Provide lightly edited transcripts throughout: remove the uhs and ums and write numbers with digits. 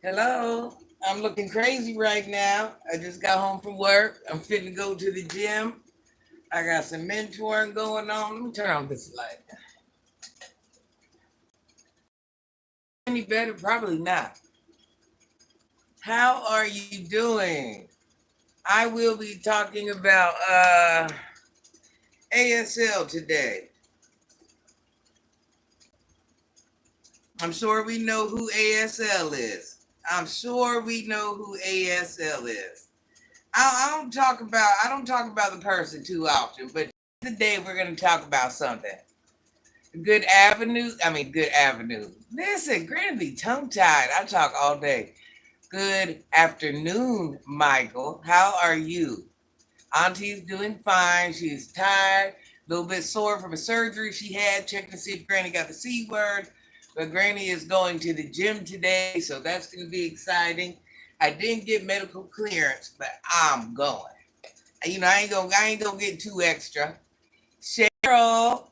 Hello. I'm looking crazy right now. I just got home from work. I'm fitting to go to the gym. I got some mentoring going on. Let me turn on this light. Any better? Probably not. How are you doing? I will be talking about ASL today. I'm sure we know who ASL is. I'm sure we know who ASL is. I don't talk about the person too often, but today we're going to talk about something. Good avenue. Listen, Granny be tongue tied. I talk all day. Good afternoon, Michael. How are you? Auntie's doing fine. She's tired, a little bit sore from a surgery she had. Checking to see if Granny got the C word. But Granny is going to the gym today, so that's going to be exciting. I didn't get medical clearance, but I'm going. I ain't gonna get too extra. Cheryl,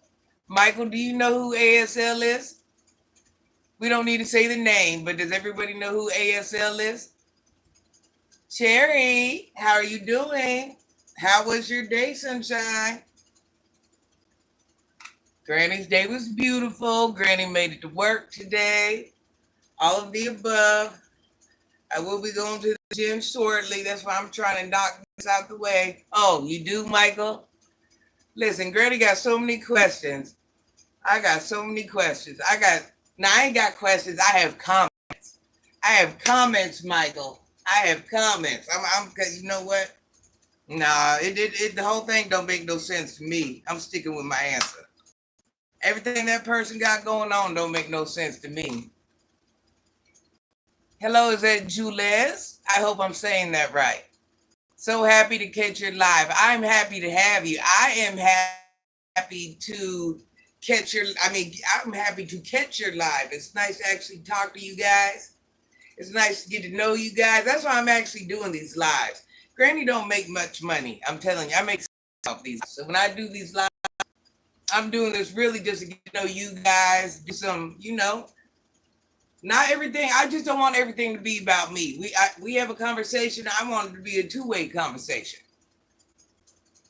Michael, do you know who ASL is? We don't need to say the name, but does everybody know who ASL is? Cherry, how are you doing? How was your day, sunshine? Granny's day was beautiful. Granny made it to work today. All of the above. I will be going to the gym shortly. That's why I'm trying to knock this out the way. Oh, you do, Michael? Listen, Granny got so many questions. I got so many questions. I ain't got questions. I have comments. I have comments, Michael. I have comments. Cause you know what? Nah, the whole thing don't make no sense to me. I'm sticking with my answer. Everything that person got going on don't make no sense to me. Hello, is that Jules? I hope I'm saying that right. So happy to catch your live. I'm happy to have you. I am happy to catch your. I'm happy to catch your live. It's nice to actually talk to you guys. It's nice to get to know you guys. That's why I'm actually doing these lives. Granny don't make much money. I'm telling you, I make off these. So when I do these lives, I'm doing this really just to get to know you guys. Do some, not everything. I just don't want everything to be about me. We have a conversation. I want it to be a two-way conversation.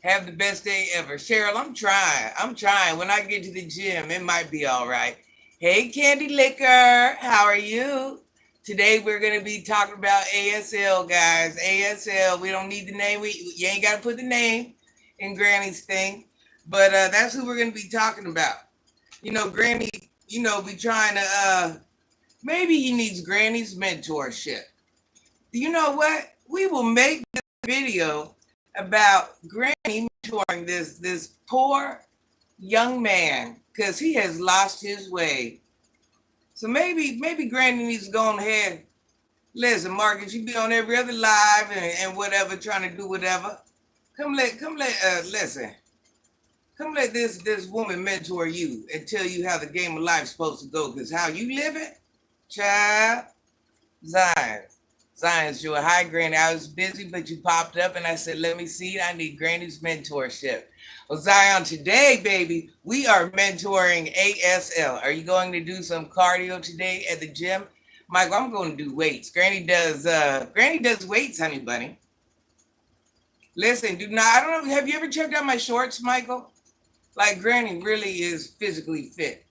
Have the best day ever. Cheryl, I'm trying. I'm trying. When I get to the gym, it might be all right. Hey, Candy Liquor. How are you? Today, we're going to be talking about ASL, guys. ASL. We don't need the name. You ain't got to put the name in Granny's thing. But that's who we're going to be talking about. Granny, be trying to, maybe he needs Granny's mentorship. You know what? We will make this video about Granny mentoring this poor young man because he has lost his way. So maybe Granny needs to go on ahead. Listen, Marcus, you be on every other live and whatever, trying to do whatever. Come let this woman mentor you and tell you how the game of life is supposed to go. Because how you live it, child, Zion's your hi, Granny. I was busy, but you popped up and I said, let me see. I need Granny's mentorship. Well, Zion, today, baby, we are mentoring ASL. Are you going to do some cardio today at the gym? Michael, I'm going to do weights. Granny does weights, honey bunny. Listen, I don't know. Have you ever checked out my shorts, Michael? Like Granny really is physically fit,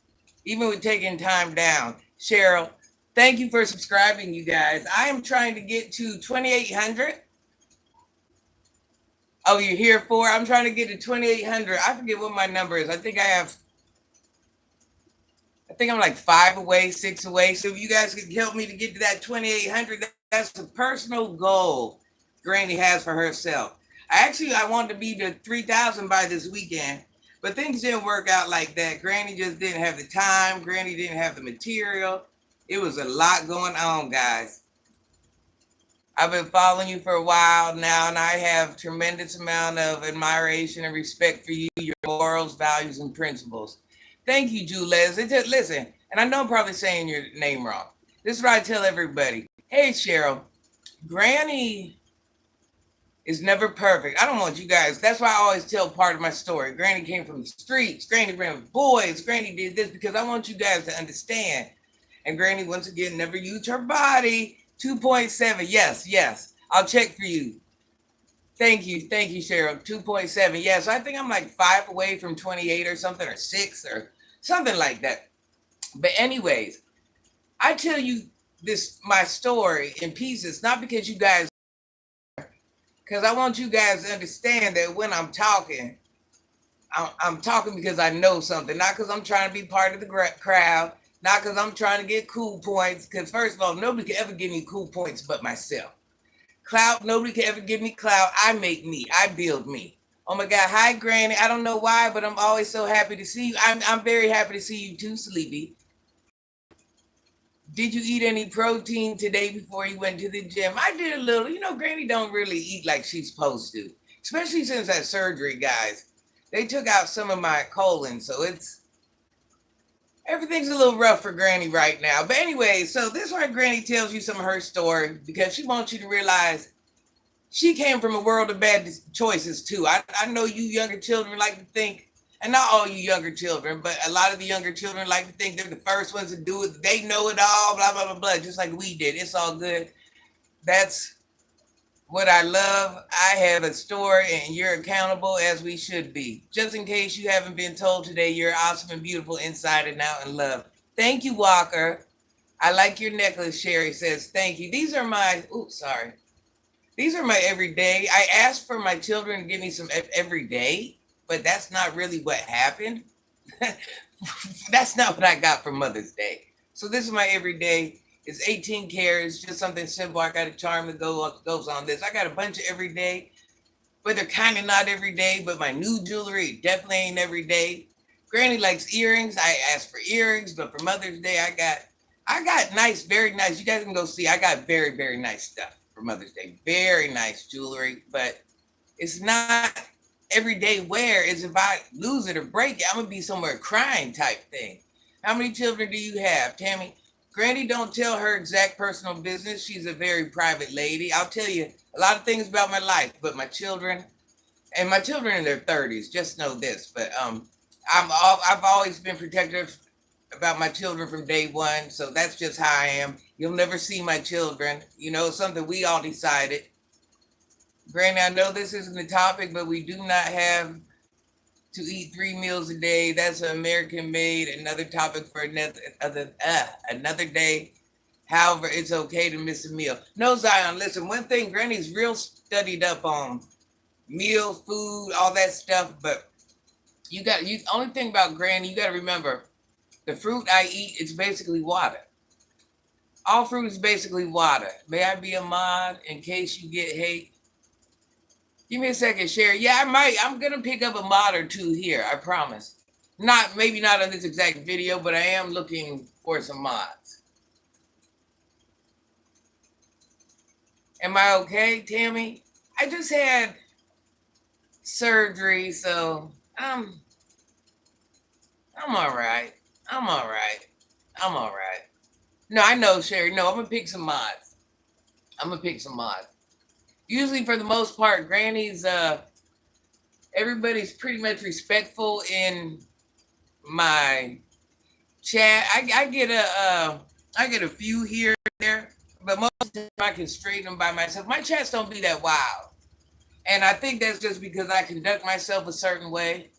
even with taking time down. Cheryl, thank you for subscribing, you guys. I am trying to get to 2,800. Oh, you're here for? I'm trying to get to 2,800. I forget what my number is. I think I'm like 5 away, 6 away. So if you guys could help me to get to that 2,800, that's a personal goal Granny has for herself. I wanted to be to 3,000 by this weekend, but things didn't work out like that. Granny just didn't have the time. Granny didn't have the material. It was a lot going on, guys. I've been following you for a while now, and I have tremendous amount of admiration and respect for you, your morals, values, and principles. Thank you, Jules. Listen, and I know I'm probably saying your name wrong. This is what I tell everybody. Hey, Cheryl, Granny It's never perfect. I don't want you guys. That's why I always tell part of my story. Granny came from the streets. Granny ran with boys. Granny did this because I want you guys to understand. And Granny, once again, never used her body. 2.7. Yes, yes. I'll check for you. Thank you, Cheryl. 2.7. Yes, I think I'm like 5 away from 28 or something, or 6 or something like that. But anyways, I tell you my story in pieces, not because you guys, because I want you guys to understand that when I'm talking, I'm talking because I know something, not because I'm trying to be part of the crowd, not because I'm trying to get cool points. Because first of all, nobody can ever give me cool points but myself. Clout, nobody can ever give me clout. I make me. I build me. Oh my God. Hi, Granny. I don't know why, but I'm always so happy to see you. I'm very happy to see you too, Sleepy. Did you eat any protein today before you went to the gym? I did a little. You know, Granny don't really eat like she's supposed to, especially since that surgery, guys. They took out some of my colon, so everything's a little rough for Granny right now. But anyway, so this is why Granny tells you some of her story, because she wants you to realize she came from a world of bad choices too. I know you younger children like to think, and not all you younger children, but a lot of the younger children like to think they're the first ones to do it. They know it all, blah, blah, blah, blah, just like we did. It's all good. That's what I love. I have a story and you're accountable as we should be. Just in case you haven't been told today, you're awesome and beautiful inside and out and love. Thank you, Walker. I like your necklace, Sherry says. Thank you. These are my, These are my everyday. I asked for my children to give me some everyday, but that's not really what happened. That's not what I got for Mother's Day. So this is my everyday. It's 18 carats, just something simple. I got a charm that goes on this. I got a bunch of everyday, but they're kind of not everyday. But my new jewelry definitely ain't everyday. Granny likes earrings. I asked for earrings, but for Mother's Day, I got nice, very nice. You guys can go see. I got very, very nice stuff for Mother's Day. Very nice jewelry, but it's not everyday wear. Is if I lose it or break it, I'm gonna be somewhere crying type thing. How many children do you have, Tammy? Granny don't tell her exact personal business. She's a very private lady. I'll tell you a lot of things about my life, but my children in their 30s, just know this. But I've always been protective about my children from day one. So that's just how I am. You'll never see my children. You know, something we all decided. Granny, I know this isn't the topic, but we do not have to eat 3 meals a day. That's an American made. Another topic for another day. However, it's okay to miss a meal. No, Zion, listen, one thing, Granny's real studied up on meals, food, all that stuff. But only thing about Granny, you got to remember, the fruit I eat is basically water. All fruit is basically water. May I be a mod in case you get hate? Give me a second, Sherry. Yeah, I might. I'm going to pick up a mod or two here. I promise. Maybe not on this exact video, but I am looking for some mods. Am I okay, Tammy? I just had surgery, so I'm all right. I'm all right. No, I know, Sherry. No, I'm going to pick some mods. Usually, for the most part, Granny's, everybody's pretty much respectful in my chat. I get a few here and there, but most of the time I can straighten them by myself. My chats don't be that wild. And I think that's just because I conduct myself a certain way.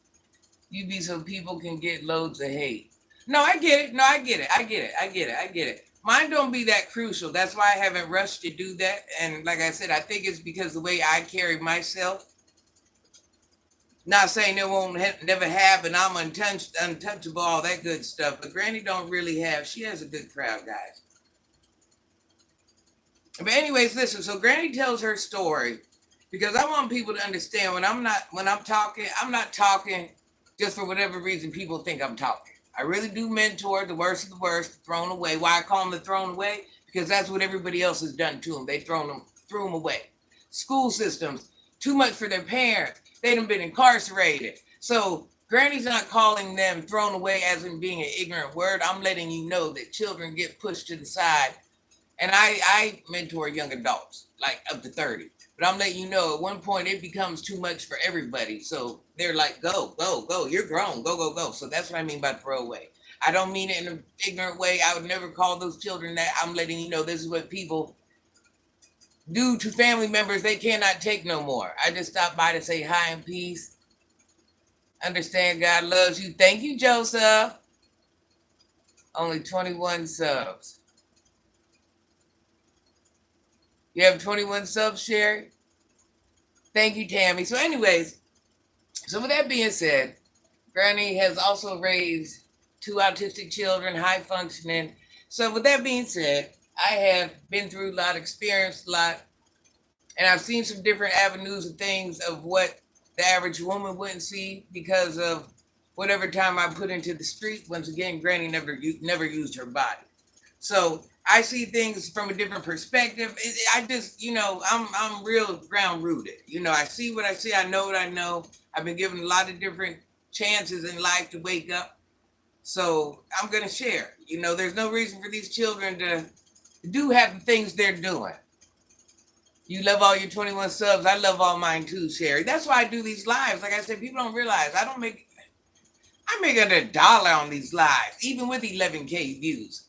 You be so people can get loads of hate. No, I get it. I get it. Mine don't be that crucial. That's why I haven't rushed to do that. And like I said, I think it's because the way I carry myself. Not saying it won't never happen. I'm untouchable, all that good stuff. But Granny don't really have. She has a good crowd, guys. But anyways, listen. So Granny tells her story because I want people to understand when I'm talking, I'm not talking just for whatever reason people think I'm talking. I really do mentor the worst of the worst, thrown away. Why I call them the thrown away? Because that's what everybody else has done to them. They threw them away. School systems, too much for their parents. They done been incarcerated. So Granny's not calling them thrown away as in being an ignorant word. I'm letting you know that children get pushed to the side. And I mentor young adults, like up to 30. But I'm letting you know at one point it becomes too much for everybody. So they're like, go, go, go. You're grown. Go, go, go. So that's what I mean by throwaway. I don't mean it in an ignorant way. I would never call those children that. I'm letting you know this is what people do to family members they cannot take no more. I just stopped by to say hi and peace. Understand God loves you. Thank you, Joseph. Only 21 subs. You have 21 subs, Sherry? Thank you, Tammy. So anyways, so with that being said, Granny has also raised two autistic children, high functioning. So with that being said, I have been through a lot, experienced a lot, and I've seen some different avenues of things of what the average woman wouldn't see because of whatever time I put into the street. Once again, Granny never used her body. So I see things from a different perspective. I just, I'm real ground rooted. I see what I see. I know what I know. I've been given a lot of different chances in life to wake up. So I'm going to share. There's no reason for these children to do have the things they're doing. You love all your 21 subs. I love all mine too, Sherry. That's why I do these lives. Like I said, people don't realize I make under $1 on these lives, even with 11K views.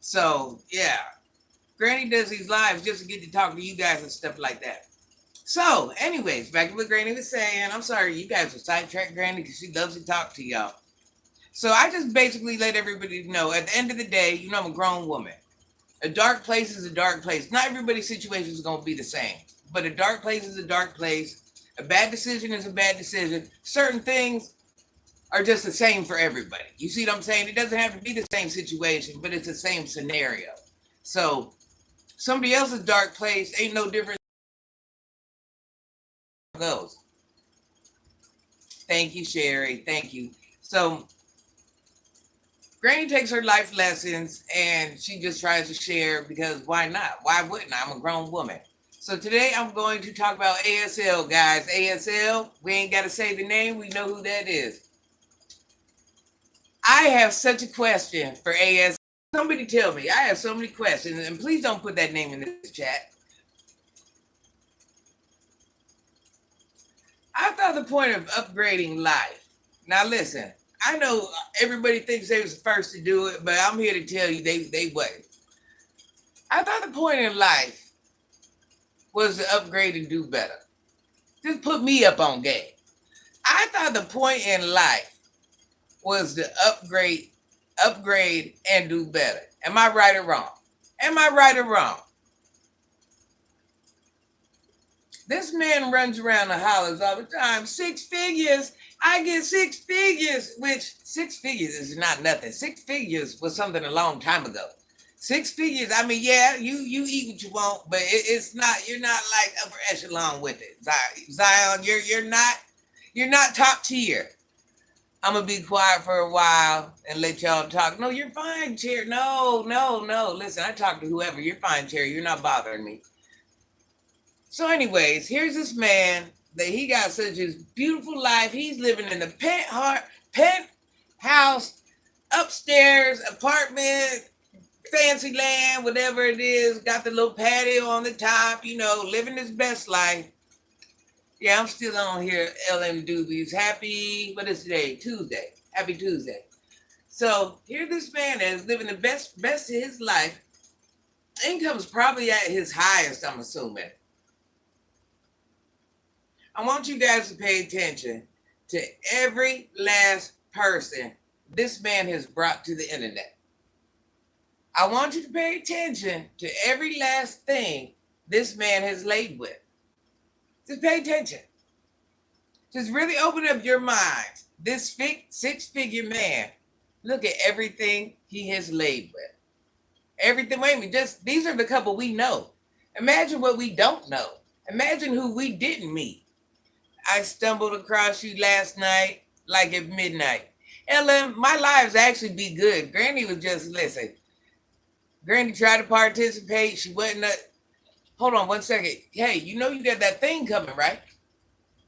So yeah, Granny does these lives just to get to talk to you guys and stuff like that. So anyways, back to what Granny was saying. I'm sorry you guys will sidetrack Granny because she loves to talk to y'all. So I just basically let everybody know at the end of the day, I'm a grown woman. A dark place is a dark place. Not everybody's situation is going to be the same, but a dark place is a dark place. A bad decision is a bad decision. Certain things are just the same for everybody. You see what I'm saying? It doesn't have to be the same situation, but it's the same scenario. So somebody else's dark place ain't no different goes. Thank you, Sherry. Thank you. So Granny takes her life lessons and she just tries to share because why not? Why wouldn't I? I'm a grown woman. So today I'm going to talk about ASL, guys. ASL, we ain't got to say the name. We know who that is. I have such a question for ASL. Somebody tell me. I have so many questions. And please don't put that name in the chat. I thought the point of upgrading life. Now listen. I know everybody thinks they was the first to do it, but I'm here to tell you they wasn't. I thought the point in life was to upgrade and do better. Just put me up on game. I thought the point in life was to upgrade and do better. Am I right or wrong? Am I right or wrong? This man runs around and hollers all the time, 6 figures. I get 6 figures, which 6 figures is not nothing. 6 figures was something a long time ago. 6 figures, I mean, yeah, you eat what you want, but it's not, you're not like upper echelon with it. Zion, you're not top tier. I'm gonna be quiet for a while and let y'all talk. No, you're fine, Cherry. No. Listen, I talk to whoever. You're fine, Cherry. You're not bothering me. So anyways, here's this man that he got such a beautiful life. He's living in the penthouse, upstairs apartment, fancy land, whatever it is. Got the little patio on the top, living his best life. Yeah, I'm still on here, LM Doobies. Happy, what is today? Tuesday. Happy Tuesday. So here this man is living the best of his life. Income's probably at his highest, I'm assuming. I want you guys to pay attention to every last person this man has brought to the internet. I want you to pay attention to every last thing this man has laid with. Just pay attention. Just really open up your mind. This 6-figure man, look at everything he has laid with. Everything, wait a minute, these are the couple we know. Imagine what we don't know. Imagine who we didn't meet. I stumbled across you last night, like at midnight. LM, my lives actually be good. Granny was just, listen. Granny tried to participate. She wasn't. Hold on 1 second. Hey, you got that thing coming, right?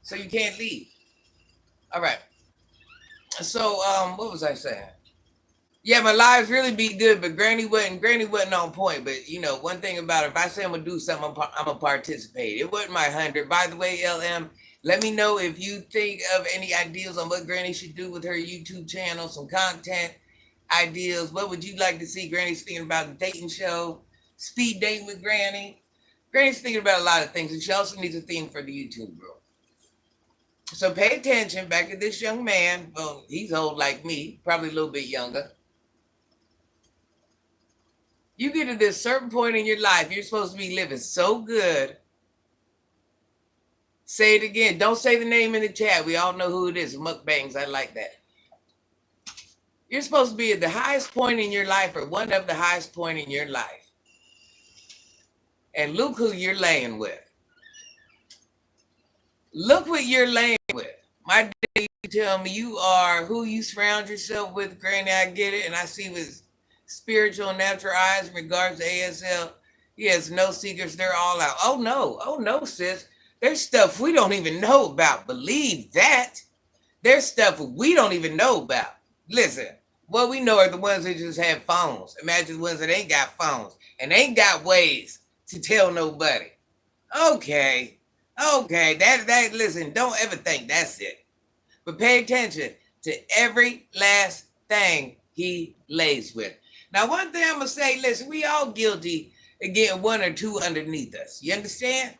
So you can't leave. All right. So, what was I saying? Yeah, my lives really be good, but Granny wasn't on point. But you know, one thing about it, if I say I'm gonna do something, I'm gonna participate. It wasn't my 100. By the way, LM, let me know if you think of any ideas on what Granny should do with her YouTube channel, some content ideas. What would you like to see? Granny's thinking about a dating show, speed dating with Granny. Granny's thinking about a lot of things, and she also needs a theme for the YouTube girl. So pay attention. Back to this young man. Well, he's old like me, probably a little bit younger. You get to this certain point in your life, you're supposed to be living so good. Say it again. Don't say the name in the chat. We all know who it is. Mukbangs. I like that. You're supposed to be at the highest point in your life, or one of the highest point in your life. And look who you're laying with. Look what you're laying with. My dad tell me you are who you surround yourself with. Granny, I get it, and I see with spiritual and natural eyes in regards to ASL. He has no secrets. They're all out. Oh no, sis. There's stuff we don't even know about. Believe that. There's stuff we don't even know about. Listen, what we know are the ones that just have phones. Imagine the ones that ain't got phones and ain't got ways to tell nobody. Okay. That listen, don't ever think that's it. But pay attention to every last thing he lays with. Now, one thing I'm gonna say, listen, we all guilty of getting one or two underneath us. You understand?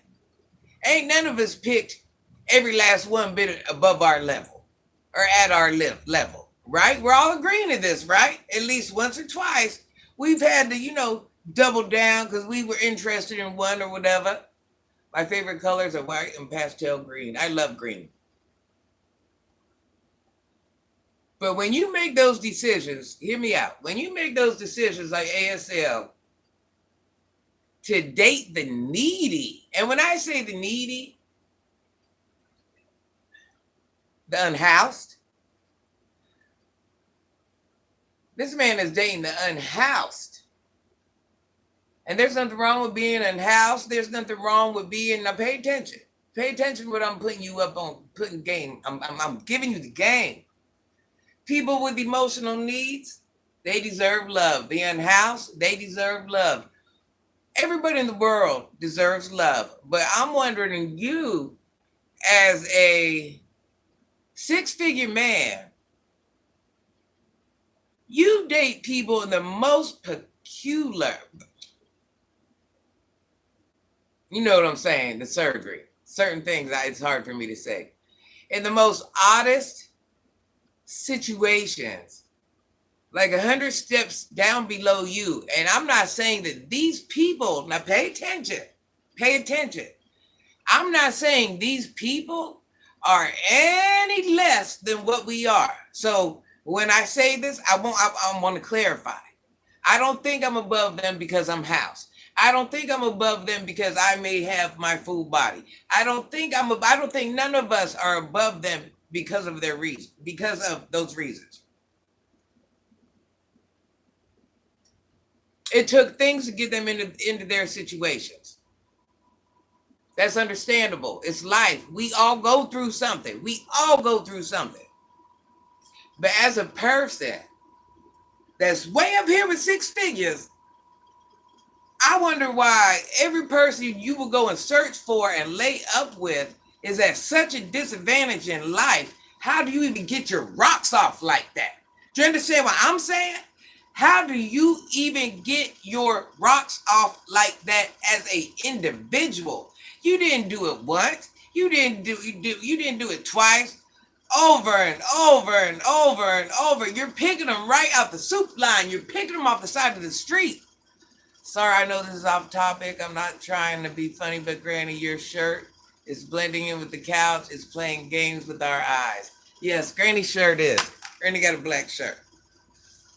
Ain't none of us picked every last one bit above our level or at our level, right? We're all agreeing to this, right? At least once or twice, we've had to, double down because we were interested in one or whatever. My favorite colors are white and pastel green. I love green. But when you make those decisions, hear me out. When you make those decisions like ASL, to date the needy. And when I say the needy, the unhoused, this man is dating the unhoused. And there's nothing wrong with being unhoused. There's nothing wrong with being, now pay attention. Pay attention to what I'm putting you up on, putting game. I'm giving you the game. People with emotional needs, they deserve love. The unhoused, they deserve love. Everybody in the world deserves love, but I'm wondering, you as a six-figure man, you date people in the most peculiar, you know what I'm saying, the surgery, certain things it's hard for me to say, in the most oddest situations, like 100 steps down below you. And I'm not saying that these people, now pay attention. I'm not saying these people are any less than what we are. So when I say this, I want to clarify. I don't think I'm above them because I'm housed. I don't think I'm above them because I may have my full body. I don't think none of us are above them because of their reason, because of those reasons. It took things to get them into their situations. That's understandable. It's life. We all go through something. But as a person that's way up here with six figures, I wonder why every person you will go and search for and lay up with is at such a disadvantage in life. How do you even get your rocks off like that? Do you understand what I'm saying? How do you even get your rocks off like that as an individual? You didn't do it once. You didn't do it twice. Over and over and over and over. You're picking them right out the soup line. You're picking them off the side of the street. Sorry, I know this is off topic. I'm not trying to be funny, but Granny, your shirt is blending in with the couch. It's playing games with our eyes. Yes, Granny's shirt is. Granny got a black shirt.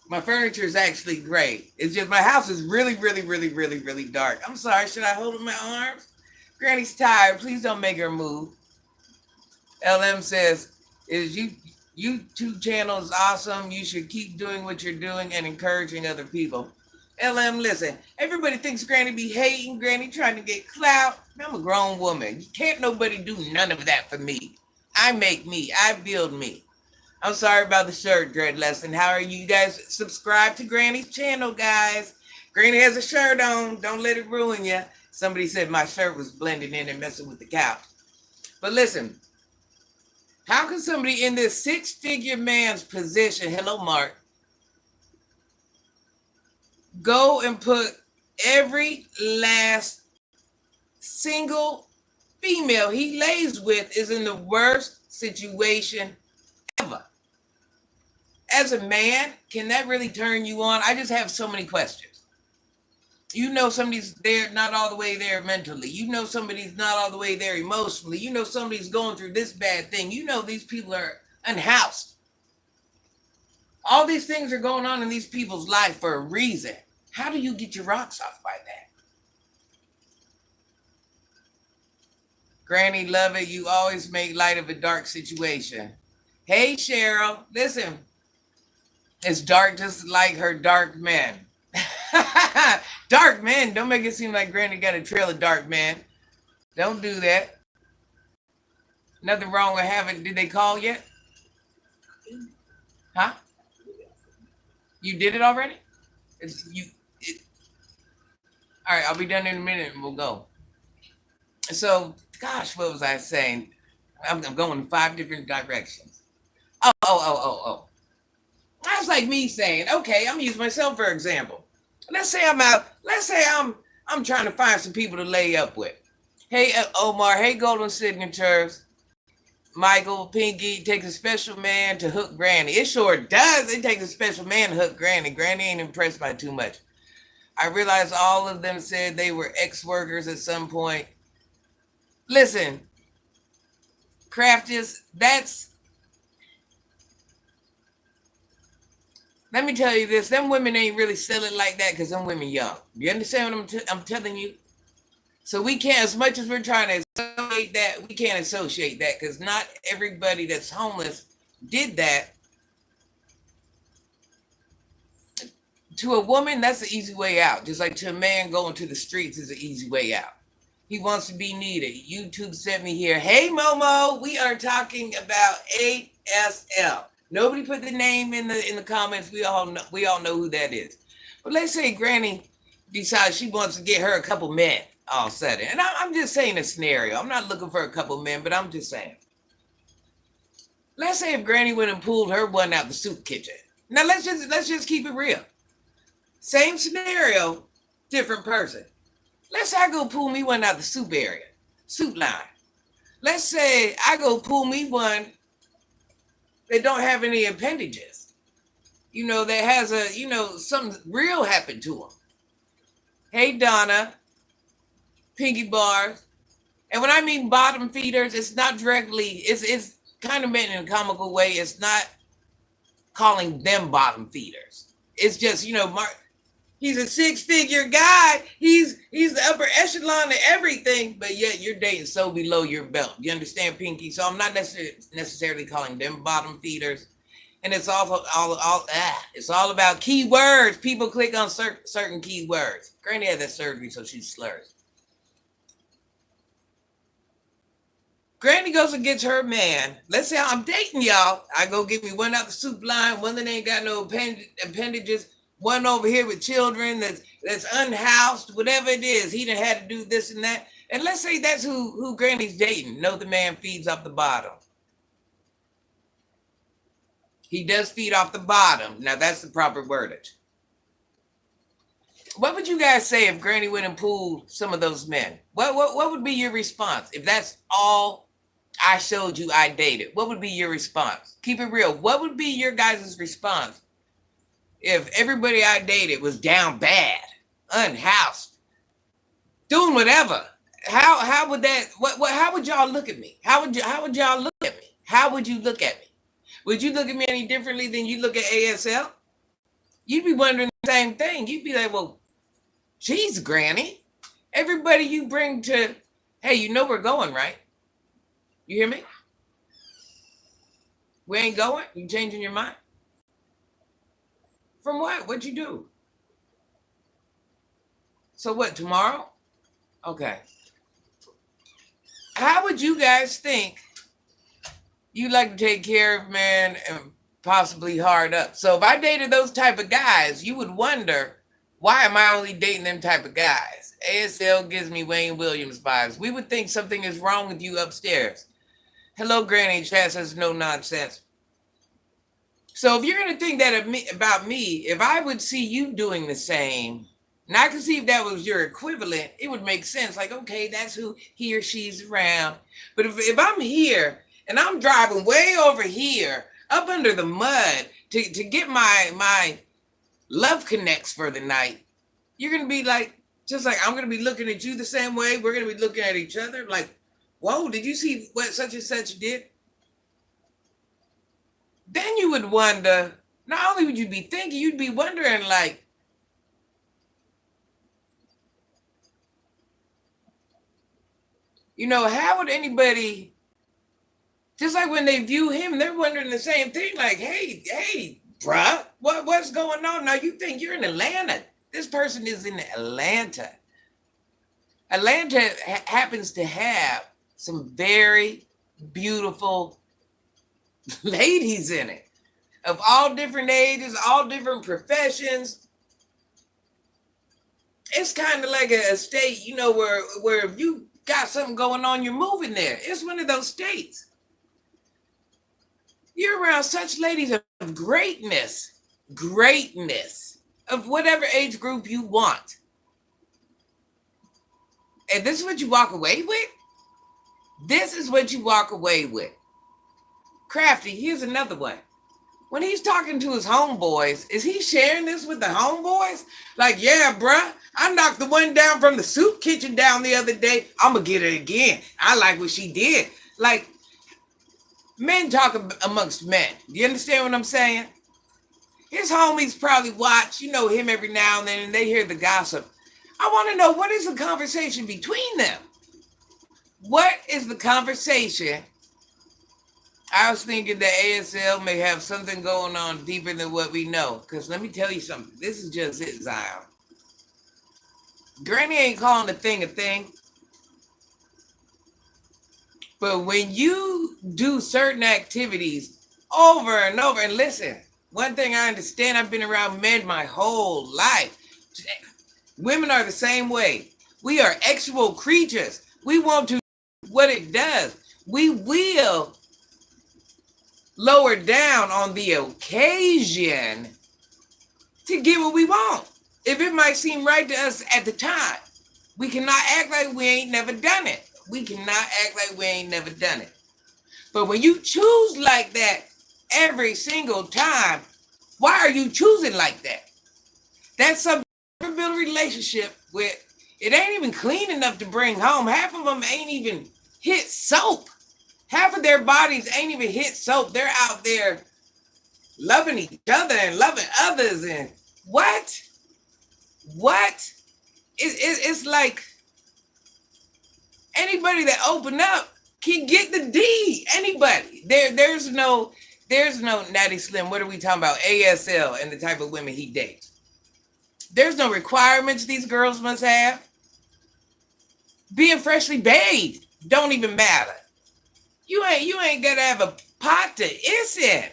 My furniture is actually gray. It's just my house is really, really, really, really, really dark. I'm sorry. Should I hold up my arms? Granny's tired. Please don't make her move. LM says, "Is YouTube channel is awesome. You should keep doing what you're doing and encouraging other people." LM, listen. Everybody thinks Granny be hating. Granny trying to get clout. I'm a grown woman. Can't nobody do none of that for me. I make me. I build me. I'm sorry about the shirt, Dread Lesson. How are you guys? Subscribe to Granny's channel, guys. Granny has a shirt on. Don't let it ruin you. Somebody said my shirt was blending in and messing with the couch. But listen, how can somebody in this six-figure man's position, hello, Mark, go and put every last single female he lays with is in the worst situation ever? As a man, can that really turn you on? I just have so many questions. You know somebody's there, not all the way there mentally. You know somebody's not all the way there emotionally. You know somebody's going through this bad thing. You know these people are unhoused. All these things are going on in these people's life for a reason. How do you get your rocks off by that? Granny, love it. You always make light of a dark situation. Hey, Cheryl, listen. It's dark just like her dark men. Dark men. Don't make it seem like Granny got a trail of dark men. Don't do that. Nothing wrong with having. Did they call yet? Huh? You did it already? All right, I'll be done in a minute and we'll go. So, gosh, what was I saying? I'm going in 5 different directions. Oh. That's like me saying, okay, I'm using myself for example. Let's say I'm out. Let's say I'm trying to find some people to lay up with. Hey, Omar. Hey, Golden Signatures. Michael, Pinky, takes a special man to hook Granny. It sure does. It takes a special man to hook Granny. Granny ain't impressed by too much. I realized all of them said they were ex-workers at some point. Listen, Craftis, let me tell you this. Them women ain't really selling like that because them women young. You understand what I'm telling you? So we can't, as much as we're trying to associate that, we can't associate that because not everybody that's homeless did that. To a woman, that's the easy way out. Just like to a man, going to the streets is an easy way out. He wants to be needed. YouTube sent me here. Hey, Momo, we are talking about ASL. Nobody put the name in the comments. We all know who that is. But let's say Granny decides she wants to get her a couple men all of a sudden. And I'm just saying a scenario. I'm not looking for a couple men, but I'm just saying. Let's say if Granny went and pulled her one out the soup kitchen. Now let's just keep it real. Same scenario, different person. Let's say I go pull me one out the soup area, soup line. Let's say I go pull me one that don't have any appendages. You know, that has something real happened to them. Hey, Donna, Pinky Bars. And when I mean bottom feeders, it's not directly, it's kind of meant in a comical way. It's not calling them bottom feeders. It's just, he's a 6-figure guy. He's the upper echelon of everything, but yet you're dating so below your belt. You understand, Pinky? So I'm not necessarily calling them bottom feeders. And it's it's all about keywords. People click on certain keywords. Granny had that surgery, so she slurs. Granny goes and gets her man. Let's say I'm dating y'all. I go get me one out the soup line, one that ain't got no appendages, one over here with children that's unhoused, whatever it is. He done had to do this and that. And let's say that's who Granny's dating. No, the man feeds off the bottom. He does feed off the bottom. Now that's the proper wordage. What would you guys say if Granny went and pulled some of those men? What would be your response? If that's all I showed you I dated, what would be your response? Keep it real. What would be your guys' response if everybody I dated was down bad, unhoused, doing whatever? How would that? How would y'all look at me? How would y'all look at me? How would you look at me? Would you look at me any differently than you look at ASL? You'd be wondering the same thing. You'd be like, well, geez, Granny, everybody you bring to, hey, we're going, right? You hear me? We ain't going? You changing your mind? From what? What'd you do? So what, tomorrow? Okay. How would you guys think You like to take care of men and possibly hard up. So if I dated those type of guys, you would wonder, why am I only dating them type of guys? ASL gives me Wayne Williams vibes. We would think something is wrong with you upstairs. Hello, Granny Chat says no nonsense. So if you're gonna think that about me, if I would see you doing the same, and I could see if that was your equivalent, it would make sense. Like, okay, that's who he or she's around. But if I'm here and I'm driving way over here, up under the mud to get my love connects for the night, you're gonna be like, just like I'm gonna be looking at you the same way. We're gonna be looking at each other like, whoa, did you see what such and such did? Then you would wonder, not only would you be thinking, you'd be wondering like, how would anybody, just like when they view him, they're wondering the same thing, like, hey, bruh, what's going on? Now you think you're in Atlanta. This person is in Atlanta. Atlanta happens to have some very beautiful ladies in it, of all different ages, all different professions. It's kind of like a state, where if you got something going on, you're moving there. It's one of those states. You're around such ladies of greatness, of whatever age group you want. And this is what you walk away with? This is what you walk away with. Crafty, here's another one. When he's talking to his homeboys, is he sharing this with the homeboys? Like, yeah, bruh, I knocked the one down from the soup kitchen down the other day. I'm going to get it again. I like what she did. Like, men talk amongst men. You understand what I'm saying? His homies probably watch, him every now and then, and they hear the gossip. I want to know, what is the conversation between them? What is the conversation? I was thinking that ASL may have something going on deeper than what we know. Because let me tell you something. This is just it, Zion. Granny ain't calling a thing. But when you do certain activities over and over, and listen, one thing I understand, I've been around men my whole life. Women are the same way. We are sexual creatures. We want to do what it does. We will lower down on the occasion to get what we want. If it might seem right to us at the time, we cannot act like we ain't never done it. But when you choose like that every single time, why are you choosing like that? That's something you build a relationship with. It ain't even clean enough to bring home. Half of them ain't even hit soap. Half of their bodies ain't even hit soap. They're out there loving each other and loving others. And what? It's like anybody that open up can get the D. Anybody. There's no Natty Slim. What are we talking about? ASL and the type of women he dates. There's no requirements these girls must have. Being freshly bathed don't even matter. You ain't gotta have a pot to iss in.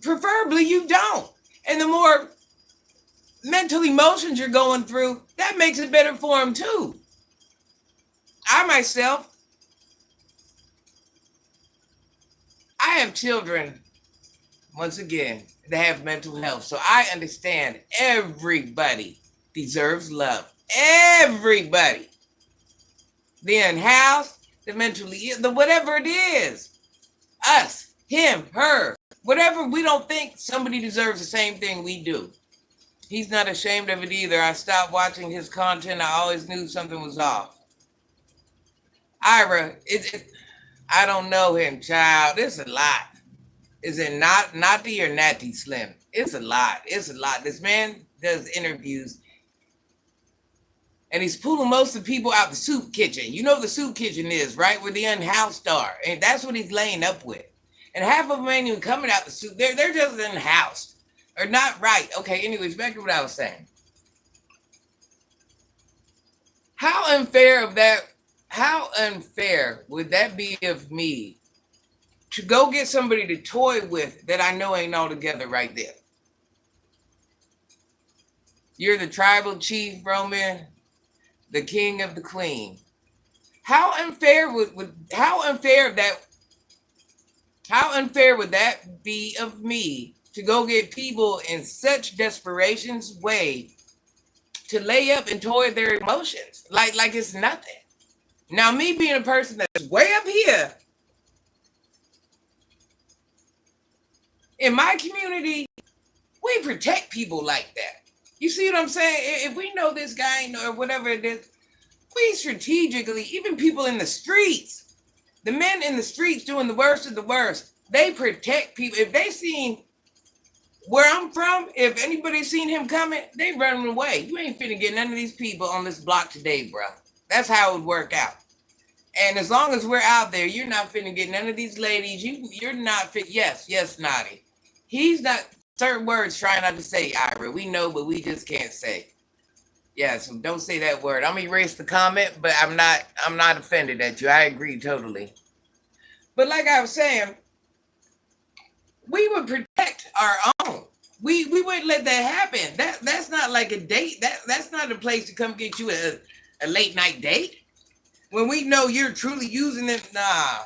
Preferably you don't. And the more mental emotions you're going through, that makes it better for them too. I myself, I have children, once again, that have mental health. So I understand everybody deserves love. Everybody. The unhoused, the mentally ill, the whatever it is. Us, him, her, whatever, we don't think somebody deserves the same thing we do. He's not ashamed of it either. I stopped watching his content. I always knew something was off. Ira, I don't know him, child. It's a lot. Is it not Natty or Natty Slim? It's a lot. This man does interviews, and he's pulling most of the people out the soup kitchen. You know what the soup kitchen is, right? Where the unhoused are. And that's what he's laying up with. And half of them ain't even coming out the soup. They're just unhoused. Or not right. Okay, anyways, back to what I was saying. How unfair would that be of me to go get somebody to toy with that I know ain't all together right there. You're the tribal chief, Roman, the king of the queen. How unfair how unfair would that be of me to go get people in such desperation's way to lay up and toy their emotions like it's nothing. Now, me being a person that's way up here in my community, we protect people like that. You see what I'm saying? If we know this guy or whatever it is, we strategically, even people in the streets, the men in the streets doing the worst of the worst, they protect people. If they seen where I'm from, if anybody seen him coming, they running away. You ain't finna get none of these people on this block today, bro. That's how it would work out. And as long as we're out there, you're not finna get none of these ladies. You're not fit. Yes, Naughty. He's not, certain words trying not to say, Ira. We know, but we just can't say. Yeah, so don't say that word. I'm gonna erase the comment, but I'm not offended at you. I agree totally. But like I was saying, we would protect our own. We wouldn't let that happen. That's not like a date. That's not a place to come get you a late night date. When we know you're truly using it, nah.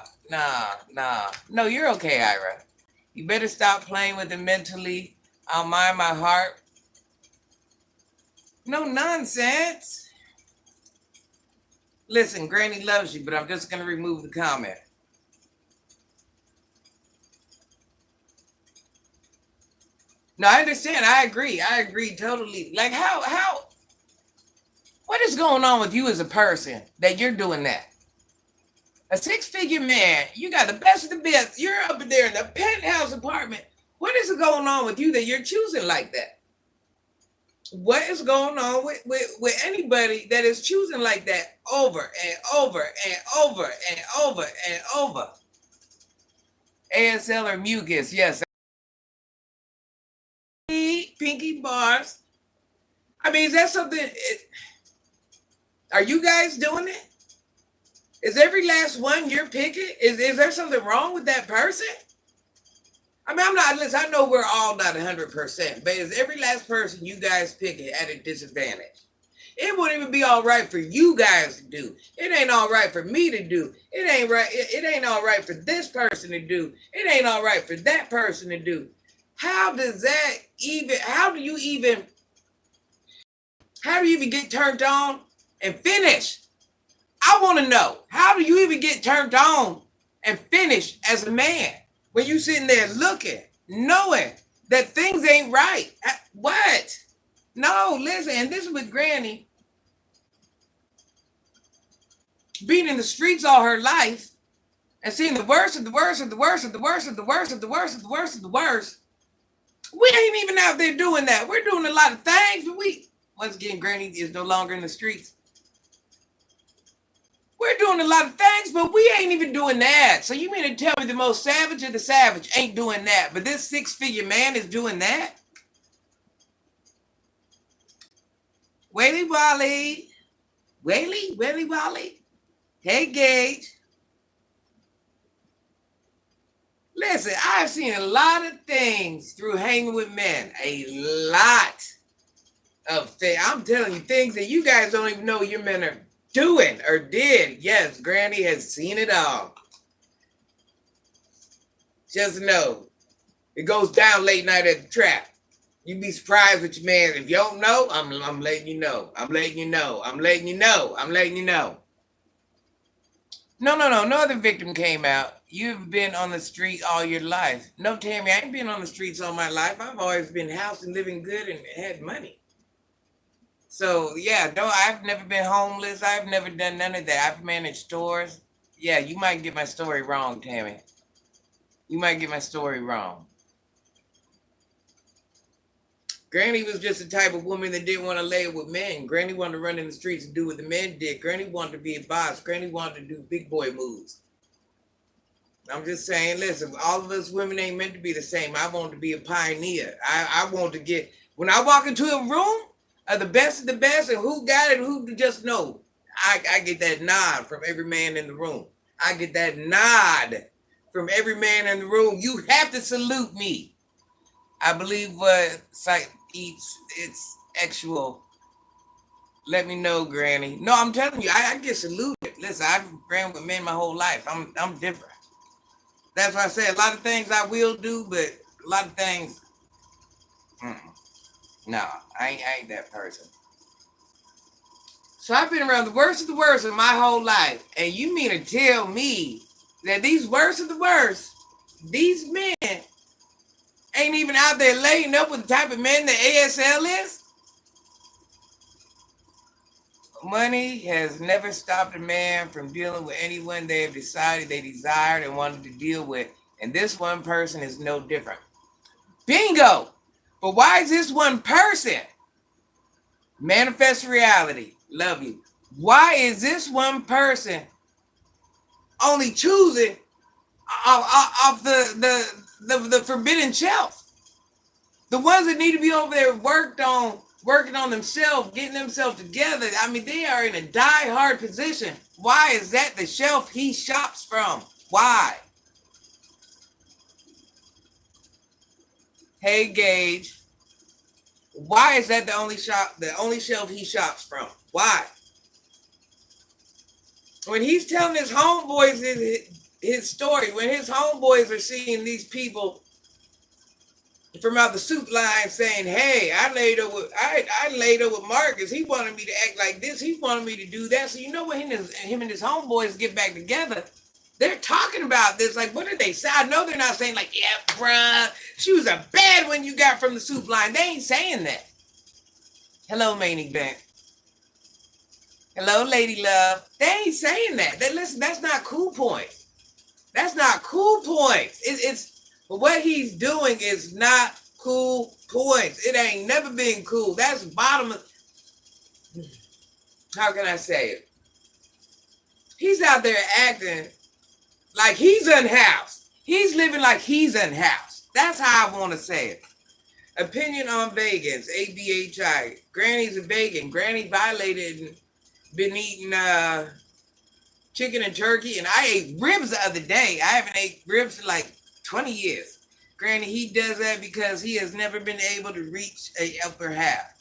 No, you're okay, Ira. You better stop playing with it mentally. I'll mind my heart. No nonsense. Listen, Granny loves you, but I'm just going to remove the comment. No, I understand. I agree totally. Like what is going on with you as a person that you're doing that? A six-figure man, you got the best of the best. You're up there in the penthouse apartment. What is going on with you that you're choosing like that? What is going on with anybody that is choosing like that over and over and over and over and over? ASL or mucus, yes. Pinky bars. I mean, is that something? Are you guys doing it? Is every last one you're picking? Is there something wrong with that person? I mean, I'm not, listen, I know we're all not 100%, but is every last person you guys pick at a disadvantage? It wouldn't even be all right for you guys to do. It ain't all right for me to do. It ain't right. It ain't all right for this person to do. It ain't all right for that person to do. How do you even get turned on and finish? I want to know, how do you even get turned on and finish as a man when you sitting there looking, knowing that things ain't right? What? No, listen, and this is with Granny being in the streets all her life and seeing the worst of the worst of the worst of the worst of the worst of the worst of the worst of the worst. We ain't even out there doing that. We're doing a lot of things, but once again, Granny is no longer in the streets. We're doing a lot of things, but we ain't even doing that. So you mean to tell me the most savage of the savage ain't doing that, but this six-figure man is doing that? Whaley Wally. Whaley Wally. Hey, Gage. Listen, I've seen a lot of things through hanging with men. A lot of things. I'm telling you, things that you guys don't even know your men are doing or did. Yes, Granny has seen it all. Just know, it goes down late night at the trap. You'd be surprised with your man. If you don't know, I'm letting you know. I'm letting you know. I'm letting you know. I'm letting you know. No. No other victim came out. You've been on the street all your life. No, Tammy, I ain't been on the streets all my life. I've always been housed and living good and had money. So, yeah, no, I've never been homeless. I've never done none of that. I've managed stores. Yeah, you might get my story wrong, Tammy. You might get my story wrong. Granny was just the type of woman that didn't want to lay with men. Granny wanted to run in the streets and do what the men did. Granny wanted to be a boss. Granny wanted to do big boy moves. I'm just saying, listen, all of us women ain't meant to be the same. I want to be a pioneer. I want to get, when I walk into a room of the best, and who got it, who just know. I get that nod from every man in the room. I get that nod from every man in the room. You have to salute me. I believe what sight eats its actual. Let me know, Granny. No, I'm telling you, I get saluted. Listen, I've ran with men my whole life. I'm different. That's why I say a lot of things I will do, but a lot of things, no, I ain't that person. So I've been around the worst of the worst of my whole life, and you mean to tell me that these worst of the worst, these men ain't even out there laying up with the type of men that ASL is? Money has never stopped a man from dealing with anyone they have decided they desired and wanted to deal with. And this one person is no different. Bingo! But why is this one person? Manifest reality. Love you. Why is this one person only choosing off the forbidden shelf? The ones that need to be over there working on themselves, getting themselves together. I mean, they are in a die-hard position. Why is that the shelf he shops from? Why? Hey, Gage. Why is that the only shelf he shops from? Why? When he's telling his homeboys his story, when his homeboys are seeing these people from out the soup line saying, "Hey, I laid up with Marcussss. He wanted me to act like this. He wanted me to do that." So you know when him and his homeboys get back together, they're talking about this. Like, what did they say? I know they're not saying like, "Yeah, bruh, she was a bad one you got from the soup line." They ain't saying that. Hello, main event. Hello, lady love. They ain't saying that. Listen, that's not cool points. That's not cool points. But what he's doing is not cool points. It ain't never been cool. That's bottom of, how can I say it? He's out there acting like he's unhoused. He's living like he's unhoused. That's how I want to say it. Opinion on vegans, ABHI. Granny's a vegan. Granny violated and been eating chicken and turkey, and I ate ribs the other day. I haven't ate ribs in like 20 years. Granny, he does that because he has never been able to reach a upper half.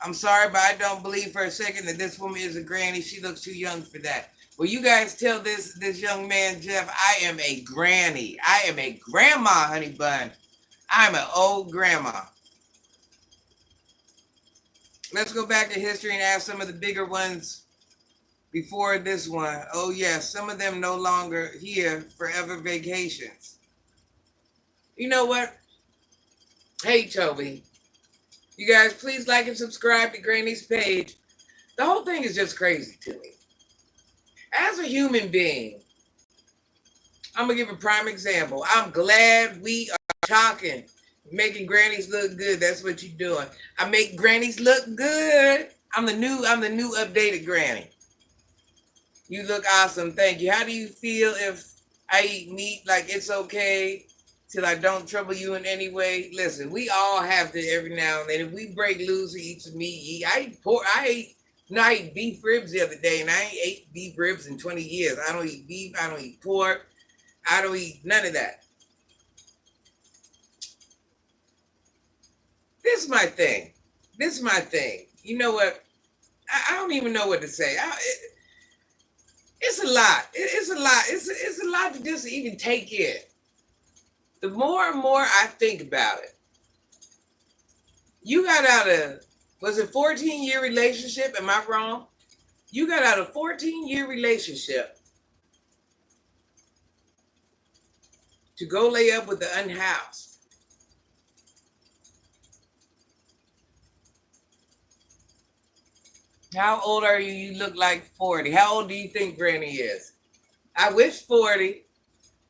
I'm sorry, but I don't believe for a second that this woman is a granny. She looks too young for that. Well, you guys tell this young man, Jeff, I am a granny. I am a grandma, honey bun. I'm an old grandma. Let's go back to history and ask some of the bigger ones before this one. Oh, yes, some of them no longer here, forever vacations. You know what? Hey, Toby. You guys, please like and subscribe to Granny's page. The whole thing is just crazy to me. As a human being, I'm going to give a prime example. I'm glad we are talking, making grannies look good. That's what you're doing. I make grannies look good. I'm the new updated granny. You look awesome. Thank you. How do you feel if I eat meat like it's okay till I don't trouble you in any way? Listen, we all have to every now and then. If we break loose and eat some meat, I eat pork. I ate beef ribs the other day, and I ain't ate beef ribs in 20 years. I don't eat beef. I don't eat pork. I don't eat none of that. This is my thing. You know what? I don't even know what to say. It's a lot. It's a lot. It's a lot to just even take in. The more and more I think about it, you got out of, was it 14-year relationship? Am I wrong? You got out of a 14-year relationship to go lay up with the unhoused. How old are you? You look like 40. How old do you think Granny is? I wish 40.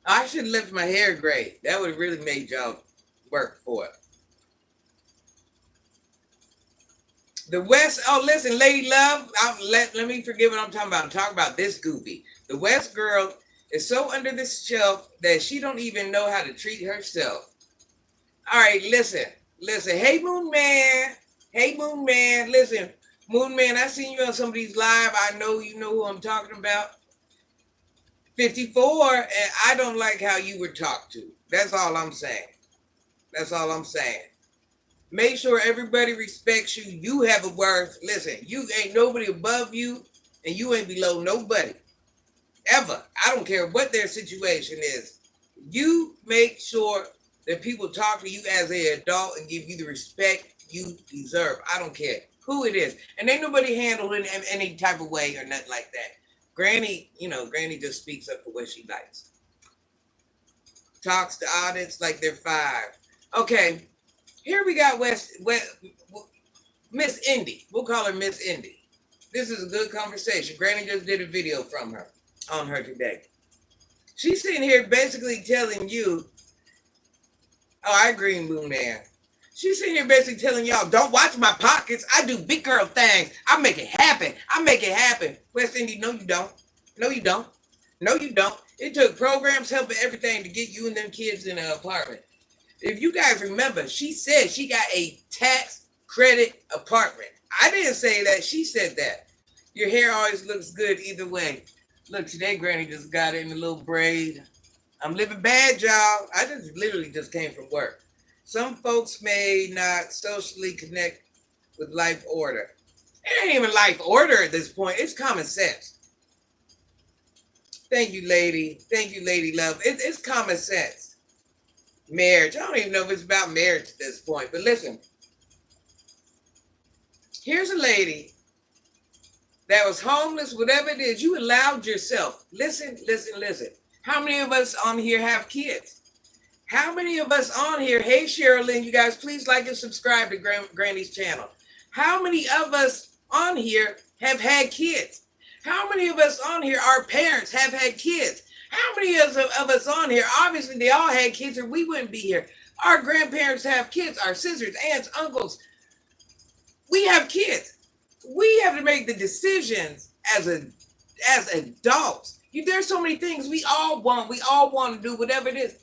I should lift my hair gray. That would have really made y'all work for it. The West, oh, listen, Lady Love, let me forget what I'm talking about. I'm talking about this goofy. The West girl is so under the shelf that she don't even know how to treat herself. All right, listen. Hey, Moon Man. Listen, Moon Man, I seen you on somebody's live. I know you know who I'm talking about. 54, and I don't like how you were talked to. That's all I'm saying. That's all I'm saying. Make sure everybody respects you. You have a worth. Listen, you ain't nobody above you, and you ain't below nobody. Ever. I don't care what their situation is. You make sure that people talk to you as an adult and give you the respect you deserve. I don't care who it is. And ain't nobody handled it in any type of way or nothing like that. Granny, Granny just speaks up for what she likes. Talks to audience like they're 5. Okay, here we got Miss Indy. We'll call her Miss Indy. This is a good conversation. Granny just did a video on her today. She's sitting here basically telling you, oh, I agree, Moon Air. She's sitting here basically telling y'all, don't watch my pockets. I do big girl things. I make it happen. I make it happen. West Indies, no, you don't. No, you don't. No, you don't. It took programs, help, and everything to get you and them kids in an apartment. If you guys remember, she said she got a tax credit apartment. I didn't say that. She said that. Your hair always looks good either way. Look, today Granny just got it in a little braid. I'm living bad, y'all. I just literally just came from work. Some folks may not socially connect with life order. It ain't even life order at this point. It's common sense. Thank you, lady. Thank you, lady love. It's common sense. Marriage. I don't even know if it's about marriage at this point. But listen. Here's a lady that was homeless, whatever it is. You allowed yourself. Listen. How many of us on here have kids? How many of us on here, hey Sherilyn, you guys please like and subscribe to Granny's channel. How many of us on here have had kids? How many of us on here, our parents have had kids? How many of us on here, obviously they all had kids or we wouldn't be here. Our grandparents have kids, our sisters, aunts, uncles. We have kids. We have to make the decisions as adults. There's so many things we all want to do, whatever it is.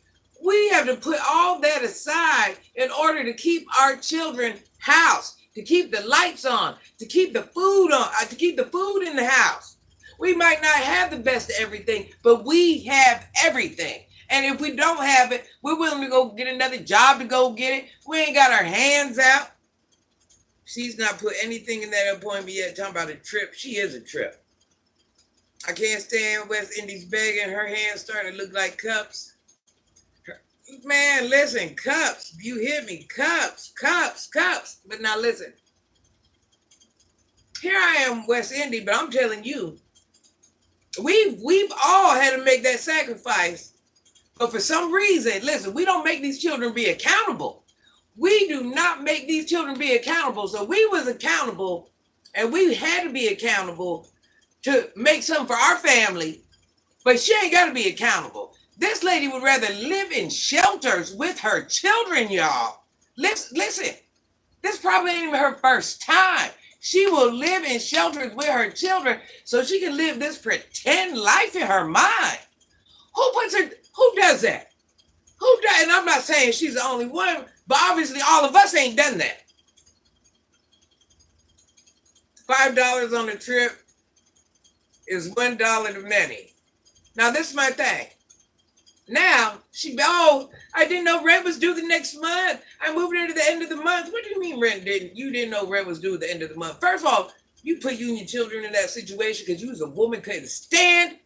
We have to put all that aside in order to keep our children housed, to keep the lights on, to keep the food on, to keep the food in the house. We might not have the best of everything, but we have everything. And if we don't have it, we're willing to go get another job to go get it. We ain't got our hands out. She's not put anything in that appointment yet. Talking about a trip. She is a trip. I can't stand West Indies begging. Her hands starting to look like cups. Man, listen, cups. You hear me? Cups. But now listen. Here I am, West Indy, but I'm telling you, we've all had to make that sacrifice. But for some reason, listen, we don't make these children be accountable. We do not make these children be accountable. So we was accountable, and we had to be accountable to make something for our family. But she ain't got to be accountable. This lady would rather live in shelters with her children, y'all. Listen, this probably ain't even her first time. She will live in shelters with her children so she can live this pretend life in her mind. Who does that? Who does? And I'm not saying she's the only one, but obviously all of us ain't done that. $5 on the trip is $1 to many. Now this is my thing. Now, I didn't know rent was due the next month. I moved into the end of the month. What do you mean you didn't know rent was due at the end of the month? First of all, you put you and your children in that situation because you was a woman couldn't stand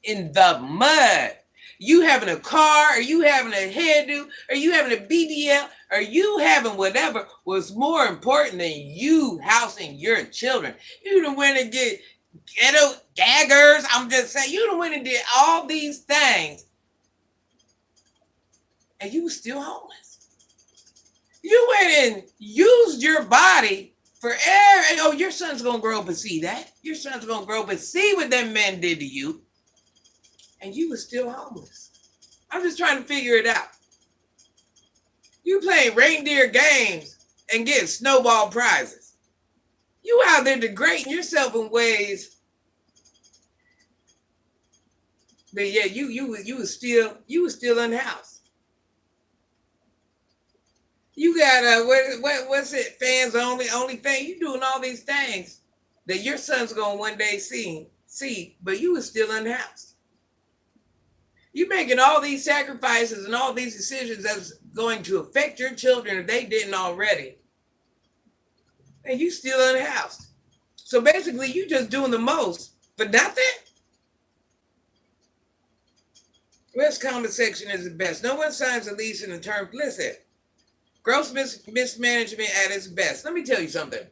in the mud. You having a car, or you having a hairdo, or you having a BDL, or you having whatever was more important than you housing your children. You done went and get ghetto daggers. I'm just saying, you done went and did all these things. And you were still homeless. You went and used your body for your son's gonna grow up and see that. Your son's gonna grow up and see what them men did to you. And you were still homeless. I'm just trying to figure it out. You playing reindeer games and getting snowball prizes. You out there degrading yourself in ways. But yeah, you was still unhoused. You got what's it? Fans only fan. You doing all these things that your son's gonna one day see, but you was still unhoused. You making all these sacrifices and all these decisions that's going to affect your children if they didn't already. And you still unhoused. So basically you just doing the most for nothing? West comment section is the best. No one signs a lease in the term. Listen, gross mismanagement at its best. Let me tell you something.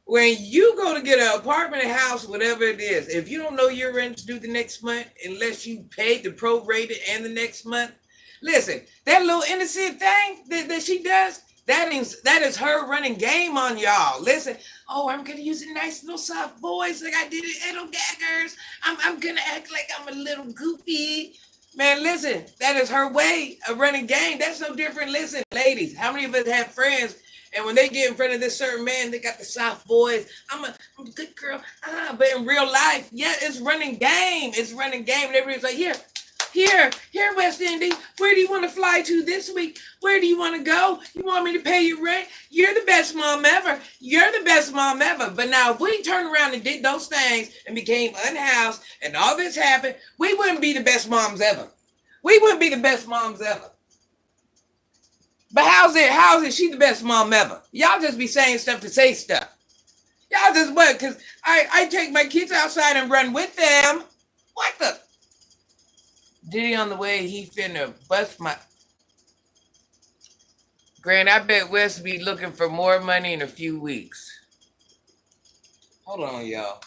When you go to get an apartment, a house, whatever it is, if you don't know your rent's due the next month, unless you paid the prorated and the next month, listen, that little innocent thing that she does, that is her running game on y'all. Listen, oh, I'm gonna use a nice little soft voice like I did in Edo Gaggers. I'm gonna act like I'm a little goofy. Man, listen, that is her way of running game. That's no different. Listen, ladies, how many of us have friends and when they get in front of this certain man, they got the soft voice. I'm a good girl. But in real life, yeah, it's running game. It's running game. And everybody's like, here, West Indies. Where do you want to fly to this week? Where do you want to go? You want me to pay your rent? You're the best mom ever. You're the best mom ever. But now if we turned around and did those things and became unhoused and all this happened, we wouldn't be the best moms ever. We wouldn't be the best moms ever. But how's it she the best mom ever? Y'all just be saying stuff to say stuff. Y'all just what? Because I take my kids outside and run with them. What the? Diddy on the way, he finna bust my... Grant, I bet West be looking for more money in a few weeks. Hold on, y'all.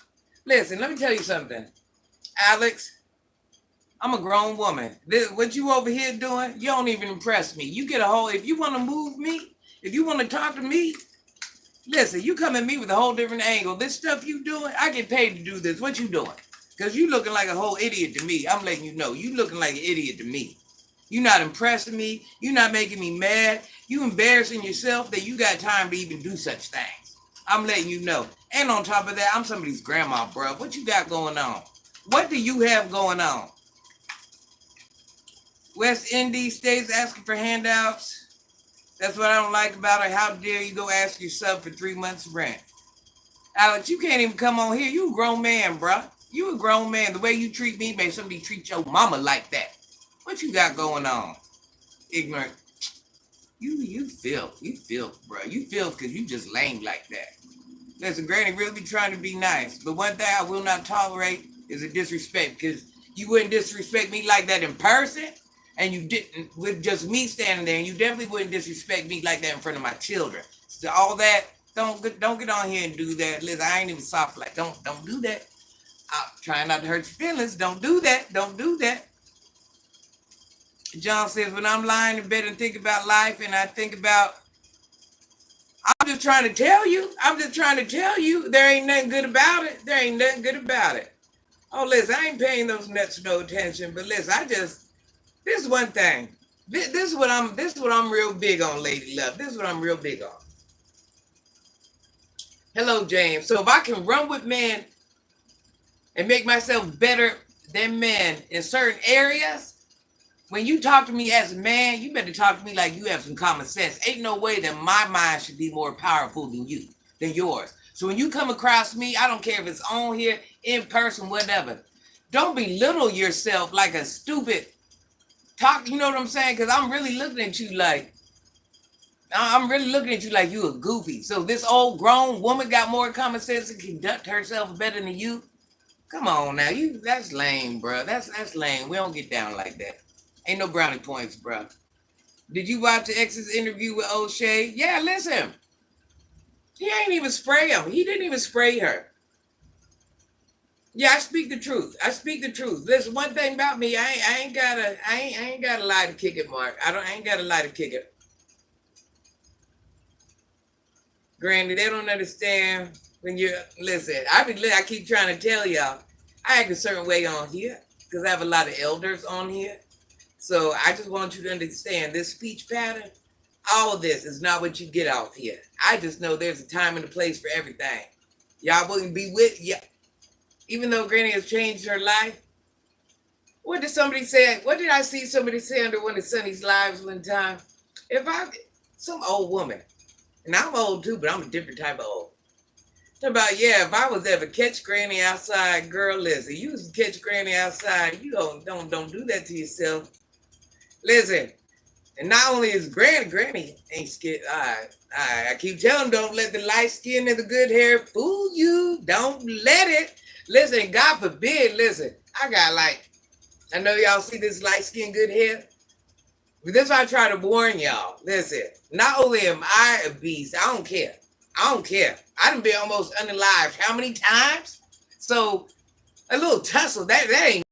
Listen, let me tell you something. Alex, I'm a grown woman. What you over here doing, you don't even impress me. You get a whole, if you want to move me, if you want to talk to me, listen, you come at me with a whole different angle. This stuff you doing, I get paid to do this. What you doing? Because you looking like a whole idiot to me. I'm letting you know. You looking like an idiot to me. You not impressing me. You not making me mad. You embarrassing yourself that you got time to even do such things. I'm letting you know. And on top of that, I'm somebody's grandma, bro. What you got going on? What do you have going on? West Indies stays asking for handouts. That's what I don't like about her. How dare you go ask your sub for 3 months rent? Alex, you can't even come on here. You a grown man, bro. You a grown man. The way you treat me, may somebody treat your mama like that. What you got going on? Ignorant. You filth. You filth, bro. You filth because you just lame like that. Listen, Granny really be trying to be nice. But one thing I will not tolerate is a disrespect, because you wouldn't disrespect me like that in person. And you didn't with just me standing there, and you definitely wouldn't disrespect me like that in front of my children. So all that, don't get on here and do that. Listen, I ain't even soft like don't do that. I'm trying not to hurt your feelings. Don't do that. Don't do that. John says, when I'm lying in bed and think about life, and I think about, I'm just trying to tell you. I'm just trying to tell you there ain't nothing good about it. There ain't nothing good about it. Oh, listen, I ain't paying those nuts no attention, but listen, this is one thing. This is what I'm real big on, lady love. This is what I'm real big on. Hello, James. So if I can run with men and make myself better than men in certain areas, when you talk to me as a man, you better talk to me like you have some common sense. Ain't no way that my mind should be more powerful than yours. So when you come across me, I don't care if it's on here, in person, whatever. Don't belittle yourself like a stupid talk, you know what I'm saying? Because I'm really looking at you like you a goofy. So this old grown woman got more common sense and conduct herself better than you? Come on now, that's lame, bro. That's lame. We don't get down like that. Ain't no brownie points, bro. Did you watch the ex's interview with O'Shea? Yeah, listen. He ain't even spray him. He didn't even spray her. Yeah, I speak the truth. I speak the truth. Listen, one thing about me, I ain't gotta lie to kick it, Mark. I ain't gotta lie to kick it. Granny, they don't understand when you listen. I keep trying to tell y'all, I act a certain way on here because I have a lot of elders on here. So I just want you to understand this speech pattern. All of this is not what you get off here. I just know there's a time and a place for everything. Y'all wouldn't be with you. Even though Granny has changed her life, what did somebody say? What did I see somebody say under one of Sonny's lives one time? Some old woman, and I'm old too, but I'm a different type of old. About, yeah, if I was ever catch Granny outside, girl, listen, you was to catch Granny outside, you don't do that to yourself. Listen, and not only is Granny ain't scared. I keep telling them, don't let the light skin and the good hair fool you. Don't let it. Listen, God forbid, listen, I got like, I know y'all see this light skin, good hair. But that's why I try to warn y'all. Listen, not only am I a beast, I don't care. I don't care. I done been almost unalived how many times? So a little tussle, that ain't.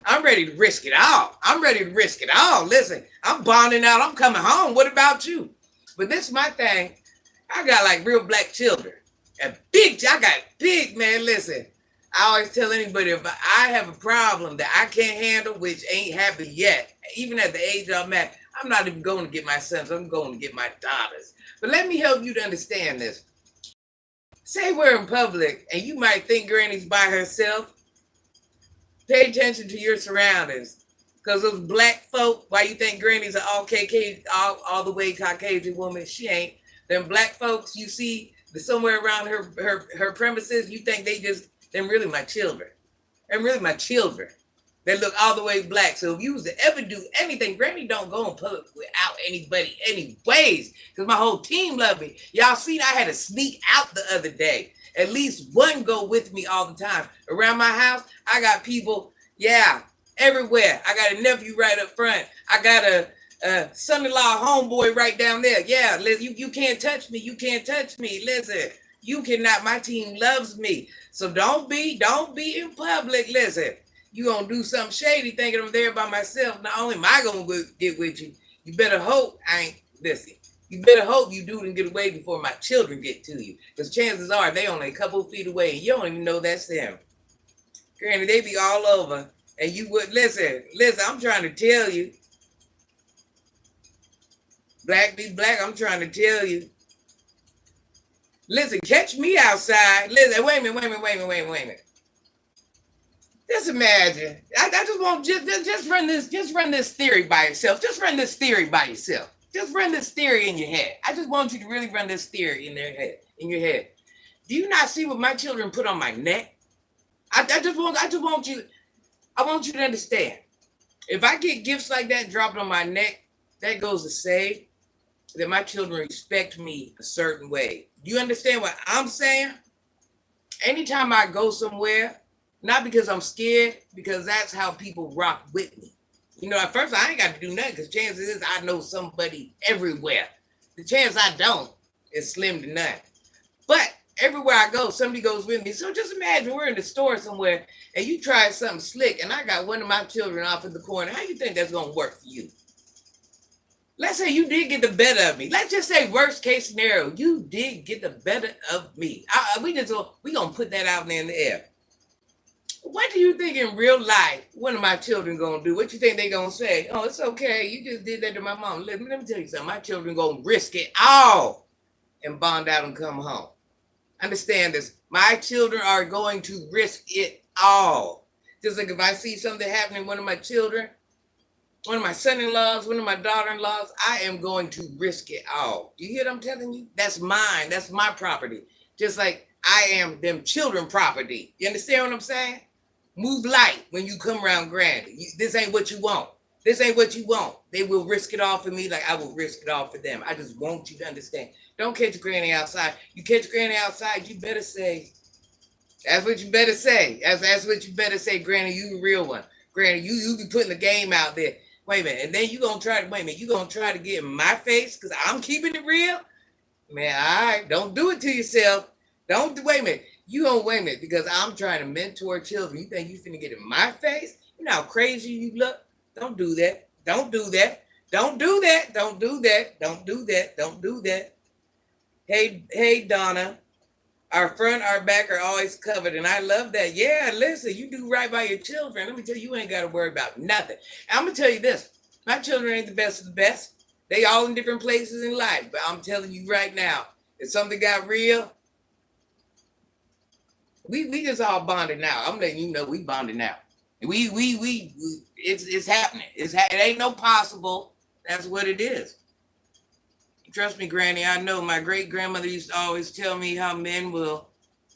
I'm ready to risk it all. I'm ready to risk it all. Listen, I'm bonding out. I'm coming home. What about you? But this is my thing. I got like real black children. And I got big, man. Listen, I always tell anybody if I have a problem that I can't handle, which ain't happened yet, even at the age I'm at, I'm not even going to get my sons. I'm going to get my daughters. But let me help you to understand this. Say we're in public and you might think Granny's by herself. Pay attention to your surroundings. Because those black folk, why you think Granny's an all the way Caucasian woman? She ain't. Them black folks you see somewhere around her premises, you think them really my children. Them really my children. They look all the way black. So if you was to ever do anything, Granny don't go in public without anybody anyways. Because my whole team love me. Y'all seen I had to sneak out the other day. At least one go with me all the time. Around my house, I got people, yeah, everywhere. I got a nephew right up front. I got a son-in-law homeboy right down there. Yeah, you can't touch me. You can't touch me. Listen, you cannot. My team loves me. So don't be in public. Listen, you gonna do something shady thinking I'm there by myself. Not only am I gonna get with you, you better hope I ain't listen. You better hope you do and get away before my children get to you. Because chances are they only a couple feet away and you don't even know that's them. Granny, they be all over. And you would listen, I'm trying to tell you. Black be black, I'm trying to tell you. Listen, catch me outside. Listen, wait a minute. Just imagine. I just want just run this theory by yourself. Just run this theory by yourself. Just run this theory in your head. I just want you to really run this theory in your head. Do you not see what my children put on my neck? I want you to understand. If I get gifts like that dropped on my neck, that goes to say that my children respect me a certain way. Do you understand what I'm saying? Anytime I go somewhere, not because I'm scared, because that's how people rock with me. You know, at first I ain't got to do nothing because chances is I know somebody everywhere. The chance I don't is slim to none. But everywhere I go, somebody goes with me. So just imagine we're in the store somewhere and you try something slick and I got one of my children off in the corner. How you think that's going to work for you? Let's say you did get the better of me. Let's just say worst case scenario, you did get the better of me. We going to put that out there in the air. What do you think in real life one of my children gonna do? What you think they gonna say? Oh, it's okay. You just did that to my mom. Let me tell you something. My children gonna risk it all and bond out and come home. Understand this. My children are going to risk it all. Just like if I see something happening to one of my children, one of my son-in-laws, one of my daughter-in-laws, I am going to risk it all. You hear what I'm telling you? That's mine. That's my property. Just like I am them children property. You understand what I'm saying? Move light when you come around Granny. This ain't what you want. This ain't what you want. They will risk it all for me like I will risk it all for them. I just want you to understand. Don't catch Granny outside. You catch Granny outside, you better say, that's what you better say. That's what you better say, Granny, you the real one. Granny, you be putting the game out there. Wait a minute. And then you gonna try to get in my face because I'm keeping it real? Man, all right, don't do it to yourself. Wait a minute. You don't wait a minute because I'm trying to mentor children. You think you finna get in my face? You know how crazy you look? Don't do that. Don't do that. Don't do that. Don't do that. Don't do that. Don't do that. Hey, Donna. Our front, our back are always covered. And I love that. Yeah, listen, you do right by your children. Let me tell you, you ain't got to worry about nothing. I'm going to tell you this. My children ain't the best of the best. They all in different places in life. But I'm telling you right now, if something got real, we just all bonded now. I'm letting you know we bonded now. It's happening. It ain't no possible. That's what it is. Trust me, Granny, I know my great grandmother used to always tell me how men will,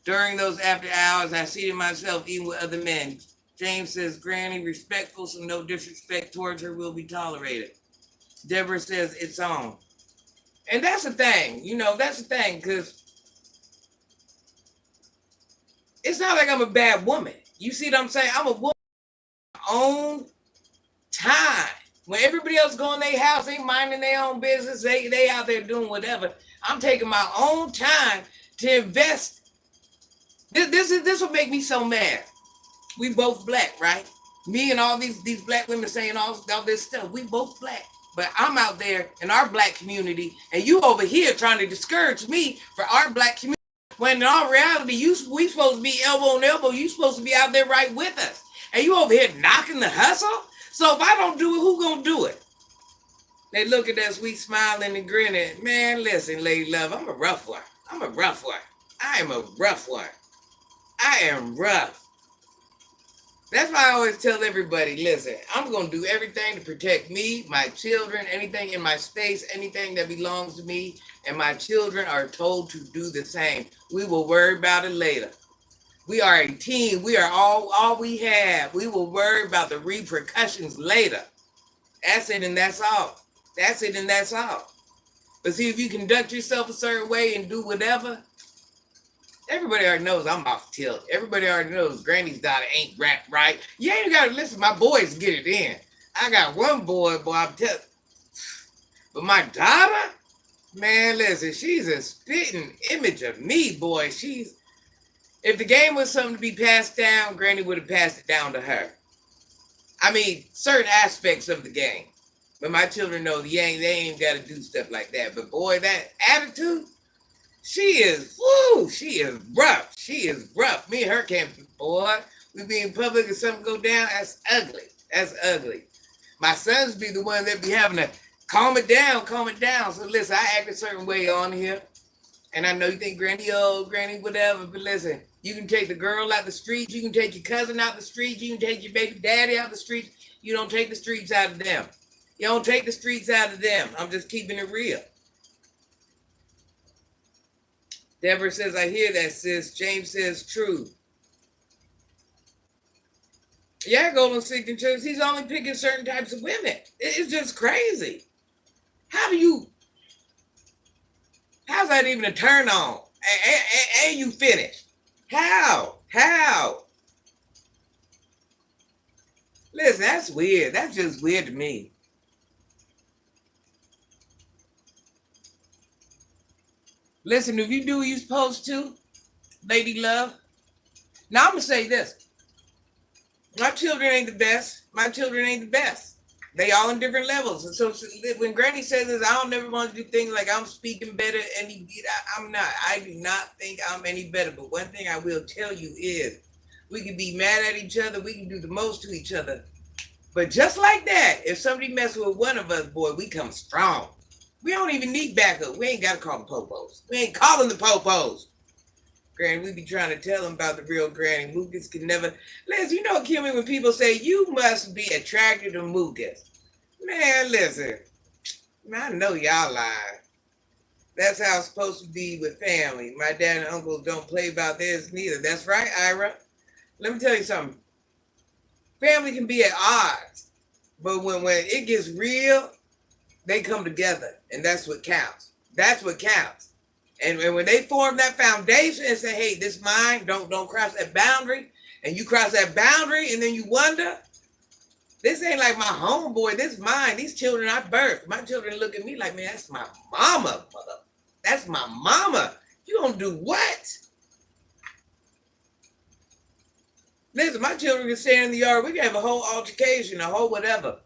during those after hours, I seated myself eating with other men. James says, Granny, respectful, so no disrespect towards her will be tolerated. Deborah says, it's on. And that's the thing, that's the thing, because it's not like I'm a bad woman. You see what I'm saying? I'm a woman of my own time. When everybody else go in their house, they minding their own business, they out there doing whatever. I'm taking my own time to invest. This will make me so mad. We both black, right? Me and all these black women saying all this stuff. We both black. But I'm out there in our black community, and you over here trying to discourage me for our black community. When in all reality, we supposed to be elbow and elbow. You supposed to be out there right with us. And you over here knocking the hustle? So if I don't do it, who gonna do it? They look at that sweet smiling and grinning. Man, listen, lady love, I'm a rough one. I'm a rough one. I am a rough one. I am rough. That's why I always tell everybody, listen, I'm going to do everything to protect me, my children, anything in my space, anything that belongs to me, and my children are told to do the same. We will worry about it later. We are a team. We are all we have. We will worry about the repercussions later. That's it and that's all. That's it and that's all. But see, if you conduct yourself a certain way and do whatever, everybody already knows I'm off tilt. Everybody already knows Granny's daughter ain't right. You ain't got to listen. My boys get it in. I got one boy, I'm telling. But my daughter, man, listen, she's a spitting image of me, boy. If the game was something to be passed down, Granny would have passed it down to her. I mean, certain aspects of the game. But my children know they ain't got to do stuff like that. But boy, that attitude, she is rough. She is rough. Me and her can't, boy, we be in public and something go down, that's ugly. That's ugly. My sons be the one that be having to calm it down. So listen, I act a certain way on here. And I know you think Granny, Granny, whatever, but listen, you can take the girl out the street, you can take your cousin out the street, you can take your baby daddy out the street. You don't take the streets out of them. You don't take the streets out of them. I'm just keeping it real. Deborah says, I hear that, sis. James says, true. Yeah, Golden Signatures, he's only picking certain types of women. It's just crazy. How's that even a turn on? And you finished. How? Listen, that's weird. That's just weird to me. Listen, if you do what you're supposed to, lady love. Now I'm going to say this. My children ain't the best. They all in different levels. And so when Granny says this, I don't never want to do things like I'm speaking better. I'm not. I do not think I'm any better. But one thing I will tell you is we can be mad at each other. We can do the most to each other. But just like that, if somebody messes with one of us, boy, we come strong. We don't even need backup. We ain't got to call the popos. We ain't calling the popos. Granny, we be trying to tell them about the real Granny. Mucus can never. Liz, you know, kill me when people say you must be attracted to Mucus. Man, listen. Man, I know y'all lying. That's how it's supposed to be with family. My dad and uncles don't play about this neither. That's right, Ira. Let me tell you something. Family can be at odds. But when it gets real, they come together. And that's what counts. That's what counts. And when they form that foundation and say, hey, this mine, don't cross that boundary. And you cross that boundary and then you wonder, this ain't like my homeboy, this mine. These children I birthed. My children look at me like, man, that's my mama, mother. That's my mama. You gonna do what? Listen, my children can stand in the yard. We can have a whole altercation, a whole whatever.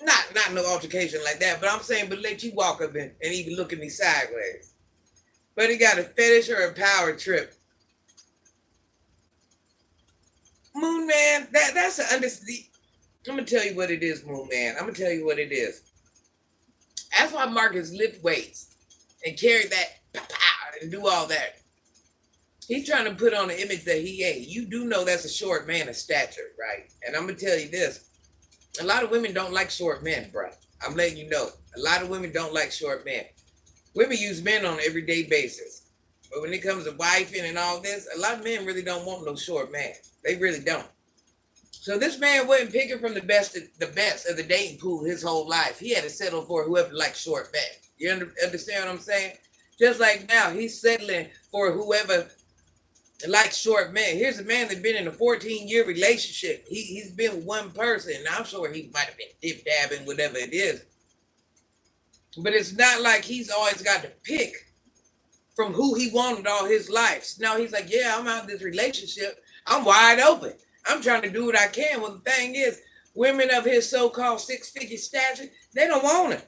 Not no altercation like that, but I'm saying, but let you walk up and even look at me sideways. But he got a fetish or a power trip. Moon Man, that's an understanding. I'm going to tell you what it is, Moon Man. I'm going to tell you what it is. That's why Marcus lift weights and carry that and do all that. He's trying to put on an image that he ain't. You do know that's a short man of stature, right? And I'm going to tell you this. A lot of women don't like short men, bro. I'm letting you know. A lot of women don't like short men. Women use men on an everyday basis. But when it comes to wifing and all this, a lot of men really don't want no short man. They really don't. So this man wasn't picking from the best of the dating pool his whole life. He had to settle for whoever likes short men. You understand what I'm saying? Just like now, he's settling for whoever likes short men. Here's a man that's been in a 14-year relationship. He's been with one person. Now, I'm sure he might have been dip-dabbing, whatever it is. But it's not like he's always got to pick from who he wanted all his life. Now he's like, yeah, I'm out of this relationship. I'm wide open. I'm trying to do what I can. Well, the thing is, women of his so-called six-figure stature, they don't want it.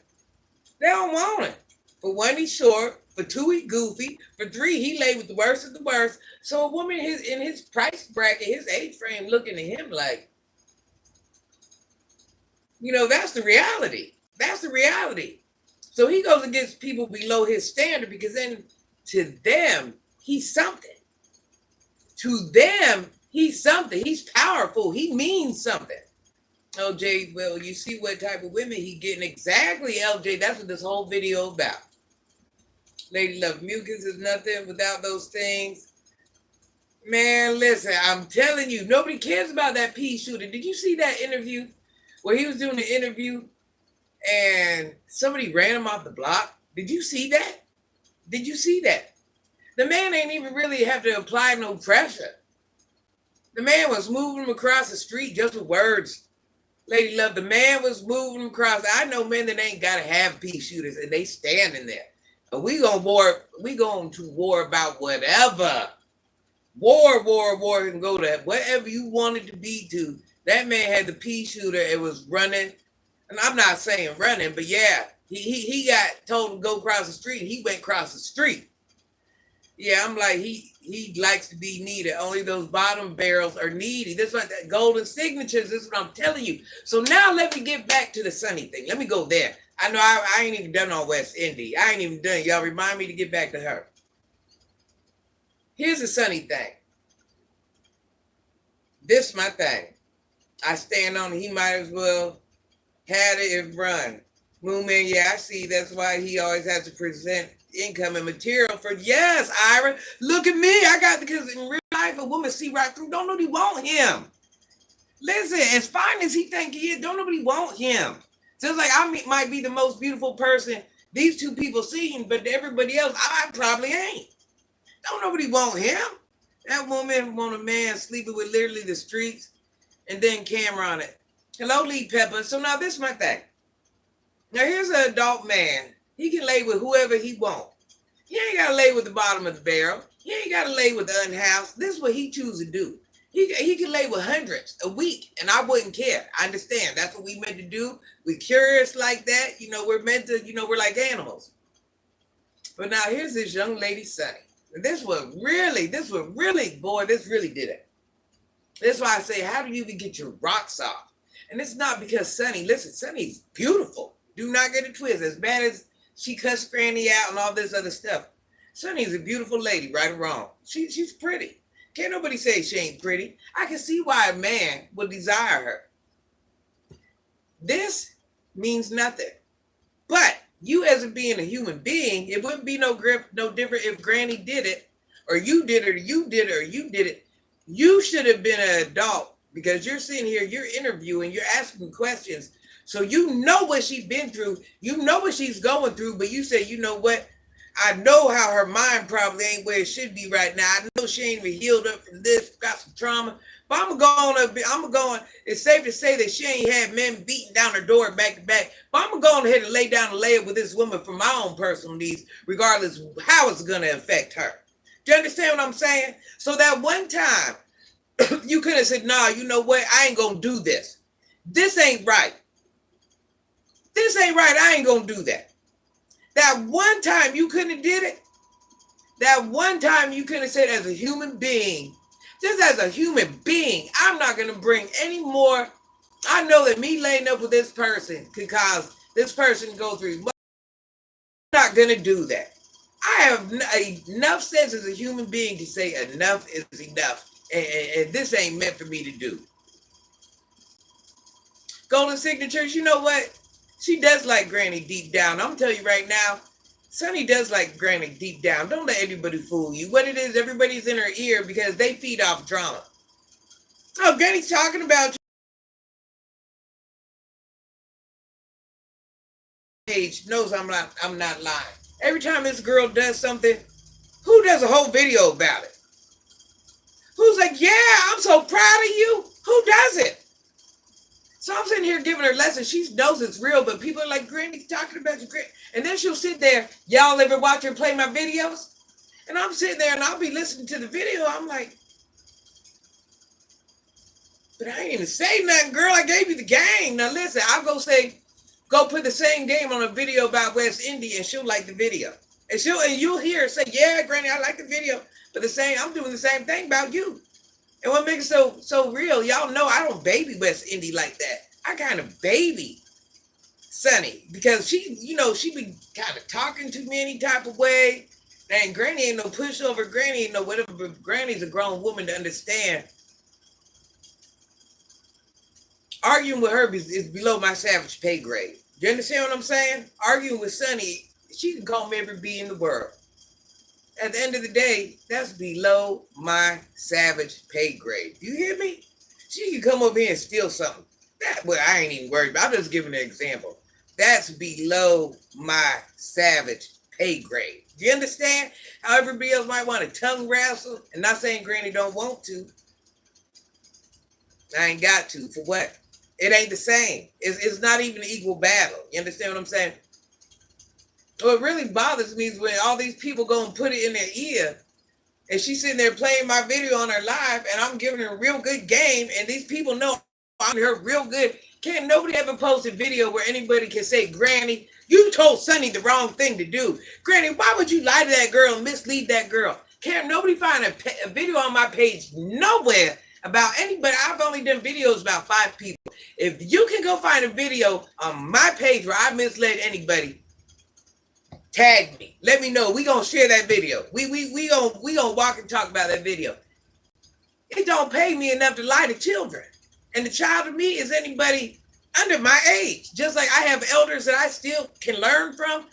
They don't want it. For one, he's short. For two, he goofy. For three, he lay with the worst of the worst. So a woman in his price bracket, his age frame, looking at him like, that's the reality. That's the reality. So he goes against people below his standard because then to them, he's something. To them, he's something. He's powerful. He means something. LJ, well, you see what type of women he getting. Exactly, LJ. That's what this whole video about. Lady Love, mucus is nothing without those things. Man, listen, I'm telling you, nobody cares about that pea shooter. Did you see that interview where he was doing the interview and somebody ran him off the block? Did you see that? Did you see that? The man ain't even really have to apply no pressure. The man was moving him across the street just with words. Lady Love, the man was moving him across. I know men that ain't got to have pea shooters and they standing there. And we going to war about whatever. War can go to whatever you wanted to be to. That man had the pea shooter and was running. And I'm not saying running, but yeah, he got told to go across the street. He went across the street. Yeah, I'm like, he likes to be needed. Only those bottom barrels are needy. This is like that golden signatures. This is what I'm telling you. So now let me get back to the Sunny thing. Let me go there. I know I ain't even done on West Indy. I ain't even done. Y'all remind me to get back to her. Here's the Sunny thing. This my thing. I stand on it. He might as well had it and run. Moonman, yeah, I see. That's why he always has to present income and material for. Yes, Ira, look at me. I got, because in real life, a woman see right through. Don't nobody want him. Listen, as fine as he think he is, don't nobody want him. Just like I might be the most beautiful person these two people seen, but everybody else, I probably ain't. Don't nobody want him. That woman want a man sleeping with literally the streets and then camera on it. Hello, Lee Pepper. So now this is my thing. Now here's an adult man. He can lay with whoever he want. He ain't got to lay with the bottom of the barrel. He ain't got to lay with the unhoused. This is what he chooses to do. He can lay with hundreds a week, and I wouldn't care. I understand. That's what we meant to do. We're curious like that. We're meant to, we're like animals. But now here's this young lady, Sunny. And this really did it. That's why I say, how do you even get your rocks off? And it's not because Sunny, listen, Sunny's beautiful. Do not get it twisted. As bad as she cussed Granny out and all this other stuff, Sunny's a beautiful lady, right or wrong. She's pretty. Can't nobody say she ain't pretty. I can see why a man would desire her. This means nothing. But you as being a human being, it wouldn't be no different if Granny did it, or you did it, or you did it, or you did it. You should have been an adult because you're sitting here, you're interviewing, you're asking questions. So you know what she's been through. You know what she's going through, but you say, you know what? I know how her mind probably ain't where it should be right now. I know she ain't even healed up from this, got some trauma. But I'm going, it's safe to say that she ain't had men beating down her door back to back. But I'm going ahead and lay down a layer with this woman for my own personal needs, regardless of how it's going to affect her. Do you understand what I'm saying? So that one time, you could have said, nah, you know what? I ain't going to do this. This ain't right. This ain't right. I ain't going to do that. That one time you couldn't have did it. That one time you couldn't have said, as a human being, just as a human being, I'm not going to bring any more. I know that me laying up with this person could cause this person to go through. I'm not going to do that. I have enough sense as a human being to say enough is enough. And this ain't meant for me to do. Golden Signatures, you know what? She does like Granny deep down. I'm telling you right now, Sonny does like Granny deep down. Don't let anybody fool you. What it is, everybody's in her ear because they feed off drama. Oh, Granny's talking about page knows I'm not lying. Every time this girl does something, who does a whole video about it? Who's like, yeah, I'm so proud of you? Who does it? So I'm sitting here giving her lessons. She knows it's real, but people are like, Granny's talking about you, Granny. And then she'll sit there. Y'all ever watch her play my videos? And I'm sitting there and I'll be listening to the video. I'm like, but I ain't even say nothing, girl. I gave you the game. Now listen, I'll go put the same game on a video about West Indy and she'll like the video. And you'll hear her say, yeah, Granny, I like the video. But I'm doing the same thing about you. And what makes it so real, y'all know I don't baby West Indy like that. I kind of baby Sonny because she be kind of talking to me any type of way. And Granny ain't no pushover. Granny ain't no whatever. But Granny's a grown woman to understand. Arguing with her is below my savage pay grade. You understand what I'm saying? Arguing with Sonny, she can call me every bee in the world. At the end of the day, that's below my savage pay grade. You hear me? She can come over here and steal something. I ain't even worried about. I'm just giving an example. That's below my savage pay grade. Do you understand how everybody else might want to tongue wrestle? And not saying Granny don't want to. I ain't got to. For what? It ain't the same. It's not even an equal battle. You understand what I'm saying? What really bothers me is when all these people go and put it in their ear and she's sitting there playing my video on her live and I'm giving her a real good game and these people know I'm her real good. Can't nobody ever post a video where anybody can say, Granny, you told Sonny the wrong thing to do. Granny, why would you lie to that girl and mislead that girl? Can't nobody find a video on my page nowhere about anybody. I've only done videos about 5 people. If you can go find a video on my page where I misled anybody, tag me. Let me know. We gonna share that video. We gonna walk and talk about that video. It don't pay me enough to lie to children. And the child to me is anybody under my age. Just like I have elders that I still can learn from.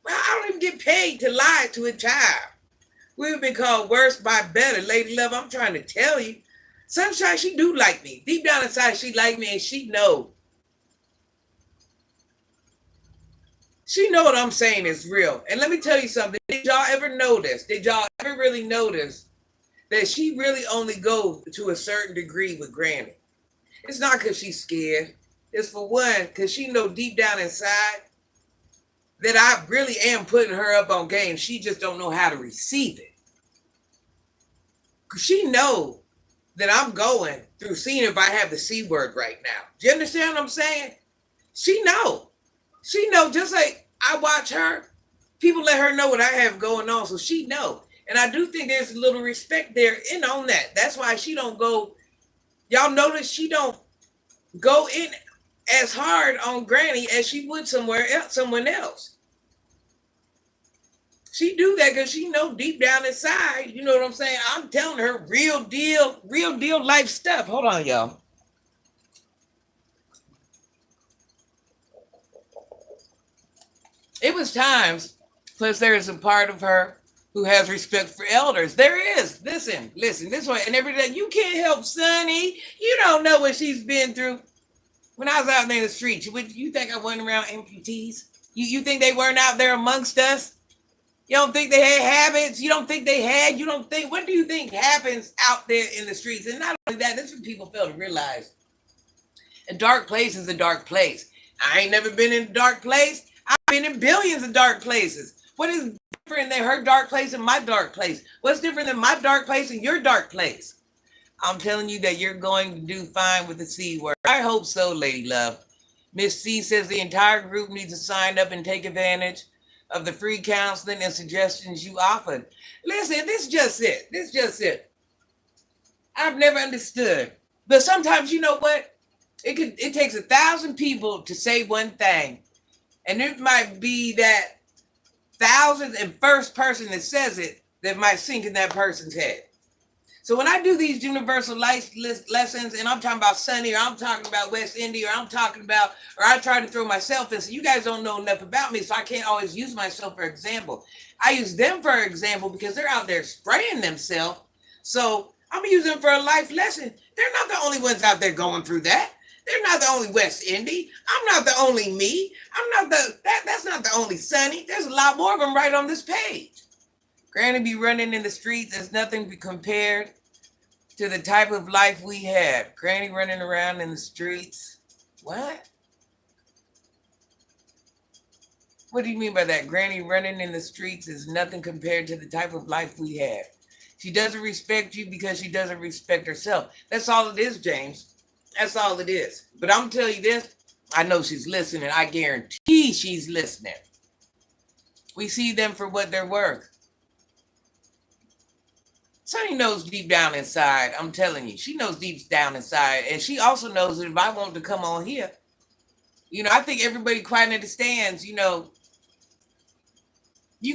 Well, I don't even get paid to lie to a child. We've been called worse by better. Lady Love, I'm trying to tell you. Sunshine, she do like me. Deep down inside, she like me and she know. She know what I'm saying is real. And let me tell you something. Did y'all ever notice? Did y'all ever really notice that she really only goes to a certain degree with Granny? It's not because she's scared. It's for one, because she know deep down inside that I really am putting her up on game. She just don't know how to receive it. She know that I'm going through seeing if I have the C word right now. Do you understand what I'm saying? She know. She know, just like I watch her, people let her know what I have going on, so she know. And I do think there's a little respect there in on that. That's why she don't go, y'all notice she don't go in as hard on Granny as she would someone else. She do that because she know deep down inside, you know what I'm saying? I'm telling her real deal life stuff. Hold on, y'all. It was times, plus there is a part of her who has respect for elders. There is. Listen, this one. And every day, you can't help Sonny. You don't know what she's been through. When I was out there in the streets, you think I wasn't around amputees? You think they weren't out there amongst us? You don't think they had habits? You don't think what do you think happens out there in the streets? And not only that, this is what people fail to realize. A dark place is a dark place. I ain't never been in a dark place. I've been in billions of dark places. What is different than her dark place and my dark place? What's different than my dark place and your dark place? I'm telling you that you're going to do fine with the C word. I hope so, Lady Love. Miss C says the entire group needs to sign up and take advantage of the free counseling and suggestions you offered. Listen, this is just it. I've never understood. But sometimes, you know what? It takes 1,000 people to say one thing. And it might be that 1,000th and first person that says it that might sink in that person's head. So when I do these universal life lessons, and I'm talking about Sunny, or I'm talking about West Indy, or I'm talking about, or I try to throw myself in. So you guys don't know enough about me, so I can't always use myself for example. I use them for example because they're out there spraying themselves. So I'm using them for a life lesson. They're not the only ones out there going through that. They're not the only West Indy. I'm not the only me. I'm not that's not the only Sunny. There's a lot more of them right on this page. Granny be running in the streets as nothing be compared to the type of life we had. Granny running around in the streets. What? What do you mean by that? Granny running in the streets is nothing compared to the type of life we had. She doesn't respect you because she doesn't respect herself. That's all it is, James. That's all it is. But I'm telling you this, I know she's listening. I guarantee she's listening. We see them for what they're worth. Sunny knows deep down inside, I'm telling you, she knows deep down inside. And she also knows that if I want to come on here, I think everybody quite understands, you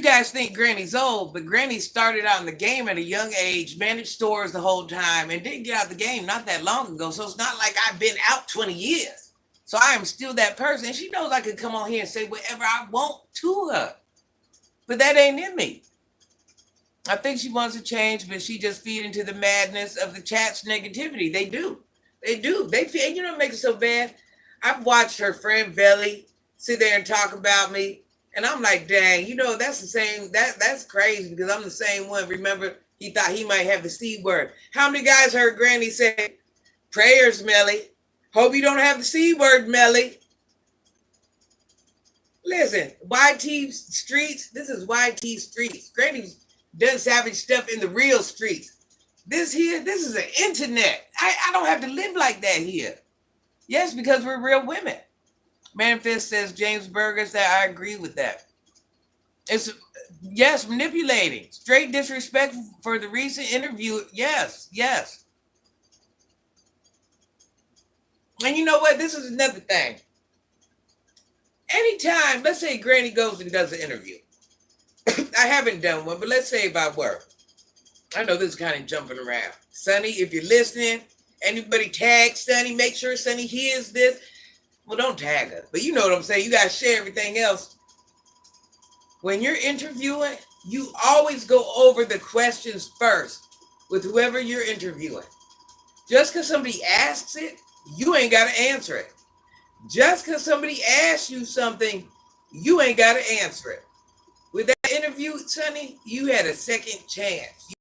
guys think Granny's old, but Granny started out in the game at a young age, managed stores the whole time, and didn't get out the game not that long ago. So it's not like I've been out 20 years. So I am still that person. And she knows I could come on here and say whatever I want to her. But that ain't in me. I think she wants to change, but she just feed into the madness of the chat's negativity. They do. They feel, what makes it so bad? I've watched her friend Velly sit there and talk about me. And I'm like, dang, that's the same. That's crazy because I'm the same one. Remember, he thought he might have the C word. How many guys heard Granny say, prayers, Melly? Hope you don't have the C word, Melly. Listen, YT streets. This is YT streets. Granny's done savage stuff in the real streets. This is the internet. I don't have to live like that here. Yes, because we're real women. Manifest says James Burgers that I agree with that. It's manipulating. Straight disrespect for the recent interview. Yes. And you know what? This is another thing. Anytime, let's say Granny goes and does an interview. I haven't done one, but let's say if I were. I know this is kind of jumping around. Sunny, if you're listening, anybody tag Sunny, make sure Sunny hears this. Well, don't tag her, but you know what I'm saying. You got to share everything else. When you're interviewing, you always go over the questions first with whoever you're interviewing. Just because somebody asks it, you ain't got to answer it. Just because somebody asks you something, you ain't got to answer it. With that interview, Sunny, you had a second chance.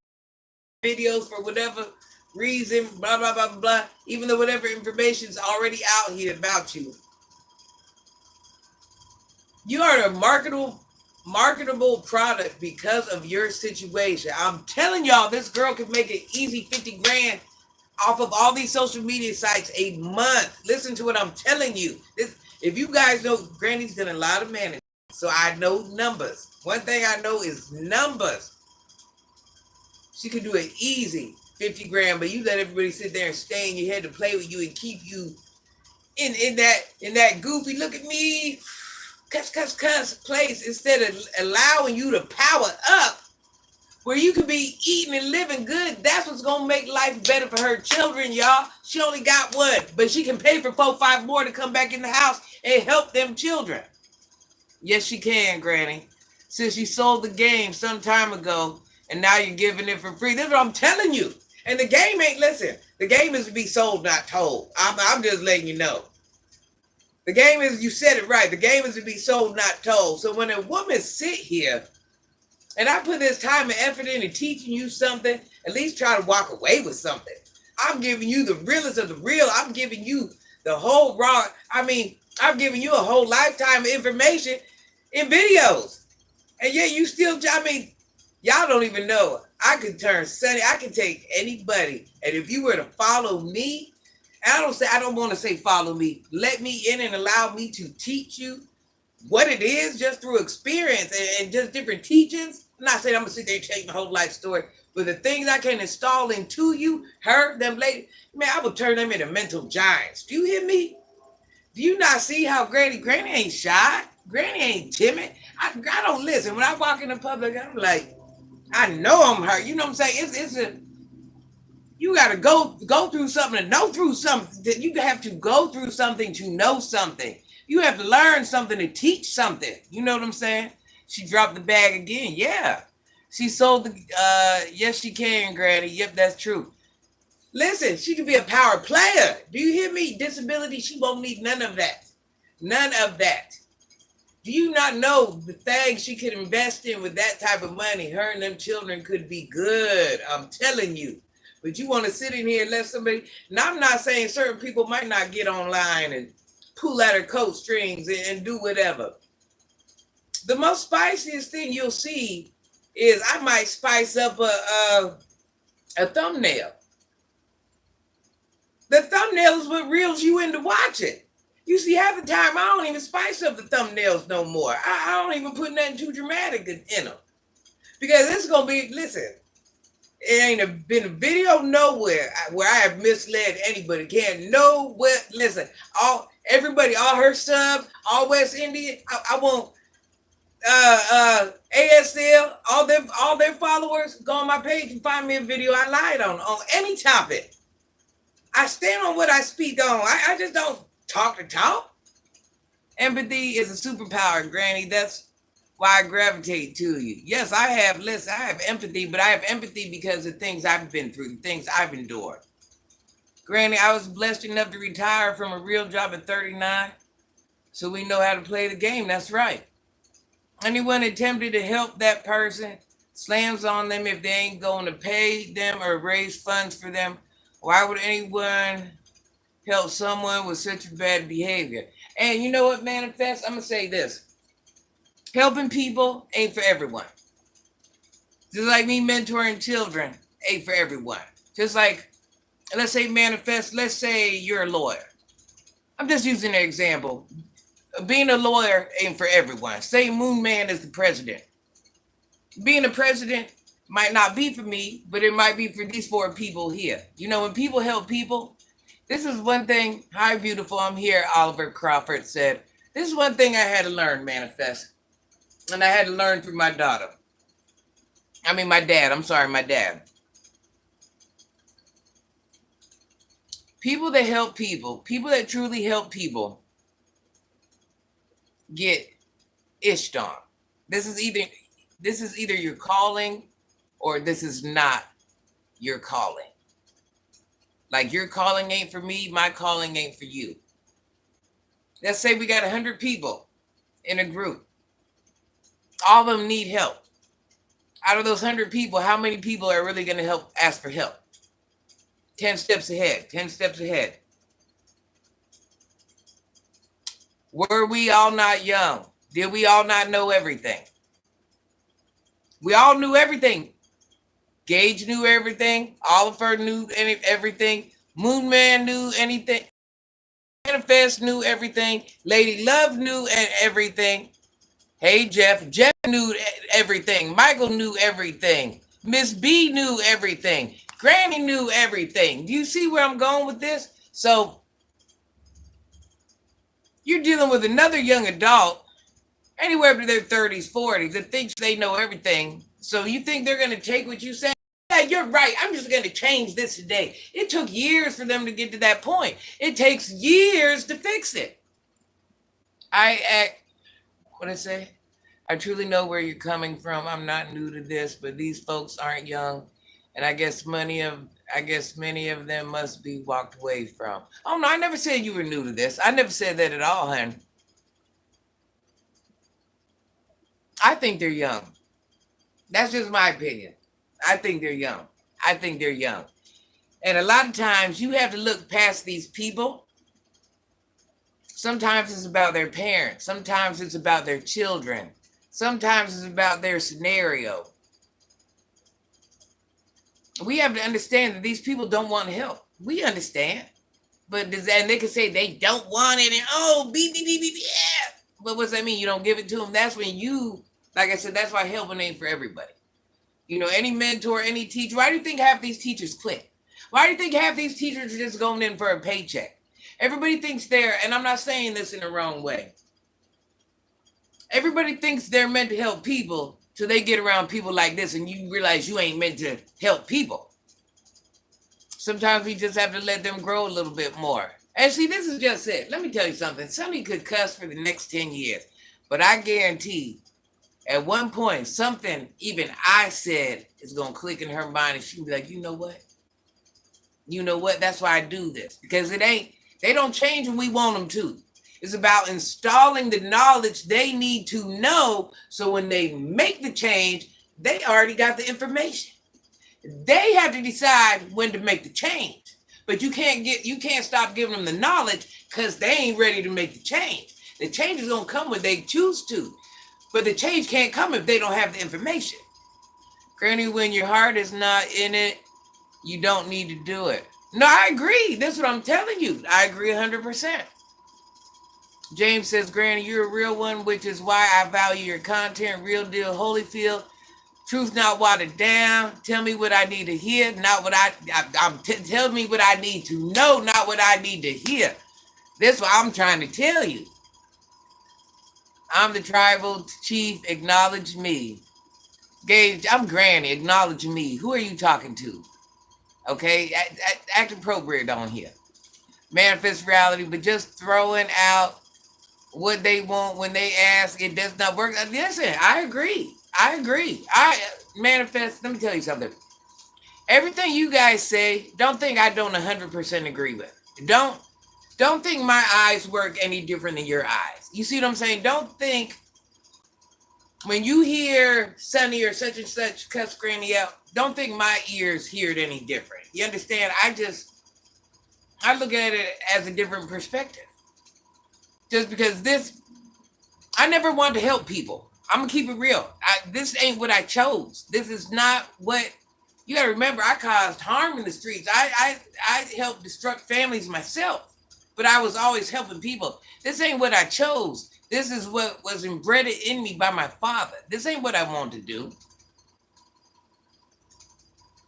Videos for whatever reason, blah, blah, blah, blah, even though whatever information is already out here about you. You are a marketable product because of your situation. I'm telling y'all, this girl could make an easy 50 grand off of all these social media sites a month. Listen to what I'm telling you. If you guys know, Granny's done a lot of management, so I know numbers. One thing I know is numbers. She could do it easy. 50 grand, but you let everybody sit there and stay in your head to play with you and keep you in that goofy look at me, cuss place instead of allowing you to power up where you can be eating and living good. That's what's gonna make life better for her children, y'all. She only got one, but she can pay for 4-5 more to come back in the house and help them children. Yes, she can, Granny. Since you sold the game some time ago and now you're giving it for free. This is what I'm telling you. And the game ain't, listen, the game is to be sold, not told. I'm just letting you know. The game is, you said it right. The game is to be sold, not told. So when a woman sit here, and I put this time and effort into teaching you something, at least try to walk away with something. I'm giving you the realest of the real. I'm giving you the whole raw. I'm giving you a whole lifetime of information in videos. And yet you still, y'all don't even know. I could turn Sunny. I can take anybody. And if you were to follow me, and I don't want to say follow me. Let me in and allow me to teach you what it is just through experience and just different teachings. I'm not saying I'm going to sit there and tell you my whole life story, but the things I can install into you, them ladies, man, I will turn them into mental giants. Do you hear me? Do you not see how Granny ain't shy? Granny ain't timid. I don't listen. When I walk in the public, I'm like, I know I'm her. You know what I'm saying? You got to go through something to know through something. You have to go through something to know something. You have to learn something to teach something. You know what I'm saying? She dropped the bag again. Yeah. She sold the yes she can, Granny. Yep, that's true. Listen, she could be a power player. Do you hear me? Disability, she won't need none of that. None of that. Do you not know the things she could invest in with that type of money? Her and them children could be good. I'm telling you. But you want to sit in here and let somebody. Now, I'm not saying certain people might not get online and pull out her coat strings and do whatever. The most spiciest thing you'll see is I might spice up a thumbnail. The thumbnail is what reels you into watching. You see, half the time I don't even spice up the thumbnails no more. I don't even put nothing too dramatic in them. Because it's going to be, listen, it ain't been a video nowhere where I have misled anybody. Can't nowhere. Listen, all her subs, all West Indian. I want ASL, all their followers. Go on my page and find me a video I lied on any topic. I stand on what I speak on. I just don't talk to talk. Empathy is a superpower, Granny. That's why I gravitate to you. Yes, I have empathy, but I have empathy because of things I've been through, the things I've endured. Granny, I was blessed enough to retire from a real job at 39, so we know how to play the game. That's right. Anyone attempted to help that person slams on them if they ain't going to pay them or raise funds for them. Why would anyone help someone with such bad behavior? And you know what, Manifest? I'm going to say this. Helping people ain't for everyone. Just like me mentoring children ain't for everyone. Just like, let's say Manifest, let's say you're a lawyer. I'm just using an example. Being a lawyer ain't for everyone. Say Moon Man is the president. Being a president might not be for me, but it might be for these 4 people here. You know, when people help people, this is one thing. Hi, beautiful. I'm here. Oliver Crawford said, this is one thing I had to learn, Manifest. And I had to learn through my daughter. My dad. I'm sorry, my dad. People that help people that truly help people, get ished on. This is either your calling or this is not your calling. Like your calling ain't for me, my calling ain't for you. Let's say we got 100 people in a group. All of them need help. Out of those 100 people, how many people are really going to ask for help? 10 steps ahead, 10 steps ahead. Were we all not young? Did we all not know everything? We all knew everything. Gage knew everything. Oliver knew everything. Moon Man knew anything. Manifest knew everything. Lady Love knew everything. Hey, Jeff. Jeff knew everything. Michael knew everything. Miss B knew everything. Granny knew everything. Do you see where I'm going with this? So you're dealing with another young adult, anywhere up to their 30s, 40s, that thinks they know everything. So you think they're going to take what you say? Yeah, you're right. I'm just going to change this today. It took years for them to get to that point. It takes years to fix it. I truly know where you're coming from. I'm not new to this, but these folks aren't young. And I guess many of them must be walked away from. Oh no, I never said you were new to this. I never said that at all, hon. I think they're young. That's just my opinion. I think they're young. And a lot of times you have to look past these people. Sometimes it's about their parents. Sometimes it's about their children. Sometimes it's about their scenario. We have to understand that these people don't want help. We understand. And they can say they don't want it and yeah. But what's that mean? You don't give it to them. That's when like I said, that's why helping ain't for everybody. You know, any mentor, any teacher. Why do you think half these teachers quit? Why do you think half these teachers are just going in for a paycheck? Everybody thinks and I'm not saying this in the wrong way. Everybody thinks they're meant to help people till they get around people like this and you realize you ain't meant to help people. Sometimes we just have to let them grow a little bit more. And see, this is just it. Let me tell you something. Sonny could cuss for the next 10 years, but I guarantee at one point, something even I said is going to click in her mind and she'll be like, you know what? You know what? That's why I do this. Because they don't change when we want them to. It's about installing the knowledge they need to know so when they make the change, they already got the information. They have to decide when to make the change. But you can't stop giving them the knowledge because they ain't ready to make the change. The change is going to come when they choose to. But the change can't come if they don't have the information. Granny, when your heart is not in it, you don't need to do it. No, I agree. That's what I'm telling you. I agree 100%. James says, Granny, you're a real one, which is why I value your content. Real deal, Holyfield. Truth not watered down. Tell me what I need to hear, not what tell me what I need to know, not what I need to hear. That's what I'm trying to tell you. I'm the tribal chief. Acknowledge me. Gage, I'm Granny. Acknowledge me. Who are you talking to? Okay, act appropriate on here. Manifest reality, but just throwing out what they want when they ask, it does not work. Listen, I agree. I manifest. Let me tell you something. Everything you guys say, don't think I don't 100% agree with. Don't think my eyes work any different than your eyes. You see what I'm saying? Don't think when you hear Sonny or such and such cuss Granny out, don't think my ears hear it any different. You understand? I look at it as a different perspective. Just because I never wanted to help people. I'm going to keep it real. This ain't what I chose. This is not what, you got to remember, I caused harm in the streets. I helped destruct families myself, but I was always helping people. This ain't what I chose. This is what was embedded in me by my father. This ain't what I wanted to do.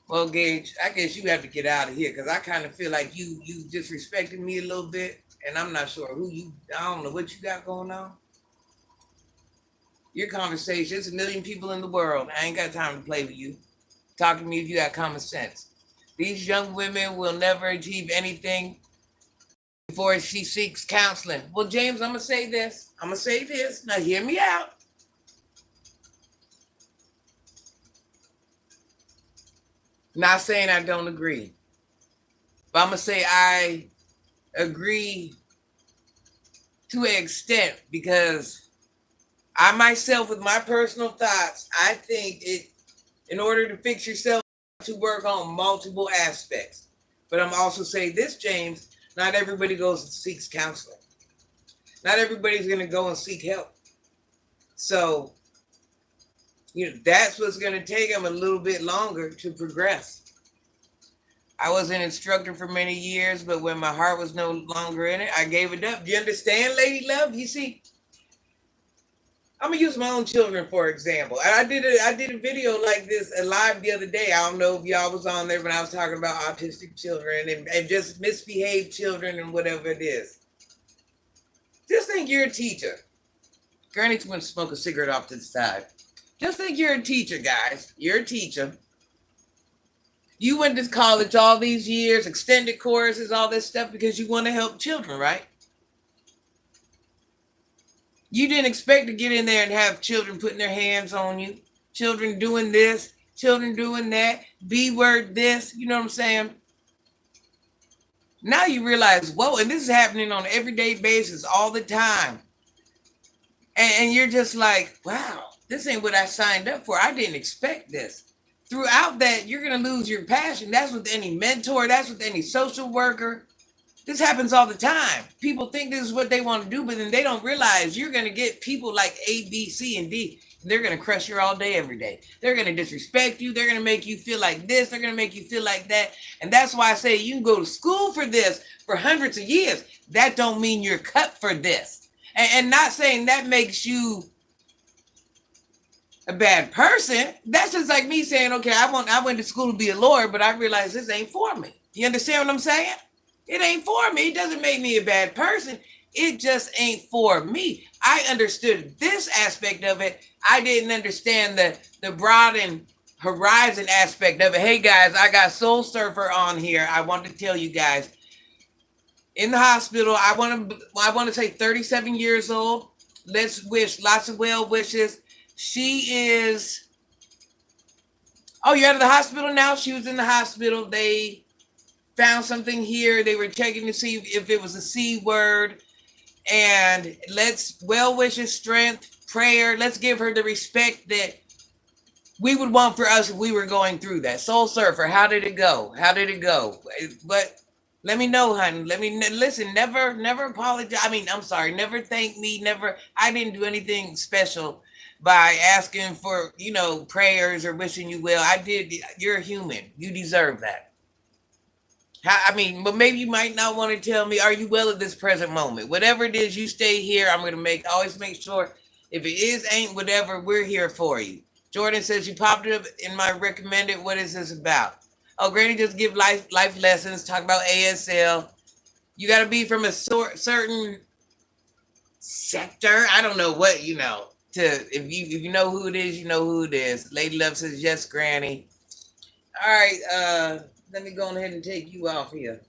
Well, Gage, I guess you have to get out of here because I kind of feel like you disrespected me a little bit, and I'm not sure I don't know what you got going on. Your conversation, there's a million people in the world. I ain't got time to play with you. Talk to me if you got common sense. These young women will never achieve anything before she seeks counseling. Well, James, I'm going to say this. Now, hear me out. Not saying I don't agree. But I'm going to say I agree to an extent because I myself, with my personal thoughts, I think in order to fix yourself, to work on multiple aspects. But I'm also saying this, James, not everybody goes and seeks counseling. Not everybody's going to go and seek help. So, that's what's going to take them a little bit longer to progress. I was an instructor for many years, but when my heart was no longer in it, I gave it up. Do you understand, Lady Love? You see, I'm gonna use my own children for example. I did a video like this live the other day. I don't know if y'all was on there when I was talking about autistic children and just misbehaved children and whatever it is. Just think you're a teacher. Granny's gonna smoke a cigarette off to the side. Just think you're a teacher, guys. You're a teacher. You went to college all these years, extended courses, all this stuff because you want to help children, right? You didn't expect to get in there and have children putting their hands on you, children doing this, children doing that, B-word this, you know what I'm saying? Now you realize, whoa, and this is happening on an everyday basis all the time. And you're just like, wow, this ain't what I signed up for. I didn't expect this. Throughout that, you're going to lose your passion. That's with any mentor. That's with any social worker. This happens all the time. People think this is what they want to do, but then they don't realize you're going to get people like A, B, C, and D. And they're going to crush you all day, every day. They're going to disrespect you. They're going to make you feel like this. They're going to make you feel like that. And that's why I say you can go to school for this for hundreds of years. That don't mean you're cut for this. And not saying that makes you a bad person. That's just like me saying, okay, I went to school to be a lawyer, but I realized this ain't for me. You understand what I'm saying? It ain't for me. It doesn't make me a bad person. It just ain't for me. I understood this aspect of it. I didn't understand the broad and horizon aspect of it. Hey guys, I got Soul Surfer on here. I want to tell you guys, in the hospital, I want to say 37 years old. Let's wish lots of well wishes. She is. Oh, you're out of the hospital now? She was in the hospital. They found something here. They were checking to see if it was a C word. And let's well wishes, strength, prayer. Let's give her the respect that we would want for us if we were going through that. Soul Surfer, how did it go? How did it go? But let me know, honey. Let me listen. Never apologize. I mean, I'm sorry. Never thank me. Never. I didn't do anything special by asking for, prayers or wishing you well. I did. You're a human. You deserve that. But maybe you might not want to tell me, are you well at this present moment? Whatever it is, you stay here. I'm going to always make sure if it is, ain't, whatever, we're here for you. Jordan says, you popped up in my recommended. What is this about? Oh, Granny just give life lessons, talk about ASL. You got to be from a certain sector. I don't know what, if you know who it is, you know who it is. Lady Love says, yes, Granny. All right, let me go ahead and take you off here.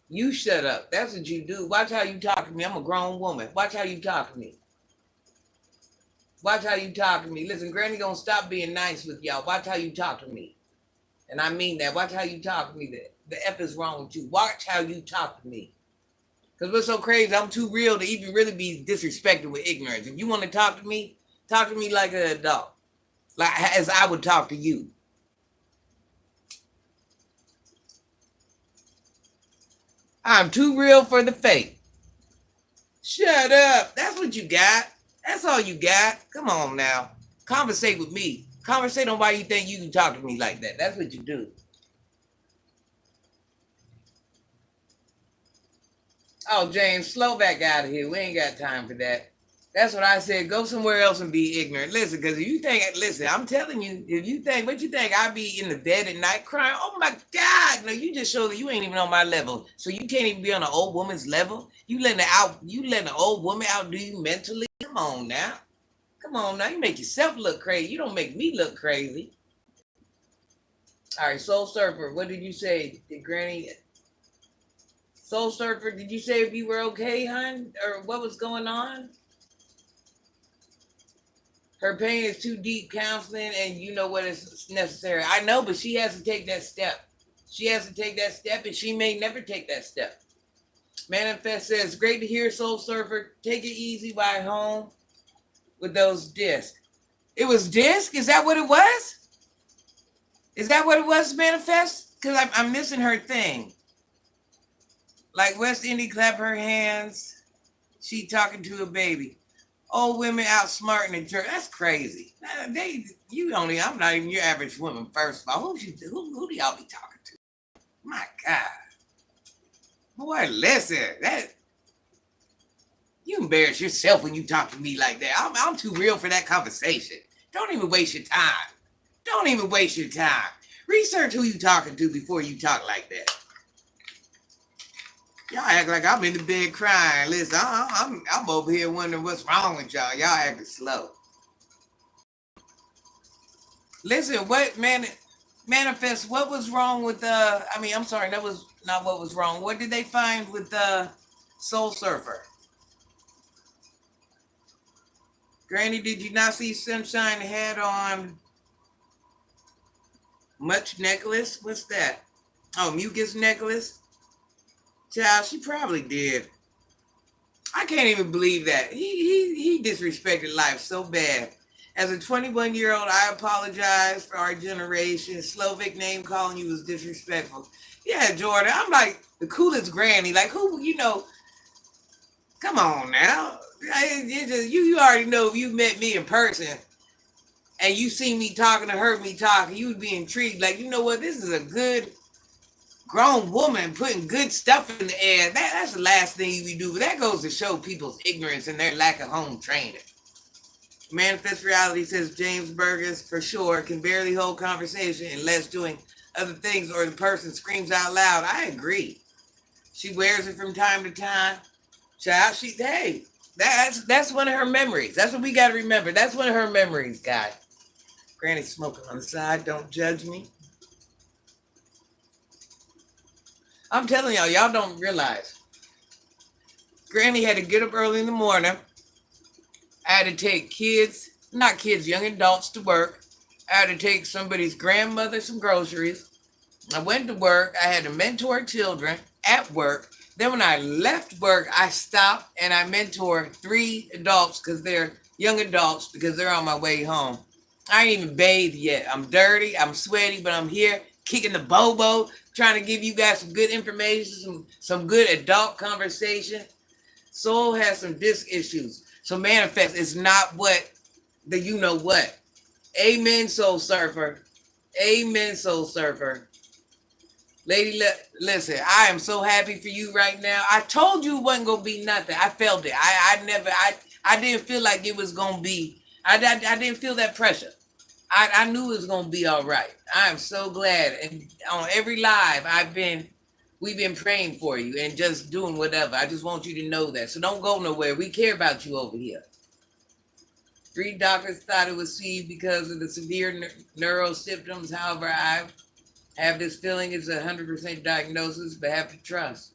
You shut up. That's what you do. Watch how you talk to me. I'm a grown woman. Watch how you talk to me. Watch how you talk to me. Listen, Granny gonna stop being nice with y'all. Watch how you talk to me. And I mean that. Watch how you talk to me. The F is wrong with you. Watch how you talk to me. Because what's so crazy, I'm too real to even really be disrespected with ignorance. If you want to talk to me like an adult. Like as I would talk to you. I'm too real for the fake. Shut up. That's what you got. That's all you got. Come on now. Conversate with me. Conversate on why you think you can talk to me like that. That's what you do. Oh, James, slow back out of here. We ain't got time for that. That's what I said. Go somewhere else and be ignorant. Listen, because I'm telling you, what you think, I be in the bed at night crying? Oh my God. No, you just showed that you ain't even on my level. So you can't even be on an old woman's level. You letting the old woman outdo you mentally. Come on now. You make yourself look crazy. You don't make me look crazy. All right, Soul Surfer, what did you say? Did Granny... Soul Surfer, did you say if you were okay, hon? Or what was going on? Her pain is too deep, counseling, and you know what is necessary. I know, but she has to take that step. She has to take that step, and she may never take that step. Manifest says, great to hear, Soul Surfer. Take it easy by home with those discs. It was disc? Is that what it was? Is that what it was, Manifest? Because I'm missing her thing. Like West Indy clap her hands. She talking to a baby. Old women outsmarting the church. That's crazy. I'm not even your average woman, first of all. Who do y'all be talking to? My God. Boy, listen. You embarrass yourself when you talk to me like that. I'm too real for that conversation. Don't even waste your time. Don't even waste your time. Research who you talking to before you talk like that. Y'all act like I'm in the bed crying. Listen, I'm over here wondering what's wrong with y'all. Y'all acting slow. Listen, Manifest, what was wrong with I'm sorry, that was not what was wrong. What did they find with Soul Surfer? Granny, did you not see Sunshine had on much necklace? What's that? Oh, mucus necklace? Child, she probably did. I can't even believe that. He disrespected life so bad. As a 21-year-old, I apologize for our generation. Slovak name calling you was disrespectful. Yeah, Jordan, I'm like the coolest granny. Like, come on now. You already know if you met me in person and you see me talking or heard me talking, you would be intrigued. Like, you know what? This is a good grown woman putting good stuff in the air. That's the last thing we do. But that goes to show people's ignorance and their lack of home training. Manifest Reality says James Burgess for sure can barely hold conversation unless doing other things or the person screams out loud. I agree. She wears it from time to time. Child, hey, That's one of her memories. That's what we got to remember. That's one of her memories, guys. Granny smoking on the side. Don't judge me. I'm telling y'all don't realize. Granny had to get up early in the morning. I had to take not kids, young adults to work. I had to take somebody's grandmother some groceries. I went to work. I had to mentor children at work. Then when I left work, I stopped and I mentored 3 adults because they're young adults because they're on my way home. I ain't even bathed yet. I'm dirty. I'm sweaty, but I'm here kicking the bobo, trying to give you guys some good information, some good adult conversation. Soul has some disc issues. So manifest is not what the you know what. Amen, soul surfer. Amen, soul surfer. Lady, listen, I am so happy for you right now. I told you it wasn't going to be nothing. I felt it. I didn't feel like it was going to be, I didn't feel that pressure. I knew it was going to be all right. I am so glad. And on every live we've been praying for you and just doing whatever. I just want you to know that. So don't go nowhere. We care about you over here. 3 doctors thought it was C because of the severe neuro symptoms. However, I have this feeling it's 100% diagnosis, but have to trust.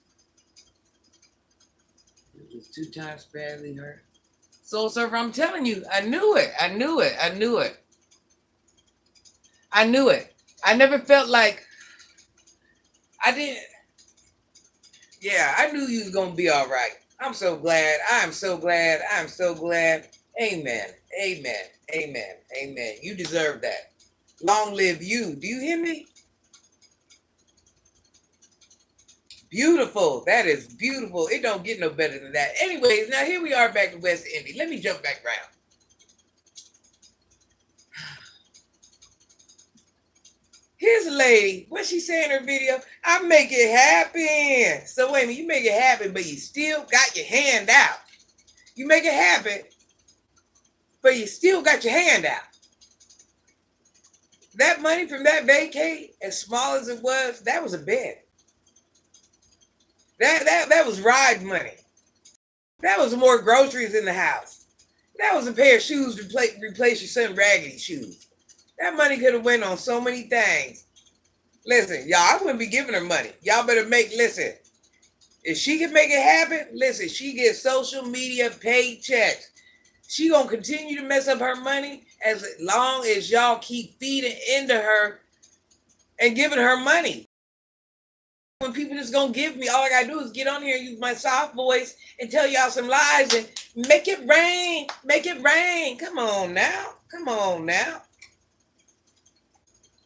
It was 2 times badly hurt. Soul Surfer, I'm telling you, I knew it. I knew it. I knew it. I knew it. I never felt like I didn't. Yeah, I knew you was going to be all right. I'm so glad. I'm so glad. I'm so glad. Amen. Amen. Amen. Amen. You deserve that. Long live you. Do you hear me? Beautiful. That is beautiful. It don't get no better than that. Anyways, now here we are back to West Indy. Let me jump back around. Here's a lady. What she say in her video? I make it happen. So wait a minute, you make it happen, but you still got your hand out. You make it happen, but you still got your hand out. That money from that vacay, as small as it was, that was a bed. That was ride money. That was more groceries in the house. That was a pair of shoes to replace your son's raggedy shoes. That money could have went on so many things. Listen, y'all, I wouldn't be giving her money. Y'all better listen. If she can make it happen, listen, she gets social media paid checks. She gonna continue to mess up her money as long as y'all keep feeding into her and giving her money. When people just gonna give me, all I gotta do is get on here and use my soft voice and tell y'all some lies and make it rain. Make it rain. Come on now. Come on now.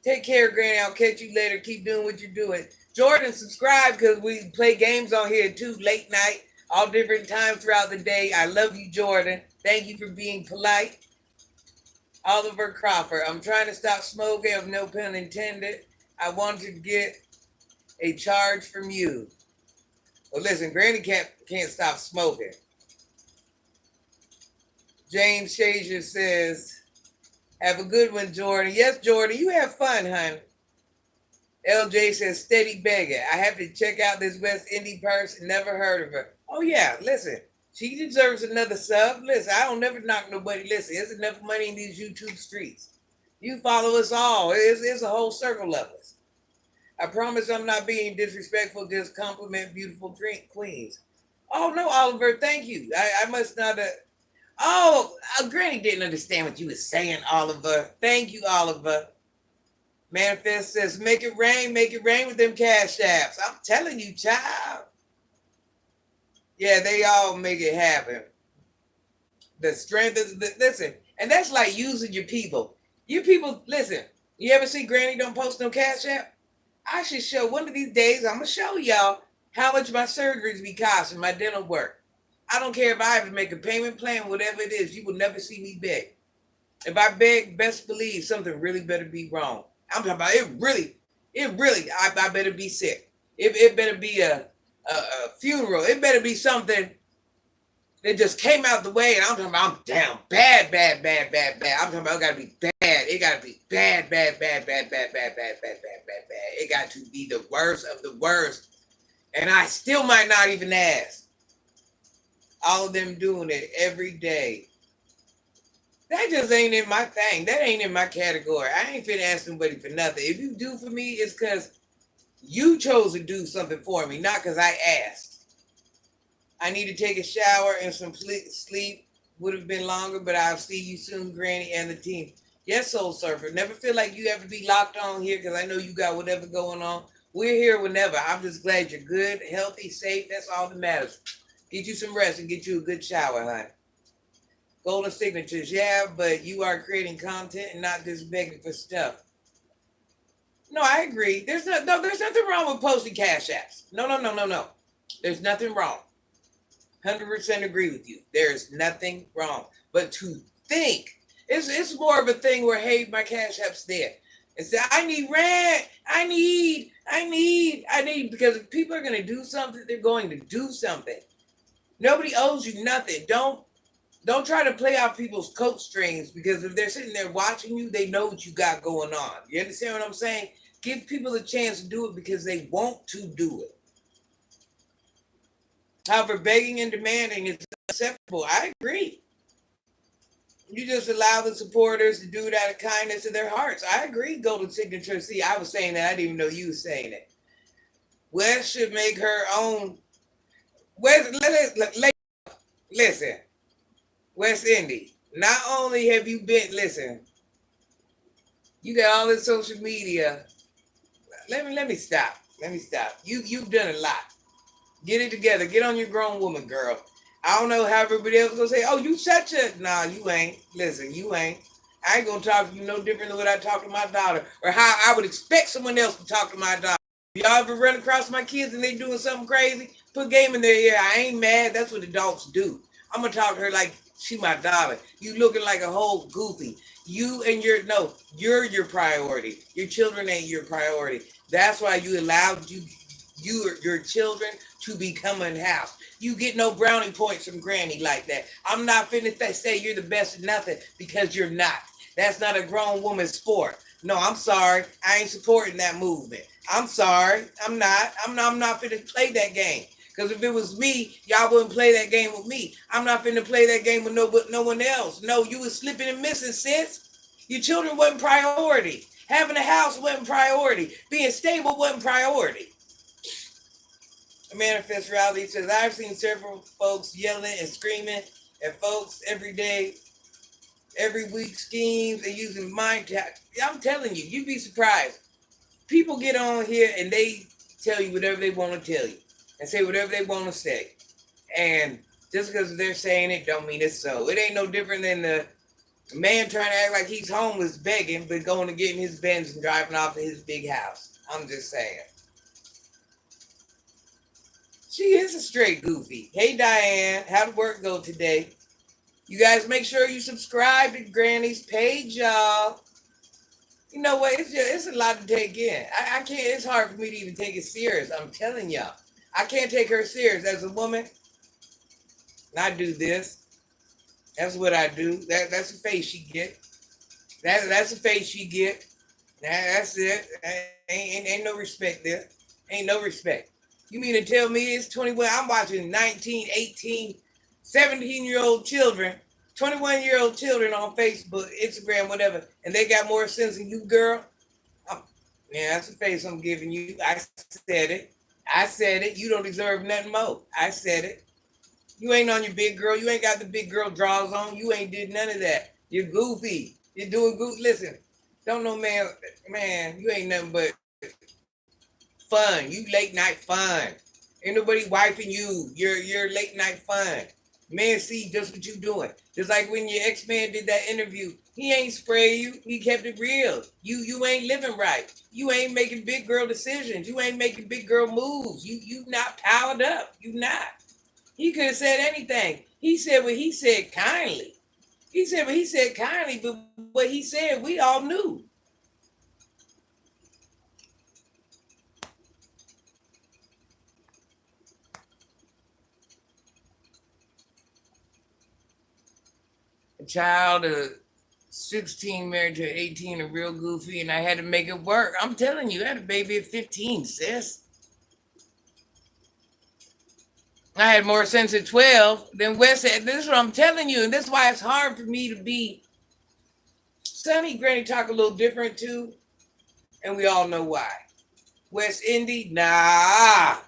Take care, Granny. I'll catch you later. Keep doing what you're doing. Jordan, subscribe because we play games on here too, late night, all different times throughout the day. I love you, Jordan. Thank you for being polite. Oliver Crawford, I'm trying to stop smoking, of no pun intended. I want to get a charge from you. Well, listen, Granny can't stop smoking. James Shazier says, have a good one, Jordan. Yes, Jordan, you have fun, hon. LJ says, steady begging. I have to check out this West Indy person. Never heard of her. Oh, yeah, listen. She deserves another sub. Listen, I don't never knock nobody. Listen, there's enough money in these YouTube streets. You follow us all. It's a whole circle of us. I promise I'm not being disrespectful. Just compliment beautiful queens. Oh, no, Oliver, thank you. I must not have... Oh, Granny didn't understand what you were saying, Oliver. Thank you, Oliver. Manifest says, make it rain with them cash apps. I'm telling you, child. Yeah, they all make it happen. The strength is, listen, and that's like using your people. You people, listen, you ever see Granny don't post no cash app? I should show one of these days, I'm going to show y'all how much my surgeries be costing, my dental work. I don't care if I have to make a payment plan, whatever it is, you will never see me beg. If I beg, best believe something really better be wrong. I'm talking about it really, I better be sick. It better be a funeral. It better be something that just came out the way and I'm talking about I'm down bad. I'm talking about it gotta be bad. It gotta be bad. It got to be the worst of the worst. And I still might not even ask. All of them doing it every day. That just ain't in my thing. That ain't in my category. I ain't finna ask somebody for nothing. If you do for me, it's because you chose to do something for me, not because I asked. I need to take a shower and some sleep. Would have been longer, but I'll see you soon, Granny and the team. Yes, Soul Surfer. Never feel like you have to be locked on here because I know you got whatever going on. We're here whenever. I'm just glad you're good, healthy, safe. That's all that matters. Get you some rest and get you a good shower, honey. Golden signatures, yeah, but you are creating content and not just begging for stuff. No, I agree. There's nothing wrong with posting cash apps. No. There's nothing wrong. 100% agree with you. There's nothing wrong. But to think, it's more of a thing where, hey, my cash app's there. It's that I need rent. I need, because if people are going to do something, they're going to do something. Nobody owes you nothing. Don't try to play out people's coat strings, because if they're sitting there watching you, they know what you got going on. You understand what I'm saying? Give people a chance to do it because they want to do it. However, begging and demanding is unacceptable. I agree. You just allow the supporters to do it out of kindness of their hearts. I agree, Golden Signature. See, I was saying that. I didn't even know you were saying it. Wes should make her own. Listen, West Indy. Not only have you been, listen, you got all this social media. Let me stop. You've done a lot. Get it together. Get on your grown woman, girl. I don't know how everybody else gonna say, oh, you such a. Nah, you ain't. Listen, you ain't. I ain't gonna talk to you no different than what I talk to my daughter, or how I would expect someone else to talk to my daughter. If y'all ever run across my kids and they doing something crazy, put game in their ear. I ain't mad. That's what adults do. I'm gonna talk to her like she my daughter. You looking like a whole goofy. You're your priority. Your children ain't your priority. That's why you allowed your children to become in house. You get no brownie points from Granny like that. I'm not finna say you're the best of nothing, because you're not. That's not a grown woman's sport. No, I'm sorry. I ain't supporting that movement. I'm sorry. I'm not finna play that game. Because if it was me, y'all wouldn't play that game with me. I'm not finna play that game with no one else. No, you was slipping and missing, sis. Your children wasn't priority. Having a house wasn't priority. Being stable wasn't priority. Manifest Reality says, I've seen several folks yelling and screaming at folks every day, every week, schemes and using mind tap. I'm telling you, you'd be surprised. People get on here and they tell you whatever they want to tell you and say whatever they want to say. And just because they're saying it don't mean it's so. It ain't no different than the man trying to act like he's homeless begging, but going to get in his Benz and driving off to his big house. I'm just saying. She is a straight goofy. Hey, Diane, how'd work go today? You guys make sure you subscribe to Granny's page, y'all. You know what? It's a lot to take in. I can't. It's hard for me to even take it serious. I'm telling y'all. I can't take her serious as a woman. I do this. That's what I do. That's the face she get. That's the face she get. That's it. Ain't no respect there. Ain't no respect. You mean to tell me it's 21? I'm watching 19, 18, 17-year-old children, 21-year-old children on Facebook, Instagram, whatever, and they got more sense than you, girl? Yeah, that's the face I'm giving you. I said it. You don't deserve nothing more. I said it. You ain't on your big girl. You ain't got the big girl draws on. You ain't did none of that. You're goofy. You're doing goofy. Listen, don't know, man, you ain't nothing but fun. You late night fun. Ain't nobody wifing you. You're late night fun. Man, see just what you doing. Just like when your ex-man did that interview. He ain't spray you. He kept it real. You ain't living right. You ain't making big girl decisions. You ain't making big girl moves. You not powered up. You not. He could have said anything. He said what he said kindly. But what he said, we all knew. A child of 16 married to 18, a real goofy, and I had to make it work. I'm telling you, I had a baby at 15, sis. I had more sense at 12 than Wes said. This is what I'm telling you, and this is why it's hard for me to be. Sonny Granny talk a little different too, and we all know why. West Indy, nah, I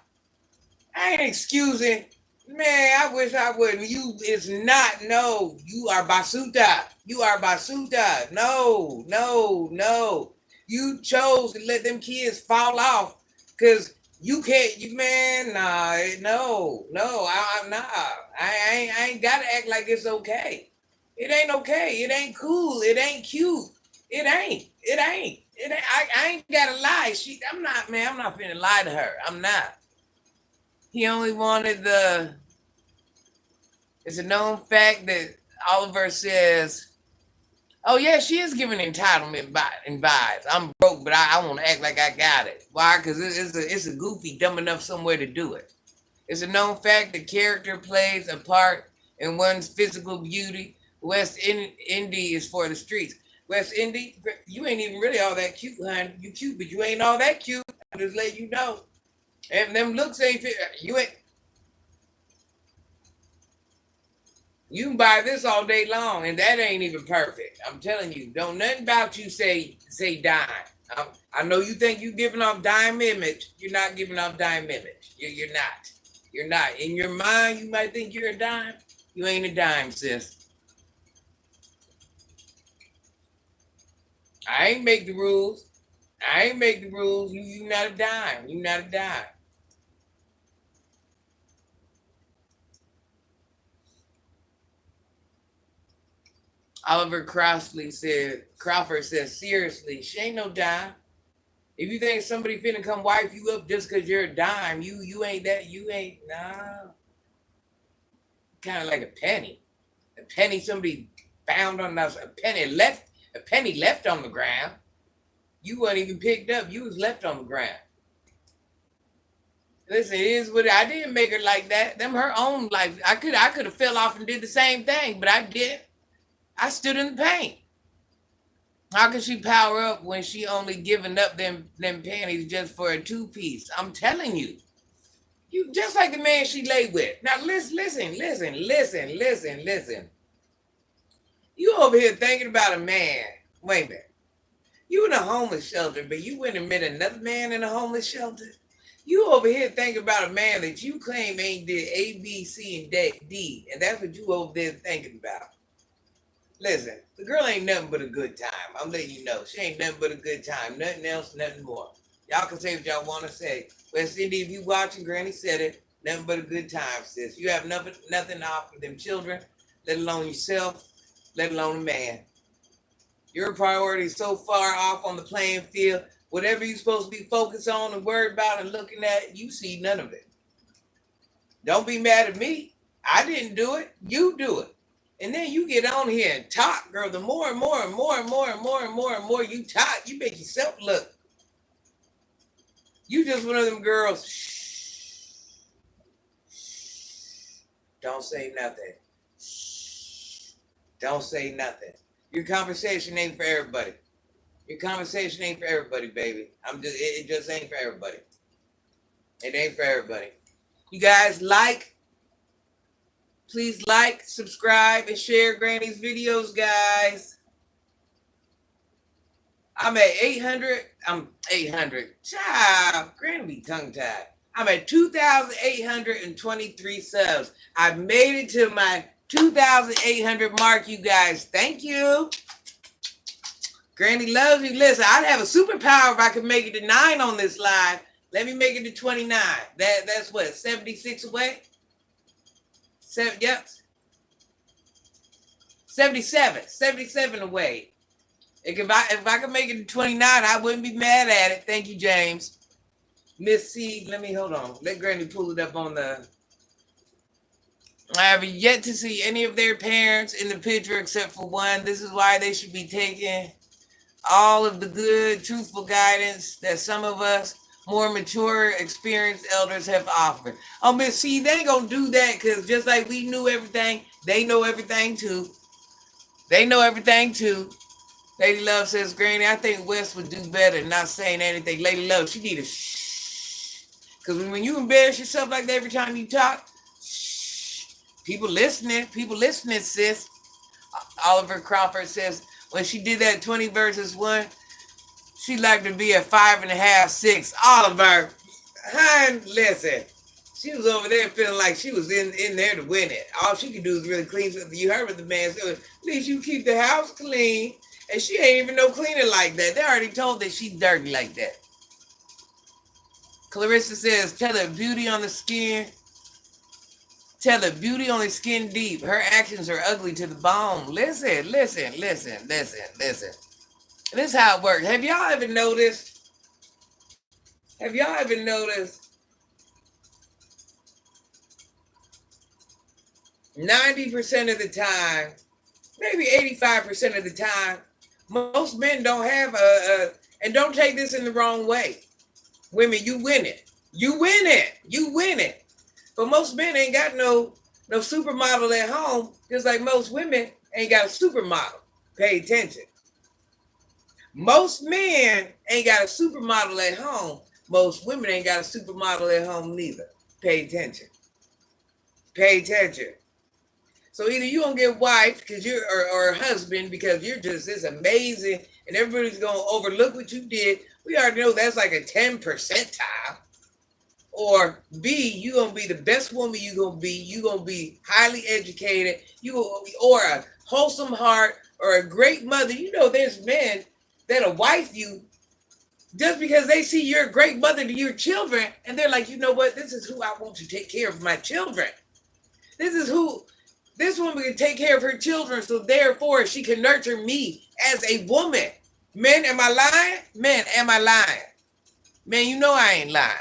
ain't excusing. Man, I wish I wouldn't. You is not, no. You are basuta. You are basuta. No, no, no. You chose to let them kids fall off because you can't, you man, nah, no, I'm not. I ain't gotta act like it's okay. It ain't okay. It ain't cool. It ain't cute. It ain't. It ain't. It ain't. I ain't gotta lie. I'm not, man, I'm not finna lie to her. I'm not. He only wanted the. It's a known fact that Oliver says, oh yeah, she is giving entitlement and vibes. I'm broke, but I want to act like I got it. Why? Because it's a goofy dumb enough somewhere to do it. It's a known fact that character plays a part in one's physical beauty. West Indy is for the streets. West Indy, you ain't even really all that cute, hon. You cute, but you ain't all that cute. I'm just letting you know. And them looks ain't fit. You ain't. You can buy this all day long, and that ain't even perfect. I'm telling you, don't nothing about you say dime. I know you think you giving off dime image. You're not giving off dime image. You're not. You're not. In your mind, you might think you're a dime. You ain't a dime, sis. I ain't make the rules. I ain't make the rules. You not a dime. You not a dime. Oliver Crawford says, seriously, she ain't no dime. If you think somebody finna come wipe you up just because you're a dime, you ain't that. You ain't, nah. Kind of like a penny. A penny somebody found on us. A penny left on the ground. You weren't even picked up. You was left on the ground. Listen, it is what I didn't make her like that. Them her own life. I could have fell off and did the same thing, but I did. I stood in the paint. How can she power up when she only giving up them panties just for a 2-piece? I'm telling you. You just like the man she lay with. Now listen. You over here thinking about a man. Wait a minute. You in a homeless shelter, but you went and met another man in a homeless shelter? You over here thinking about a man that you claim ain't did A, B, C, and D, and that's what you over there thinking about. Listen, the girl ain't nothing but a good time. I'm letting you know. She ain't nothing but a good time. Nothing else, nothing more. Y'all can say what y'all want to say. West Indy, if you watching, Granny said it. Nothing but a good time, sis. You have nothing to offer them children, let alone yourself, let alone a man. Your priority is so far off on the playing field. Whatever you're supposed to be focused on and worried about and looking at, you see none of it. Don't be mad at me. I didn't do it. You do it. And then you get on here and talk, girl. The more and more you talk, you make yourself look. You just one of them girls. Shh. Don't say nothing. Shh. Don't say nothing. Your conversation ain't for everybody. Your conversation ain't for everybody, baby. It just ain't for everybody. It ain't for everybody. You guys please like, subscribe, and share Granny's videos, guys. I'm at 800. I'm 800. Child, Granny be tongue-tied. I'm at 2,823 subs. I made it to my 2,800 mark, you guys. Thank you. Granny loves you. Listen, I'd have a superpower if I could make it to 9 on this live. Let me make it to 29. That's what, 76 away? Yep. 77 away. If I could make it to 29, I wouldn't be mad at it. Thank you, James. Miss C, hold on. Let Granny pull it up on the. I have yet to see any of their parents in the picture except for one. This is why they should be taking all of the good, truthful guidance that some of us more mature, experienced elders have offered. Oh, Miss C, they ain't gonna do that because just like we knew everything, they know everything too. They know everything too. Lady Love says, Granny, I think West would do better not saying anything. Lady Love, she need a shh. Because when you embarrass yourself like that every time you talk, shh. People listening, sis. Oliver Crawford says when she did that 20 versus 1, she liked to be at 5.5, 6. Oliver, hun, listen. She was over there feeling like she was in there to win it. All she could do is really clean something. You heard what the man said. At least you keep the house clean. And she ain't even no cleaner like that. They already told that she's dirty like that. Clarissa says, tell her beauty on the skin. Tell her beauty only skin deep. Her actions are ugly to the bone. Listen. And this is how it works. Have y'all ever noticed? 90% of the time, maybe 85% of the time, most men don't have and don't take this in the wrong way. Women, you win it. But most men ain't got no supermodel at home, just like most women ain't got a supermodel. Pay attention. Most men ain't got a supermodel at home. Most women ain't got a supermodel at home neither. Pay attention. So either you gonna get wife because you're or a husband because you're just this amazing and everybody's gonna overlook what you did. We already know that's like a 10 percentile. Or B, you gonna be the best woman you gonna be. You gonna be highly educated. Or a wholesome heart or a great mother. You know, there's men that'll wife you just because they see you're a great mother to your children, and they're like, you know what? This is who I want to take care of my children. This woman can take care of her children, so therefore she can nurture me as a woman. Men, am I lying? Man, you know I ain't lying.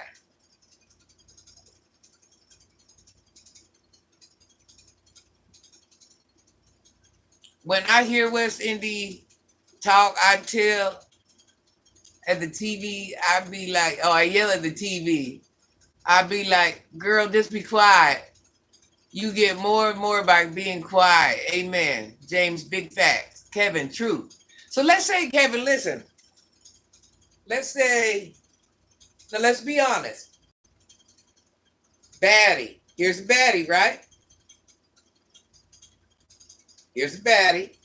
When I hear West Indies talk, I tell at the TV, I be like, I yell at the TV. I be like, girl, just be quiet. You get more and more by being quiet. Amen. James, big facts. Kevin, truth. So let's say, Kevin, listen. Let's be honest. Baddie. Here's a baddie, right? Here's a baddie.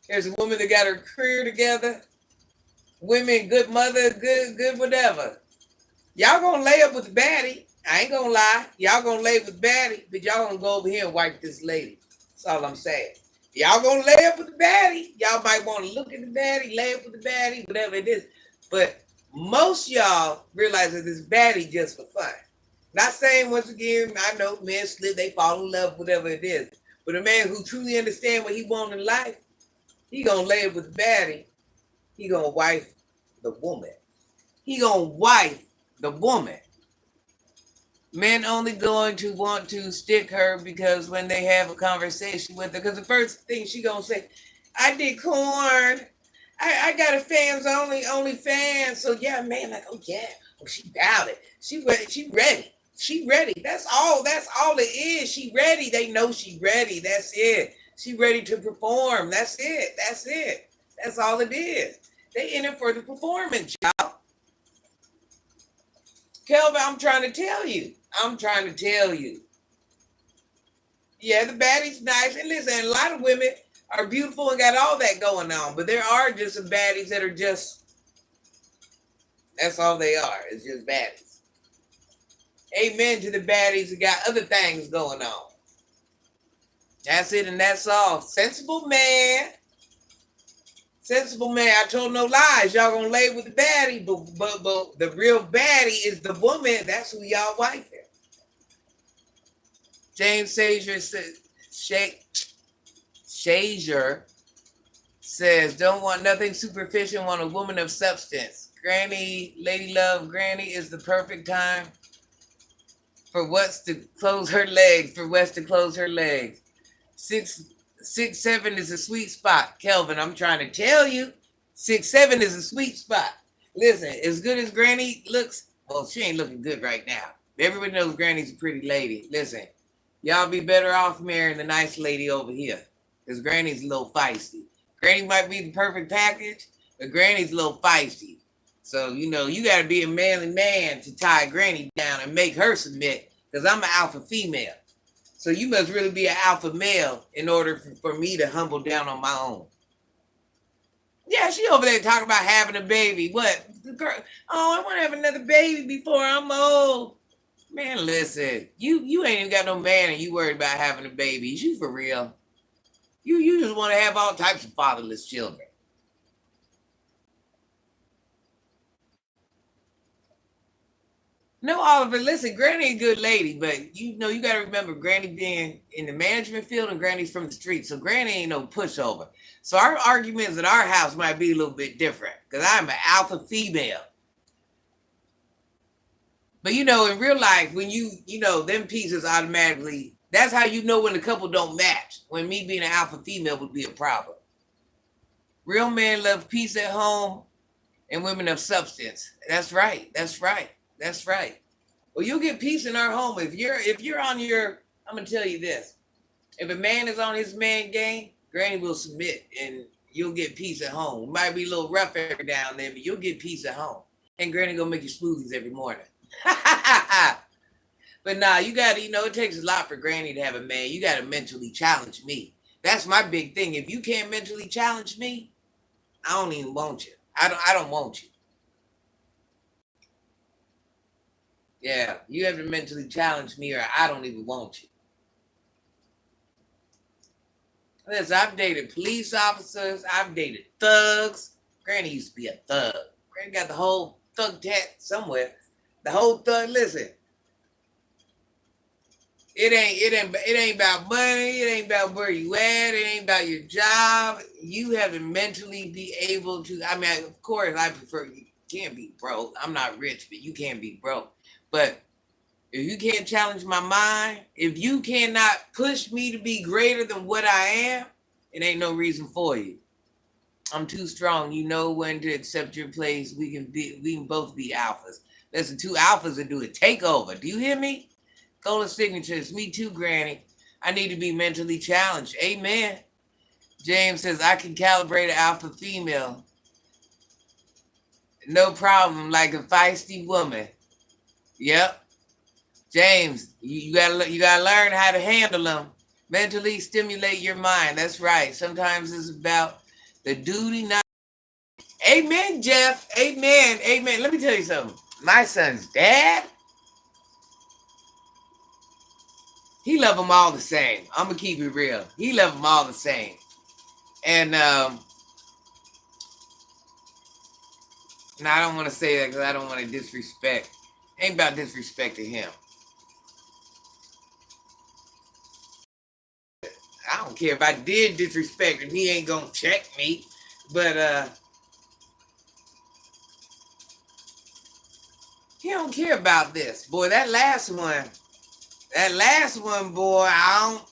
Here's a woman that got her career together. Women, good mother, good whatever. Y'all gonna lay up with the baddie. I ain't gonna lie. Y'all gonna lay with the baddie, but y'all gonna go over here and wipe this lady. That's all I'm saying. Y'all gonna lay up with the baddie. Y'all might want to look at the baddie, lay up with the baddie, whatever it is. But most y'all realize that this baddie just for fun. Not saying, once again, I know men slip, they fall in love, whatever it is. But a man who truly understands what he wants in life, he gonna lay up with the baddie. He gonna wife the woman. Men only going to want to stick her because when they have a conversation with her, because the first thing she gonna say, I did corn. I got a only fan. So yeah, man, like, oh yeah, she about it. She ready. That's all it is. She ready. They know she ready. That's it. She ready to perform. That's it. That's all it is. They in it for the performance, y'all. Kelvin, I'm trying to tell you. Yeah, the baddie's nice. And listen, a lot of women are beautiful and got all that going on. But there are just some baddies that are just, that's all they are. It's just baddies. Amen to the baddies that got other things going on. That's it and that's all. Sensible man. I told no lies. Y'all gonna lay with the baddie, but the real baddie is the woman. That's who y'all wife is. James Shazier says, don't want nothing superficial, want a woman of substance. Granny, Lady Love, Granny is the perfect time for West to close her legs. 6'7" is a sweet spot. Kelvin, I'm trying to tell you, 6'7" is a sweet spot. Listen, as good as Granny looks, well, she ain't looking good right now. Everybody knows Granny's a pretty lady. Listen, y'all be better off marrying the nice lady over here, because Granny's a little feisty. Granny might be the perfect package, but Granny's a little feisty. So, you got to be a manly man to tie Granny down and make her submit, because I'm an alpha female. So you must really be an alpha male in order for me to humble down on my own. Yeah, she over there talking about having a baby. What? Girl, oh, I want to have another baby before I'm old. Man, listen, you ain't even got no man and you worried about having a baby. Is you for real? You just want to have all types of fatherless children. No, Oliver, listen, Granny a good lady, but you got to remember Granny being in the management field and Granny's from the street. So Granny ain't no pushover. So our arguments at our house might be a little bit different because I'm an alpha female. But in real life, when them pieces automatically, that's how you know when the couple don't match. When me being an alpha female would be a problem. Real men love peace at home and women of substance. That's right. That's right. That's right. Well, you'll get peace in our home if you're on your. I'm gonna tell you this: if a man is on his man game, Granny will submit, and you'll get peace at home. It might be a little rough every now and then, but you'll get peace at home. And Granny gonna make you smoothies every morning. But nah, you gotta, it takes a lot for Granny to have a man. You gotta mentally challenge me. That's my big thing. If you can't mentally challenge me, I don't even want you. I don't want you. Yeah, you have to mentally challenge me or I don't even want you. Listen, I've dated police officers. I've dated thugs. Granny used to be a thug. Granny got the whole thug tat somewhere. The whole thug, listen. It ain't about money. It ain't about where you at. It ain't about your job. You have to mentally be able to. I mean, of course, I prefer you can't be broke. I'm not rich, but you can't be broke. But if you can't challenge my mind, if you cannot push me to be greater than what I am, it ain't no reason for you. I'm too strong. You know when to accept your place. We can both be alphas. Listen, two alphas that do a takeover. Do you hear me? Golden signatures. Me too, Granny. I need to be mentally challenged. Amen. James says I can calibrate an alpha female. No problem, like a feisty woman. Yep. James, you gotta learn how to handle them. Mentally stimulate your mind. That's right. Sometimes it's about the duty, not. Amen, Jeff. Amen. Amen. Let me tell you something. My son's dad, he love them all the same. I'm gonna keep it real. He love them all the same. And now I don't want to say that because I don't want to disrespect. Ain't about disrespecting him. I don't care if I did disrespect him. He ain't gonna check me. But he don't care about this. Boy, that last one, boy, I don't.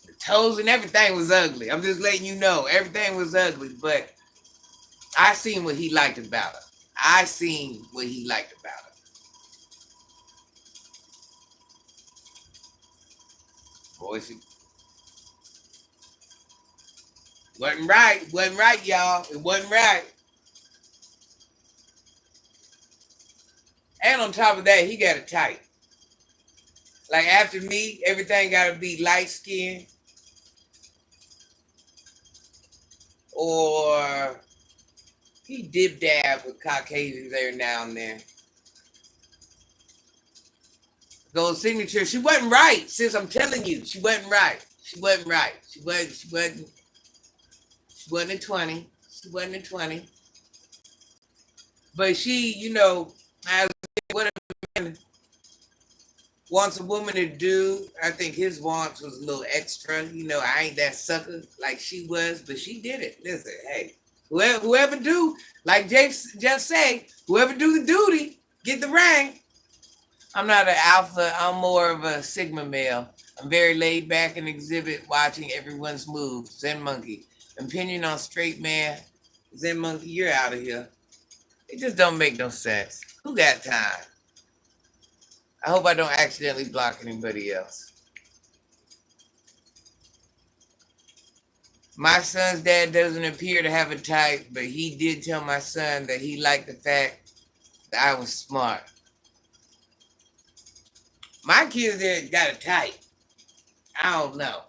The toes and everything was ugly. I'm just letting you know. Everything was ugly, but I seen what he liked about her. I seen what he liked about her. Boy, she wasn't right. Wasn't right, y'all. It wasn't right. And on top of that, he got it tight. Like after me, everything got to be light skin or he dib dab with Caucasians every now and then. Gold signature, she wasn't right. Sis, I'm telling you, she wasn't right. She wasn't right. She wasn't a 20. She wasn't a 20. But she, as what a man wants a woman to do, I think his wants was a little extra. I ain't that sucker like she was, but she did it. Listen, hey, whoever do, like Jeff say, whoever do the duty, get the ring. I'm not an alpha. I'm more of a sigma male. I'm very laid back and exhibit watching everyone's moves. Zen monkey. Opinion on straight man. Zen monkey, you're out of here. It just don't make no sense. Who got time? I hope I don't accidentally block anybody else. My son's dad doesn't appear to have a type, but he did tell my son that he liked the fact that I was smart. My kids that got a type. I don't know.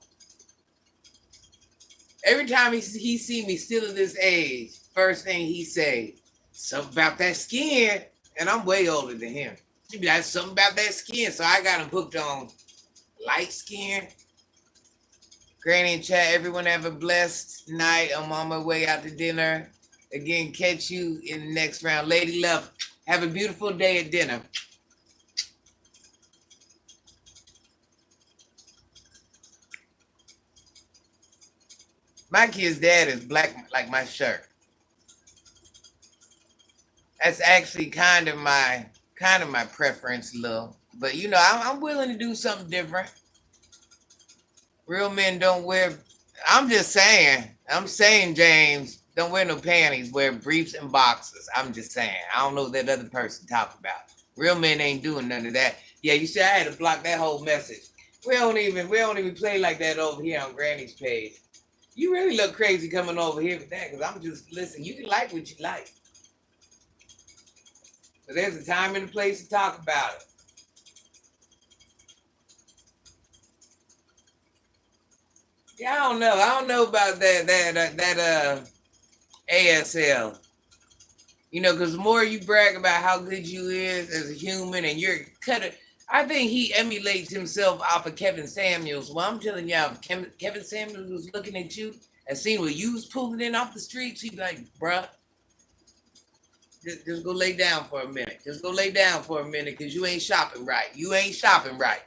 Every time he see me still at this age, first thing he say, something about that skin. And I'm way older than him. He be like, something about that skin. So I got him hooked on light skin. Granny and chat, everyone have a blessed night. I'm on my way out to dinner. Again, catch you in the next round. Lady Love, have a beautiful day at dinner. My kid's dad is black like my shirt. That's actually kind of my preference, little. But you know, I'm willing to do something different. Real men don't wear. I'm just saying. I'm saying, James, don't wear no panties. Wear briefs and boxers. I'm just saying. I don't know what that other person talking about. Real men ain't doing none of that. Yeah, you see, I had to block that whole message. We don't even play like that over here on Granny's page. You really look crazy coming over here with that, because I'm just listen. You can like what you like, but there's a time and a place to talk about it. Yeah, I don't know. I don't know about that ASL. You know, because the more you brag about how good you is as a human, and you're cut. I think he emulates himself off of Kevin Samuels. Well, I'm telling y'all, if Kevin Samuels was looking at you and seeing what you was pulling in off the streets, he'd be like, bruh, just go lay down for a minute. Just go lay down for a minute, because you ain't shopping right. You ain't shopping right.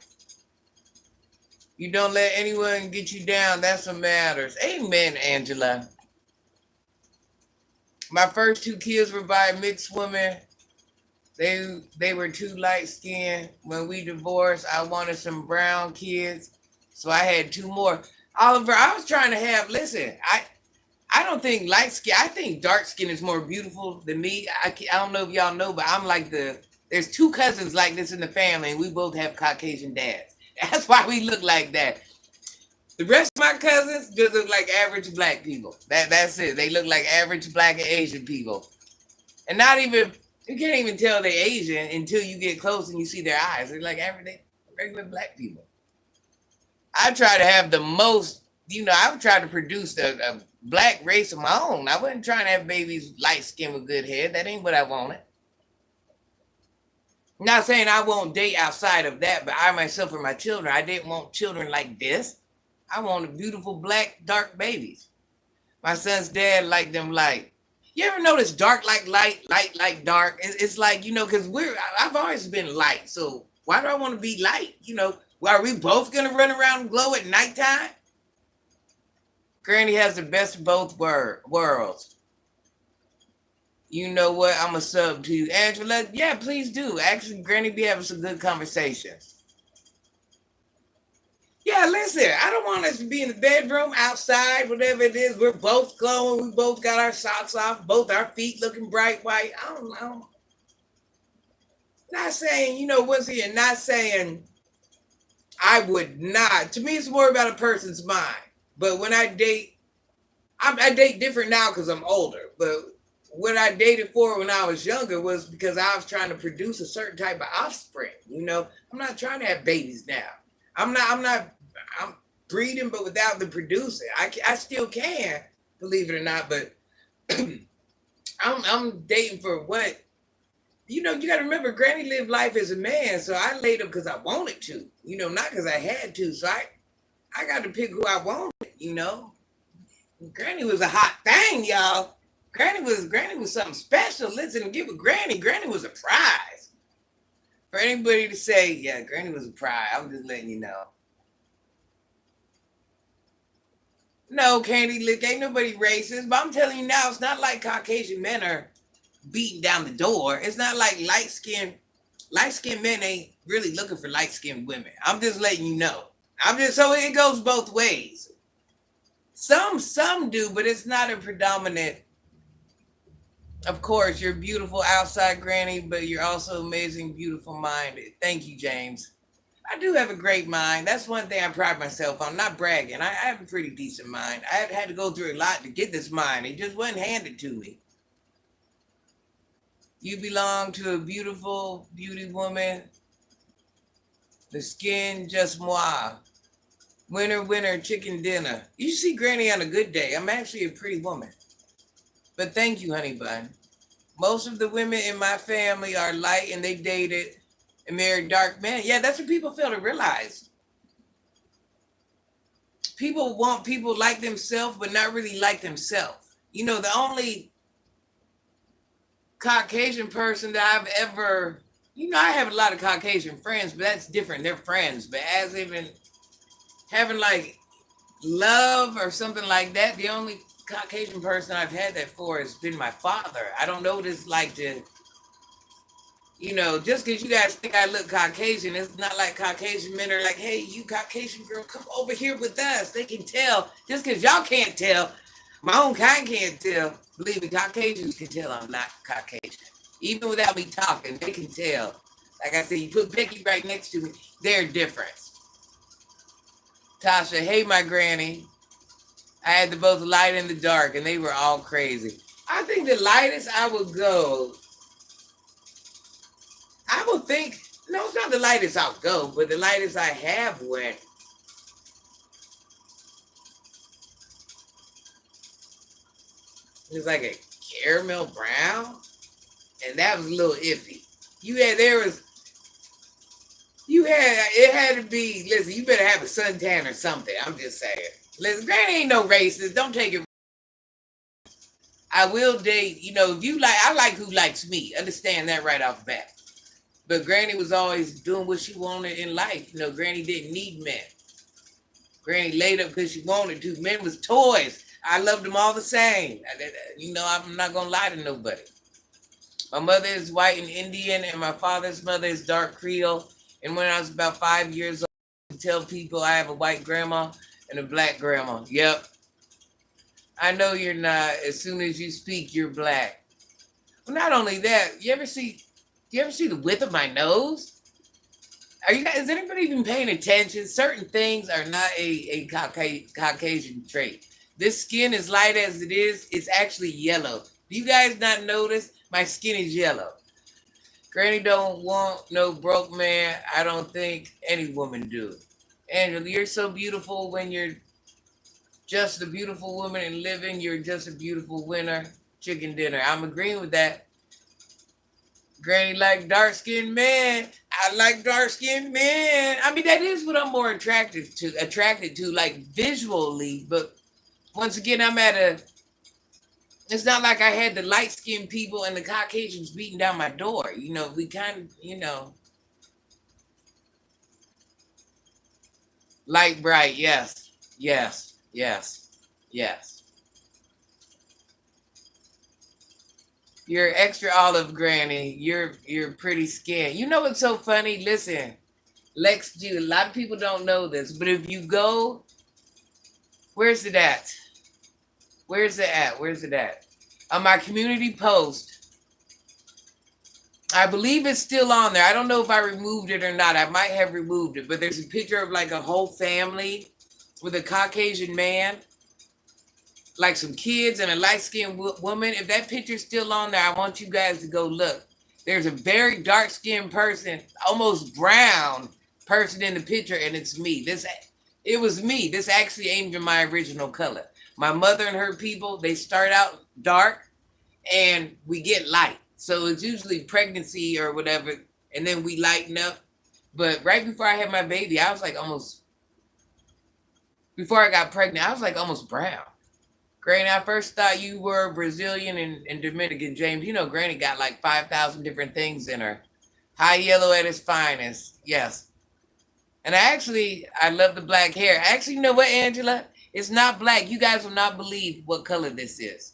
You don't let anyone get you down. That's what matters. Amen, Angela. My first two kids were by a mixed woman. They were too light skinned. When we divorced, I wanted some brown kids, so I had two more. Oliver, I was trying to have. Listen, I don't think light skin. I think dark skin is more beautiful than me. I don't know if y'all know, but I'm like there's two cousins like this in the family, and we both have Caucasian dads. That's why we look like that. The rest of my cousins just look like average black people. That's it. They look like average black and Asian people, and not even. You can't even tell they're Asian until you get close and you see their eyes. They're like regular black people. I try to have the most, I try to produce a black race of my own. I wasn't trying to have babies light skin with good hair. That ain't what I wanted. I'm not saying I won't date outside of that, but I myself and my children, I didn't want children like this. I wanted beautiful black, dark babies. My son's dad liked them light. You ever notice dark like light, light like dark? It's like, because I've always been light. So why do I want to be light? Are we both going to run around and glow at nighttime? Granny has the best of both worlds. You know what? I'm a sub to you. Angela, yeah, please do. Actually, Granny be having some good conversations. Yeah, listen, I don't want us to be in the bedroom, outside, whatever it is. We're both glowing. We both got our socks off, both our feet looking bright white. I don't know. Not saying, once again, not saying I would not. To me, it's more about a person's mind. But when I date, I date different now because I'm older. But what I dated for when I was younger was because I was trying to produce a certain type of offspring. I'm not trying to have babies now. I'm breeding, but without the producing. I still can, believe it or not, but I'm dating for what? You got to remember, Granny lived life as a man, so I laid up because I wanted to, not because I had to. So I got to pick who I wanted, Granny was a hot thing, y'all. Granny was something special. Listen, give a Granny. Granny was a prize. For anybody to say, yeah, Granny was a prize, I'm just letting you know. No, Candy Lick, ain't nobody racist. But I'm telling you now, it's not like Caucasian men are beating down the door. It's not like light-skinned men ain't really looking for light-skinned women. I'm just letting you know. So it goes both ways. Some do, but it's not a predominant. Of course, you're beautiful outside, Granny, but you're also amazing, beautiful minded. Thank you, James. I do have a great mind. That's one thing I pride myself on. Not bragging. I have a pretty decent mind. I had to go through a lot to get this mind. It just wasn't handed to me. You belong to a beautiful beauty woman. The skin just moi. Winner, winner, chicken dinner. You see Granny on a good day. I'm actually a pretty woman. But thank you, honey bun. Most of the women in my family are light and they dated and married dark men. Yeah, that's what people fail to realize. People want people like themselves, but not really like themselves. You know, the only Caucasian person that I've ever, I have a lot of Caucasian friends, but that's different. They're friends. But as even having like love or something like that, the only Caucasian person I've had that for has been my father. I don't know what it's like to, just because you guys think I look Caucasian, it's not like Caucasian men are like, hey, you Caucasian girl, come over here with us. They can tell. Just because y'all can't tell, my own kind can't tell. Believe me, Caucasians can tell I'm not Caucasian. Even without me talking, they can tell. Like I said, you put Becky right next to me, they're different. Tasha, hey, my granny. I had the both light and the dark, and they were all crazy. I think the lightest I would go, I would think, no, it's not the lightest I'll go, but the lightest I have went. It was like a caramel brown, and that was a little iffy. It had to be, listen, you better have a suntan or something. I'm just saying. Listen, Granny ain't no racist. Don't take it. I will date, if you like, I like who likes me. Understand that right off the bat. But Granny was always doing what she wanted in life. Granny didn't need men. Granny laid up because she wanted to. Men was toys. I loved them all the same. I'm not going to lie to nobody. My mother is white and Indian, and my father's mother is dark Creole. And when I was about 5 years old, I tell people I have a white grandma and a black grandma. Yep. I know you're not. As soon as you speak, you're black. Well, not only that, you ever see the width of my nose? Is anybody even paying attention? Certain things are not a Caucasian trait. This skin, as light as it is, it's actually yellow. Do you guys not notice? My skin is yellow. Granny don't want no broke man. I don't think any woman do. Angela, you're so beautiful when you're just a beautiful woman and living. You're just a beautiful winner. Chicken dinner. I'm agreeing with that. Granny like dark-skinned men. I like dark-skinned men. I mean, that is what I'm more attracted to, like visually. But once again, it's not like I had the light-skinned people and the Caucasians beating down my door. We kind of, light bright. Yes, yes, yes, yes. You're extra olive, Granny. You're pretty skin. You know what's so funny? Listen, Lex Jew, a lot of people don't know this, but if you go, where's it at? Where's it at? On my community post, I believe it's still on there. I don't know if I removed it or not. I might have removed it, but there's a picture of like a whole family with a Caucasian man, like some kids and a light-skinned woman. If that picture's still on there, I want you guys to go look. There's a very dark-skinned person, almost brown person in the picture, and it's me. It was me. This actually ain't even my original color. My mother and her people, they start out dark and we get light. So it's usually pregnancy or whatever, and then we lighten up. But right before I had my baby, I was like before I got pregnant, I was like almost brown. Granny, I first thought you were Brazilian and Dominican, James. Granny got like 5,000 different things in her. High yellow at its finest. Yes. And I love the black hair. Actually, you know what, Angela? It's not black. You guys will not believe what color this is.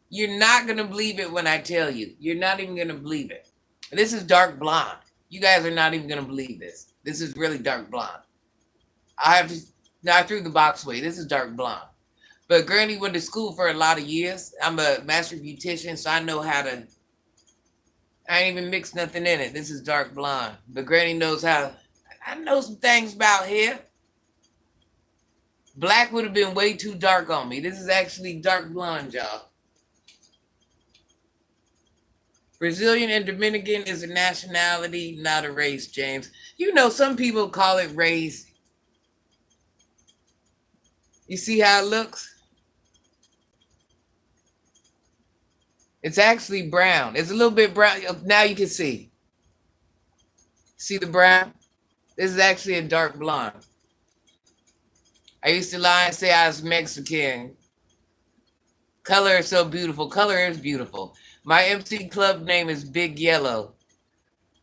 You're not going to believe it when I tell you. You're not even going to believe it. This is dark blonde. You guys are not even going to believe this. This is really dark blonde. I threw the box away. This is dark blonde. But Granny went to school for a lot of years. I'm a master beautician, so I ain't even mixed nothing in it. This is dark blonde. But Granny knows how I know some things about hair. Black would have been way too dark on me. This is actually dark blonde, y'all. Brazilian and Dominican is a nationality, not a race, James. You know, some people call it race. You see how it looks? It's actually brown. It's a little bit brown. Now you can see. See the brown? This is actually a dark blonde. I used to lie and say I was Mexican. Color is so beautiful. Color is beautiful. My MC club name is Big Yellow.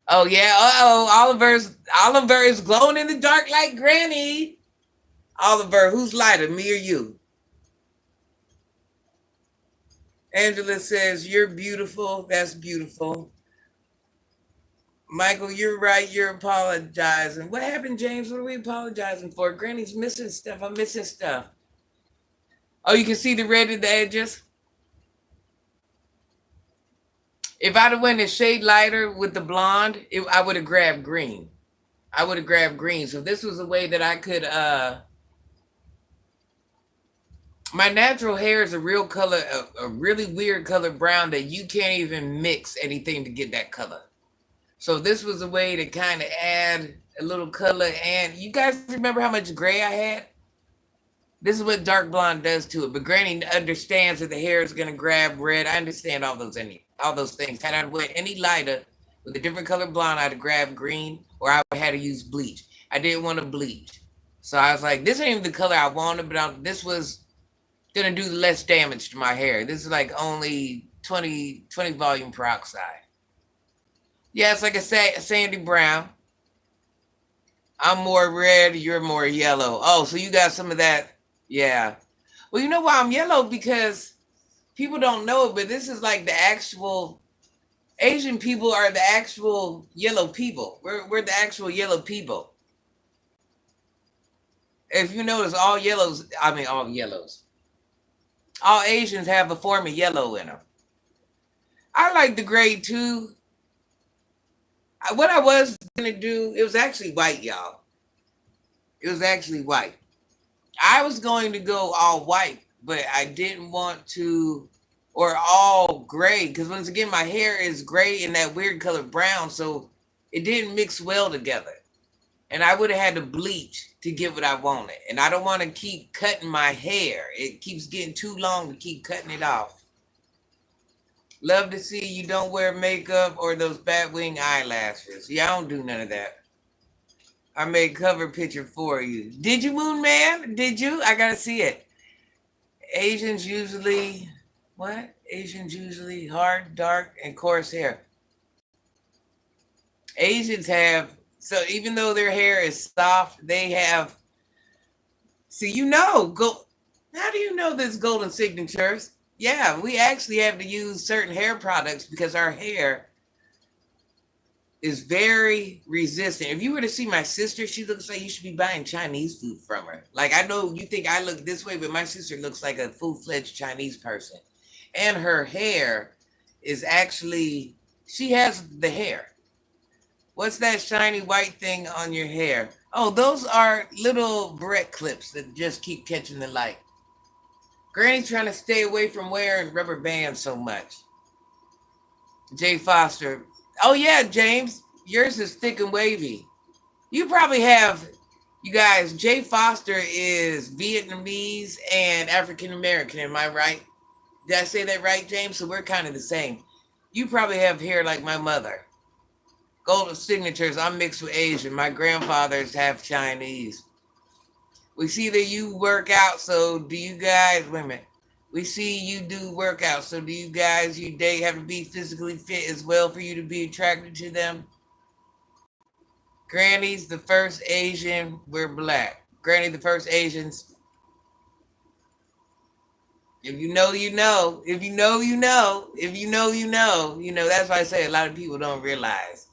Oh yeah. Uh-oh. Oliver is glowing in the dark like Granny. Oliver, who's lighter, me or you? Angela says, you're beautiful. That's beautiful. Michael, you're right. You're apologizing. What happened, James? What are we apologizing for? Granny's missing stuff. I'm missing stuff. Oh, you can see the red at the edges? If I'd have went a shade lighter with the blonde, I would have grabbed green. I would have grabbed green. So this was a way that I could, my natural hair is a real color, a really weird color brown that you can't even mix anything to get that color. So this was a way to kind of add a little color. And you guys remember how much gray I had? This is what dark blonde does to it. But Granny understands that the hair is going to grab red. I understand all those things. Had I went any lighter with a different color blonde, I'd have grabbed green, or I had to use bleach. I didn't want to bleach. So I was like, this ain't even the color I wanted, but this was going to do less damage to my hair. This is like only 20 volume peroxide. Yeah, it's like a sandy brown. I'm more red, you're more yellow. Oh, so you got some of that. Yeah. Well, you know why I'm yellow? Because people don't know it, but this is like the actual Asian people are the actual yellow people. We're the actual yellow people. If you notice, all yellows, all Asians have a form of yellow in them. I like the gray too. What I was going to do, it was actually white, y'all. It was actually white. I was going to go all white, but I didn't want to, or all gray, because once again, my hair is gray and that weird color brown, so it didn't mix well together. And I would have had to bleach to get what I wanted. And I don't want to keep cutting my hair. It keeps getting too long to keep cutting it off. Love to see you don't wear makeup or those bat wing eyelashes. Yeah, I don't do none of that. I made cover picture for you. Did you, Moon Man? Did you? I gotta see it. Asians usually hard, dark, and coarse hair. Asians have, so even though their hair is soft, they have, how do you know this golden signatures? Yeah, we actually have to use certain hair products because our hair is very resistant. If you were to see my sister, she looks like you should be buying Chinese food from her. Like, I know you think I look this way, but my sister looks like a full-fledged Chinese person. And her hair is actually, she has the hair. What's that shiny white thing on your hair? Oh, those are little barrette clips that just keep catching the light. Granny's trying to stay away from wearing rubber bands so much. Jay Foster. Oh, yeah, James. Yours is thick and wavy. You probably have, you guys, Jay Foster is Vietnamese and African American. Am I right? Did I say that right, James? So we're kind of the same. You probably have hair like my mother. Golden signatures. I'm mixed with Asian. My grandfather's half Chinese. We see that you work out, so do you guys, wait a minute. We see you do workouts, so do you guys, you date have to be physically fit as well for you to be attracted to them? Granny's the first Asian, we're black. Granny, the first Asians. If you know, you know. If you know, you know. If you know, you know. You know, that's why I say a lot of people don't realize.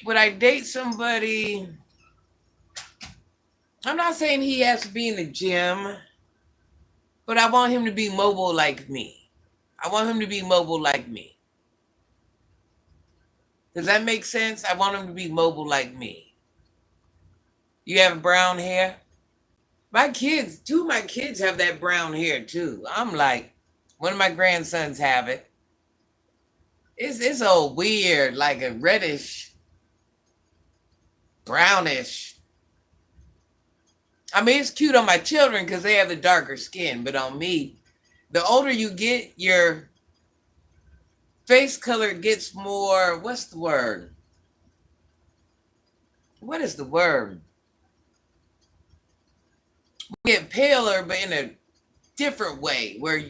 Would I date somebody? I'm not saying he has to be in the gym, but I want him to be mobile like me. I want him to be mobile like me. Does that make sense? I want them to be mobile like me. You have brown hair? My kids, two of my kids have that brown hair too. I'm like, one of my grandsons have it. It's all weird, like a reddish, brownish. I mean, it's cute on my children because they have the darker skin, but on me, the older you get, your face color gets more, what's the word? What is the word? We get paler, but in a different way, where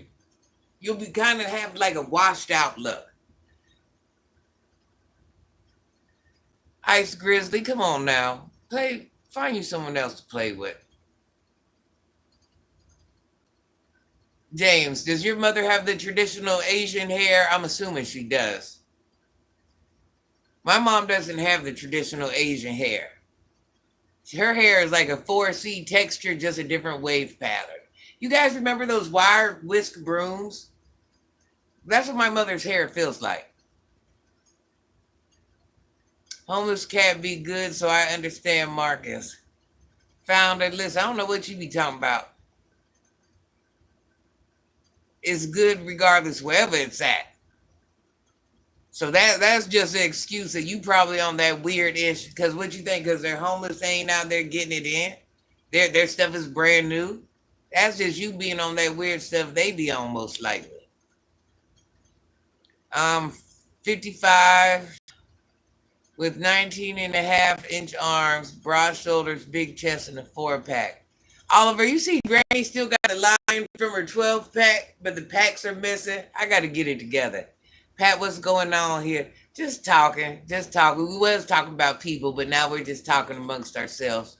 you'll be kind of have like a washed out look. Ice Grizzly, come on now. Find you someone else to play with. James, does your mother have the traditional Asian hair? I'm assuming she does. My mom doesn't have the traditional Asian hair. Her hair is like a 4C texture, just a different wave pattern. You guys remember those wire whisk brooms? That's what my mother's hair feels like. Homeless can't be good, so I understand Marcus. Found it. Listen, I don't know what you be talking about. It's good regardless wherever it's at. So that's just an excuse that you probably on that weird ish. Because what you think? Because they're homeless, they ain't out there getting it in. Their stuff is brand new. That's just you being on that weird stuff they be on most likely. 55 with 19.5-inch arms, broad shoulders, big chest, and a 4-pack. Oliver, you see Granny still got the line from her 12-pack, but the packs are missing. I got to get it together. Pat, what's going on here? Just talking. We was talking about people, but now we're just talking amongst ourselves.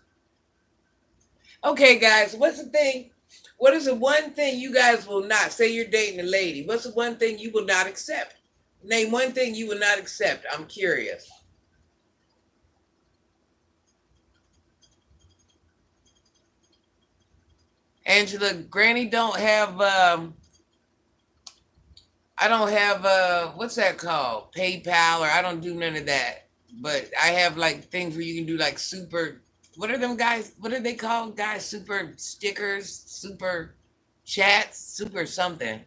Okay, guys, what's the thing? What is the one thing you guys will not, say you're dating a lady, what's the one thing you will not accept? Name one thing you will not accept. I'm curious. Angela, Granny don't have, I don't have, what's that called? PayPal, or I don't do none of that. But I have like things where you can do like super, what are them guys? What are they called, guys? Super stickers, super chats, super something.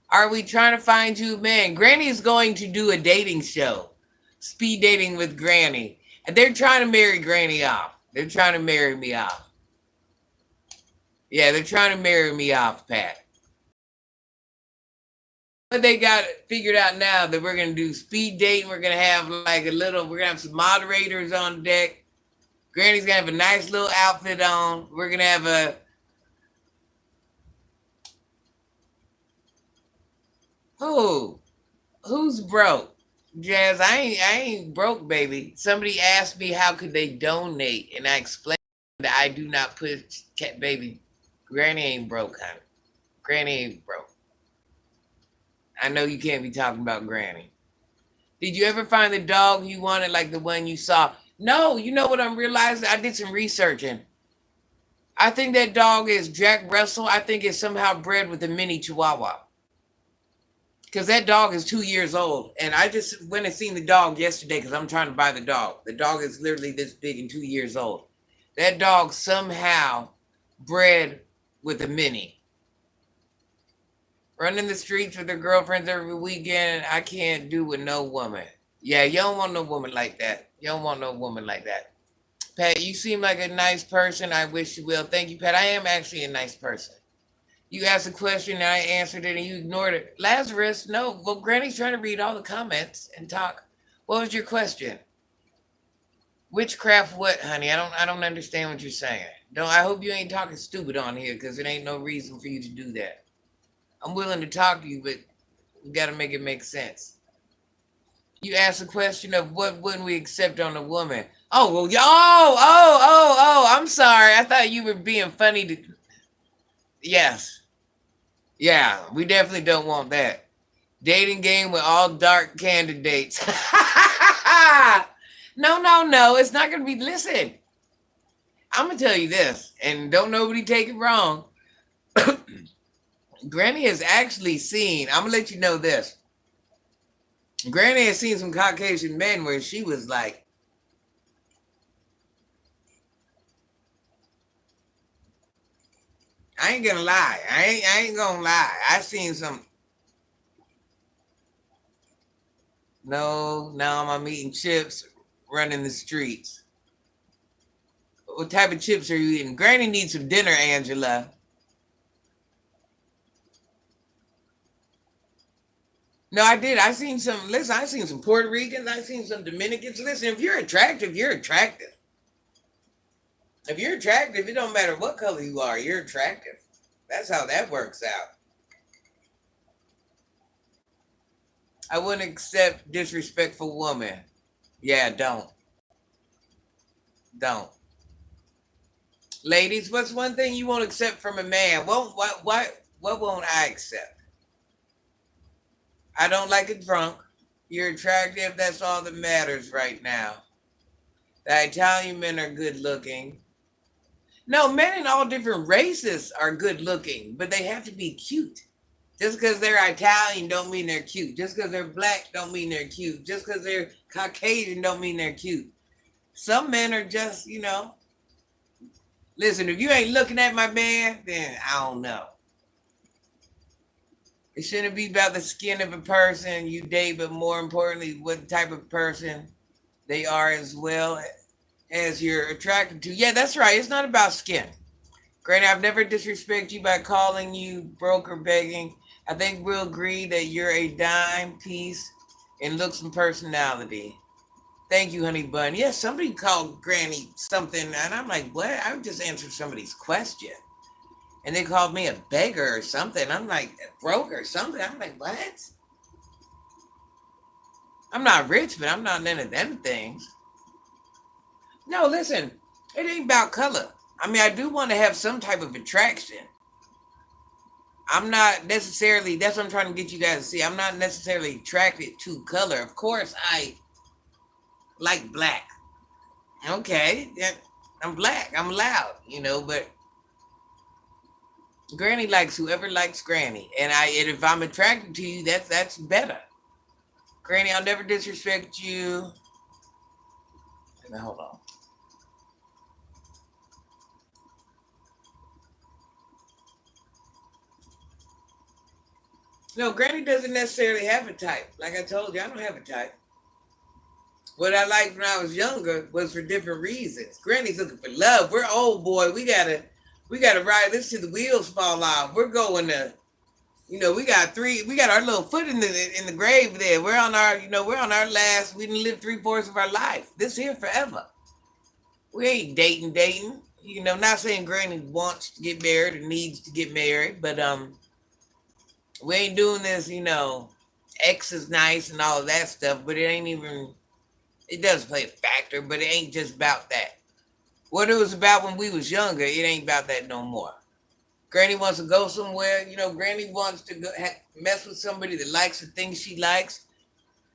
Are we trying to find you, man? Granny is going to do a dating show, speed dating with Granny. And they're trying to marry Granny off. They're trying to marry me off. Yeah, they're trying to marry me off, Pat. But they got it figured out now that we're going to do speed dating. We're going to have like we're going to have some moderators on deck. Granny's going to have a nice little outfit on. We're going to have who's broke? Jazz, I ain't broke, baby. Somebody asked me how could they donate, and I explained that I do not put baby. Granny ain't broke, honey. Granny ain't broke. I know you can't be talking about Granny. Did you ever find the dog you wanted, like the one you saw? No, you know what I'm realizing? I did some researching. I think that dog is Jack Russell. I think it's somehow bred with a mini Chihuahua. Because that dog is 2 years old. And I just went and seen the dog yesterday because I'm trying to buy the dog. The dog is literally this big and 2 years old. That dog somehow bred with a mini. Running the streets with their girlfriends every weekend. I can't do with no woman. Yeah, you don't want no woman like that. You don't want no woman like that. Pat, you seem like a nice person. I wish you will. Thank you, Pat. I am actually a nice person. You asked a question and I answered it and you ignored it. Lazarus, no. Well, Granny's trying to read all the comments and talk. What was your question? Witchcraft what, honey? I don't understand what you're saying. I hope you ain't talking stupid on here because it ain't no reason for you to do that. I'm willing to talk to you, but we got to make it make sense. You asked a question of what wouldn't we accept on a woman? Oh, well, I'm sorry. I thought you were being funny. Yes. Yeah, we definitely don't want that. Dating game with all dark candidates. No. It's not going to be, listen. I'm going to tell you this, and don't nobody take it wrong. Granny has actually seen, I'm going to let you know this. Granny had seen some Caucasian men where she was like, I ain't gonna lie. I ain't gonna lie. I seen some. No, now I'm eating chips, running the streets. What type of chips are you eating? Granny needs some dinner, Angela. No, I did. I seen some. Listen, I seen some Puerto Ricans. I seen some Dominicans. Listen, if you're attractive, you're attractive. If you're attractive, it don't matter what color you are. You're attractive. That's how that works out. I wouldn't accept disrespectful woman. Yeah, don't. Ladies, what's one thing you won't accept from a man? What won't I accept? I don't like a drunk. You're attractive. That's all that matters right now. The Italian men are good looking. No, men in all different races are good looking, but they have to be cute. Just because they're Italian don't mean they're cute. Just because they're black don't mean they're cute. Just because they're Caucasian don't mean they're cute. Some men are just, listen, if you ain't looking at my man, then I don't know. It shouldn't be about the skin of a person you date, but more importantly, what type of person they are as well as you're attracted to. Yeah, that's right. It's not about skin. Granny, I've never disrespected you by calling you broke or begging. I think we'll agree that you're a dime piece in looks and personality. Thank you, honey bun. Yes, somebody called Granny something, and I'm like, what? I just answered somebody's question. And they called me a beggar or something. I'm like, broke or something. I'm like, what? I'm not rich, but I'm not none of them things. No, listen, it ain't about color. I mean, I do want to have some type of attraction. I'm not necessarily, that's what I'm trying to get you guys to see. I'm not necessarily attracted to color. Of course, I like black. Okay, yeah, I'm black. I'm loud, but Granny likes whoever likes Granny. And if I'm attracted to you, that's better. Granny, I'll never disrespect you. Now, hold on. No, Granny doesn't necessarily have a type. Like I told you, I don't have a type. What I liked when I was younger was for different reasons. Granny's looking for love. We're old, boy. We gotta ride this till the wheels fall off. We're going to, we got our little foot in the grave there. We're on our last. We didn't live 3/4 of our life. This here forever. We ain't dating. Not saying Granny wants to get married or needs to get married, but we ain't doing this. X is nice and all of that stuff, but it ain't even. It does play a factor, but it ain't just about that. What it was about when we was younger, it ain't about that no more. Granny wants to go somewhere. Granny wants to mess with somebody that likes the things she likes.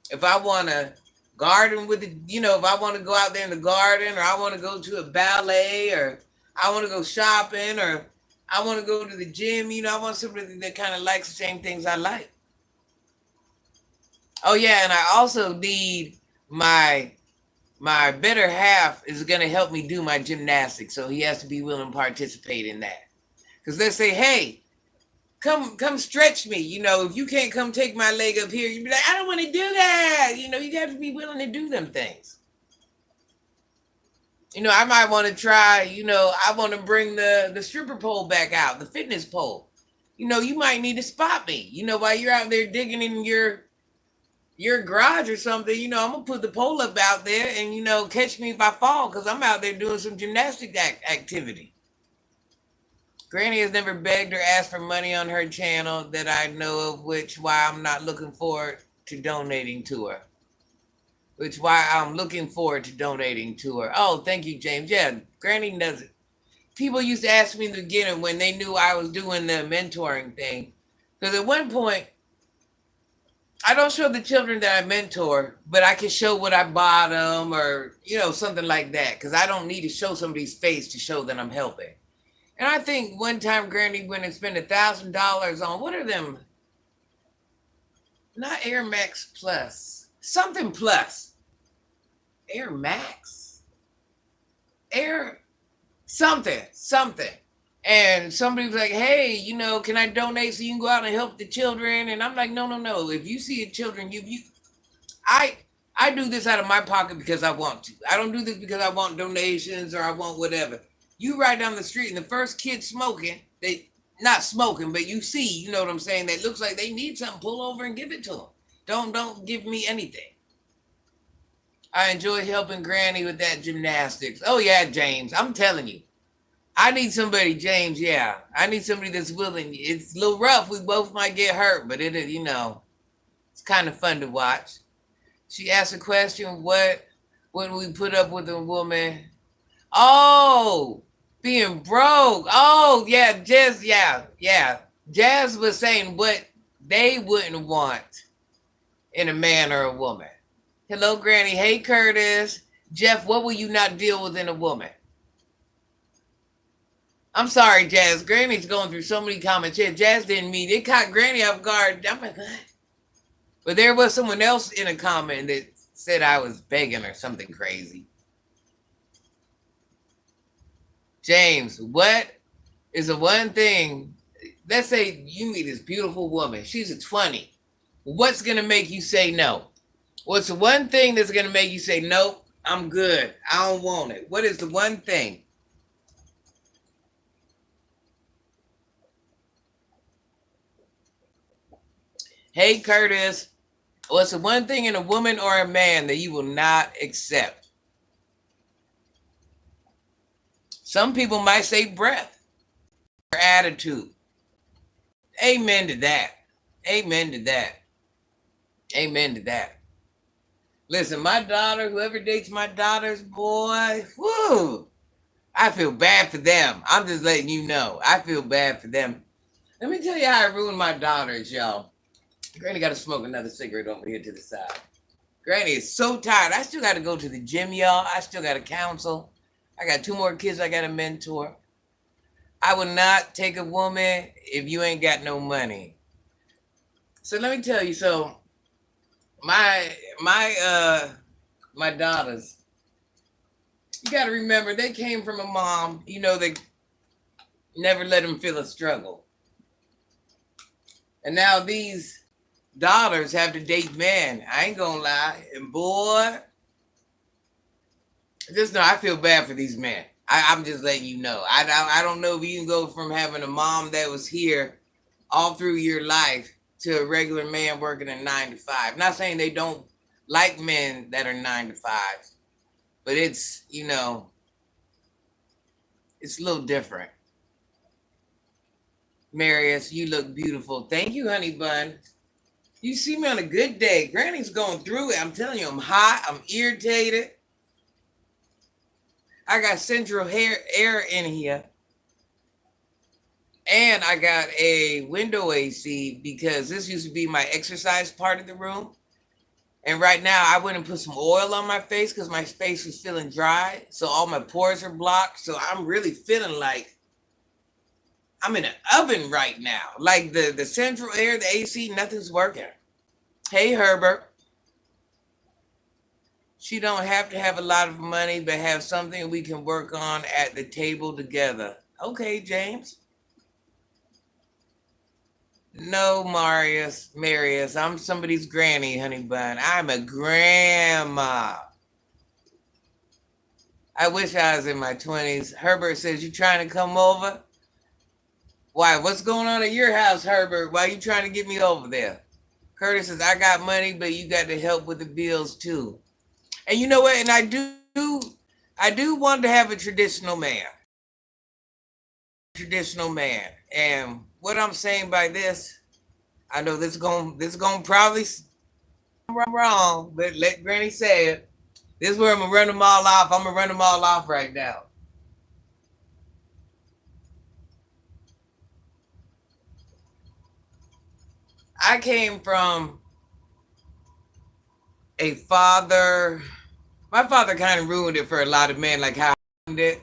If I want to garden with it, if I want to go out there in the garden, or I want to go to a ballet, or I want to go shopping, or I want to go to the gym, I want somebody that kind of likes the same things I like. Oh yeah, and I also need my my better half is going to help me do my gymnastics, so he has to be willing to participate in that. Because let's say, hey, come stretch me. If you can't come take my leg up here, you'd be like, I don't want to do that. You got to be willing to do them things. I might want to try, I want to bring the stripper pole back out, the fitness pole. You might need to spot me, while you're out there digging in your garage or something. I'm gonna put the pole up out there and catch me if I fall because I'm out there doing some gymnastic activity. Granny has never begged or asked for money on her channel that I know of, which why I'm not looking forward to donating to her. Which why I'm looking forward to donating to her. Oh, thank you, James. Yeah, Granny doesn't. People used to ask me in the beginning when they knew I was doing the mentoring thing. Because at one point, I don't show the children that I mentor, but I can show what I bought them or, something like that. Because I don't need to show somebody's face to show that I'm helping. And I think one time Granny went and spent $1,000 on, what are them? Not Air Max Plus. Something Plus. Air Max. Air something. And somebody was like, hey, can I donate so you can go out and help the children? And I'm like, no. If you see a children, I I do this out of my pocket because I want to. I don't do this because I want donations or I want whatever. You ride down the street and the first kid smoking, they not smoking, but you know what I'm saying? That looks like they need something, pull over and give it to them. Don't give me anything. I enjoy helping Granny with that gymnastics. Oh yeah, James, I'm telling you. I need somebody, James. Yeah, I need somebody that's willing. It's a little rough. We both might get hurt, but it's kind of fun to watch. She asked a question: What would we put up with a woman? Oh, being broke. Oh, yeah, Jazz. Yeah. Jazz was saying what they wouldn't want in a man or a woman. Hello, Granny. Hey, Curtis. Jeff, what will you not deal with in a woman? I'm sorry, Jazz. Granny's going through so many comments here. Jazz didn't mean it. Caught Granny off guard. I'm like, what? But there was someone else in a comment that said I was begging or something crazy. James, what is the one thing? Let's say you meet this beautiful woman. She's a 20. What's going to make you say no? What's the one thing that's going to make you say, nope, I'm good. I don't want it. What is the one thing? Hey, Curtis, what's the one thing in a woman or a man that you will not accept? Some people might say breath or attitude. Amen to that. Amen to that. Amen to that. Listen, my daughter, whoever dates my daughters, boy, whoo, I feel bad for them. I'm just letting you know. I feel bad for them. Let me tell you how I ruined my daughters, y'all. Granny got to smoke another cigarette over here to the side. Granny is so tired. I still got to go to the gym, y'all. I still got to counsel. I got 2 more kids I got to mentor. I would not take a woman if you ain't got no money. So let me tell you, so my daughters, you got to remember they came from a mom, they never let them feel a struggle. And now these daughters have to date men. I ain't gonna lie. And boy, just know I feel bad for these men. I'm just letting you know. I don't know if you can go from having a mom that was here all through your life to a regular man working a 9 to 5. Not saying they don't like men that are 9 to 5, but it's a little different. Marius, you look beautiful. Thank you, honey bun. You see me on a good day. Granny's going through it. I'm telling you, I'm hot. I'm irritated. I got central air in here. And I got a window AC because this used to be my exercise part of the room. And right now I went and put some oil on my face because my face was feeling dry. So all my pores are blocked. So I'm really feeling like I'm in an oven right now. Like the central air, the AC, nothing's working. Hey, Herbert. She don't have to have a lot of money, but have something we can work on at the table together. Okay, James. No, Marius, I'm somebody's granny, honey bun. I'm a grandma. I wish I was in my 20s. Herbert says, you trying to come over? Why? What's going on at your house, Herbert? Why are you trying to get me over there? Curtis says, I got money, but you got to help with the bills too. And you know what? And I do want to have a traditional man. And what I'm saying by this, I know this going probably wrong, but let Granny say it. This is where I'm going to run them all off. I'm going to run them all off right now. I came from a father. My father kind of ruined it for a lot of men, like how I ruined it.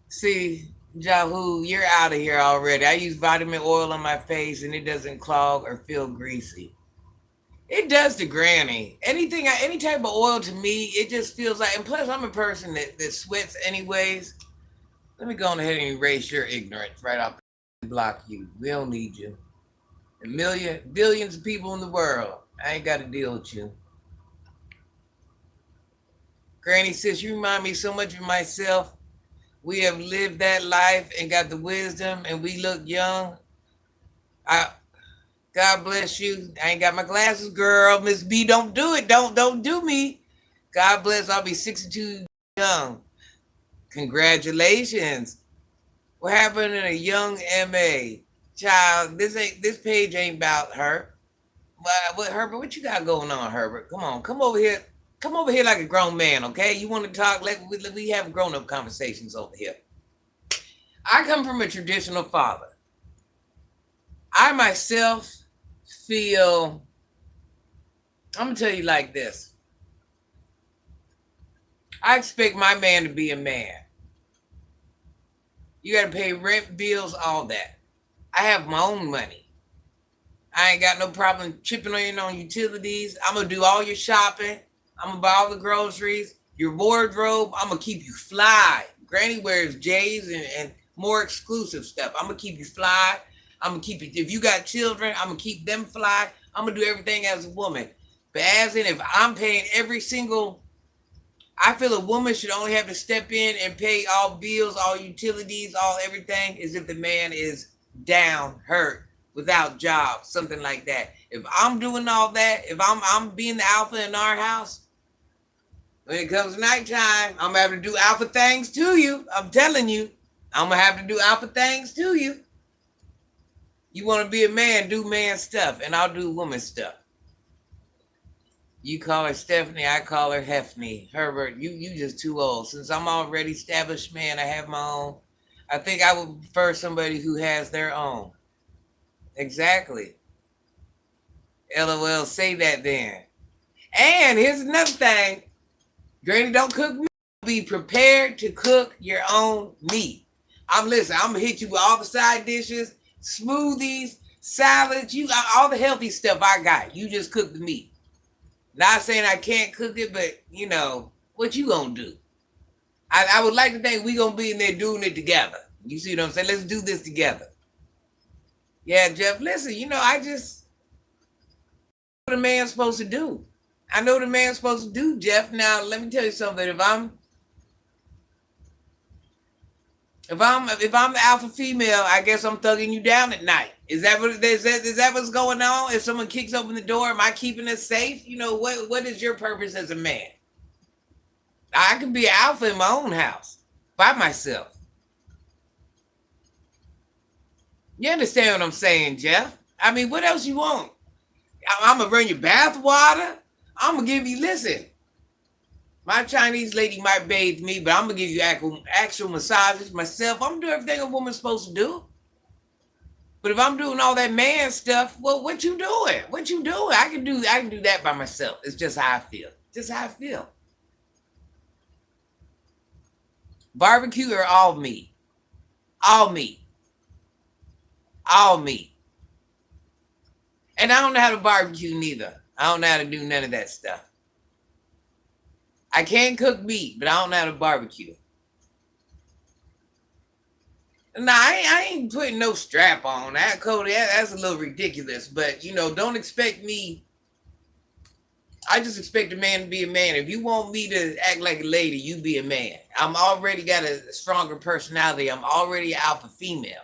See, Jahu, you're out of here already. I use vitamin oil on my face and it doesn't clog or feel greasy. It does to granny. Any type of oil to me, it just feels like, and plus I'm a person that sweats anyways. Let me go on ahead and erase your ignorance right off and block you. We don't need you. Billions of people in the world. I ain't got to deal with you. Granny sis, you remind me so much of myself. We have lived that life and got the wisdom and we look young. I God bless you. I ain't got my glasses, girl. Miss B, don't do it. Don't do me. God bless. I'll be 62 young. Congratulations. What happened in a young MA? Child, this page ain't about her. What Herbert, what you got going on, Herbert? Come on, come over here. Come over here like a grown man, okay? You want to talk? We have grown-up conversations over here. I come from a traditional father. I myself feel, I'm gonna tell you like this. I expect my man to be a man. You gotta pay rent, bills, all that. I have my own money. I ain't got no problem chipping on utilities. I'm gonna do all your shopping. I'm gonna buy all the groceries. Your wardrobe, I'm gonna keep you fly. Granny wears J's and more exclusive stuff. I'm gonna keep you fly. I'm gonna keep it. If you got children, I'm gonna keep them fly. I'm gonna do everything as a woman. But as in, if I'm paying every single, I feel a woman should only have to step in and pay all bills, all utilities, all everything, as if the man is down, hurt, without job, something like that. If I'm doing all that, if I'm being the alpha in our house, when it comes nighttime, I'm gonna have to do alpha things to you. I'm telling you, I'm gonna have to do alpha things to you. You want to be a man, do man stuff, and I'll do woman stuff. You call her Stephanie, I call her Hefney. Herbert, you just too old. Since I'm already established man, I have my own. I think I would prefer somebody who has their own. Exactly. LOL, say that then. And here's another thing. Granny, don't cook meat. Be prepared to cook your own meat. I'm gonna hit you with all the side dishes, smoothies, salads, all the healthy stuff I got. You just cook the meat. Not saying I can't cook it, but what you gonna do? I would like to think we gonna be in there doing it together. You see what I'm saying? Let's do this together. Yeah, Jeff, listen, I just what a man's supposed to do. I know what a man's supposed to do, Jeff. Now let me tell you something. If I'm the alpha female, I guess I'm thugging you down at night. Is that what's going on? If someone kicks open the door, am I keeping it safe? What is your purpose as a man? I can be an alpha in my own house by myself. You understand what I'm saying, Jeff? I mean, what else you want? I'm gonna run your bath water. I'm gonna give you, listen. My Chinese lady might bathe me, but I'm gonna give you actual massages myself. I'm gonna do everything a woman's supposed to do. But if I'm doing all that man stuff, well, what you doing? What you doing? I can do that by myself. It's just how I feel. Just how I feel. Barbecue or all meat? All meat. All meat. And I don't know how to barbecue neither. I don't know how to do none of that stuff. I can cook meat, but I don't know how to barbecue. Nah, I ain't putting no strap on. That Cody, that's a little ridiculous. But don't expect me. I just expect a man to be a man. If you want me to act like a lady, you be a man. I'm already got a stronger personality. I'm already alpha female.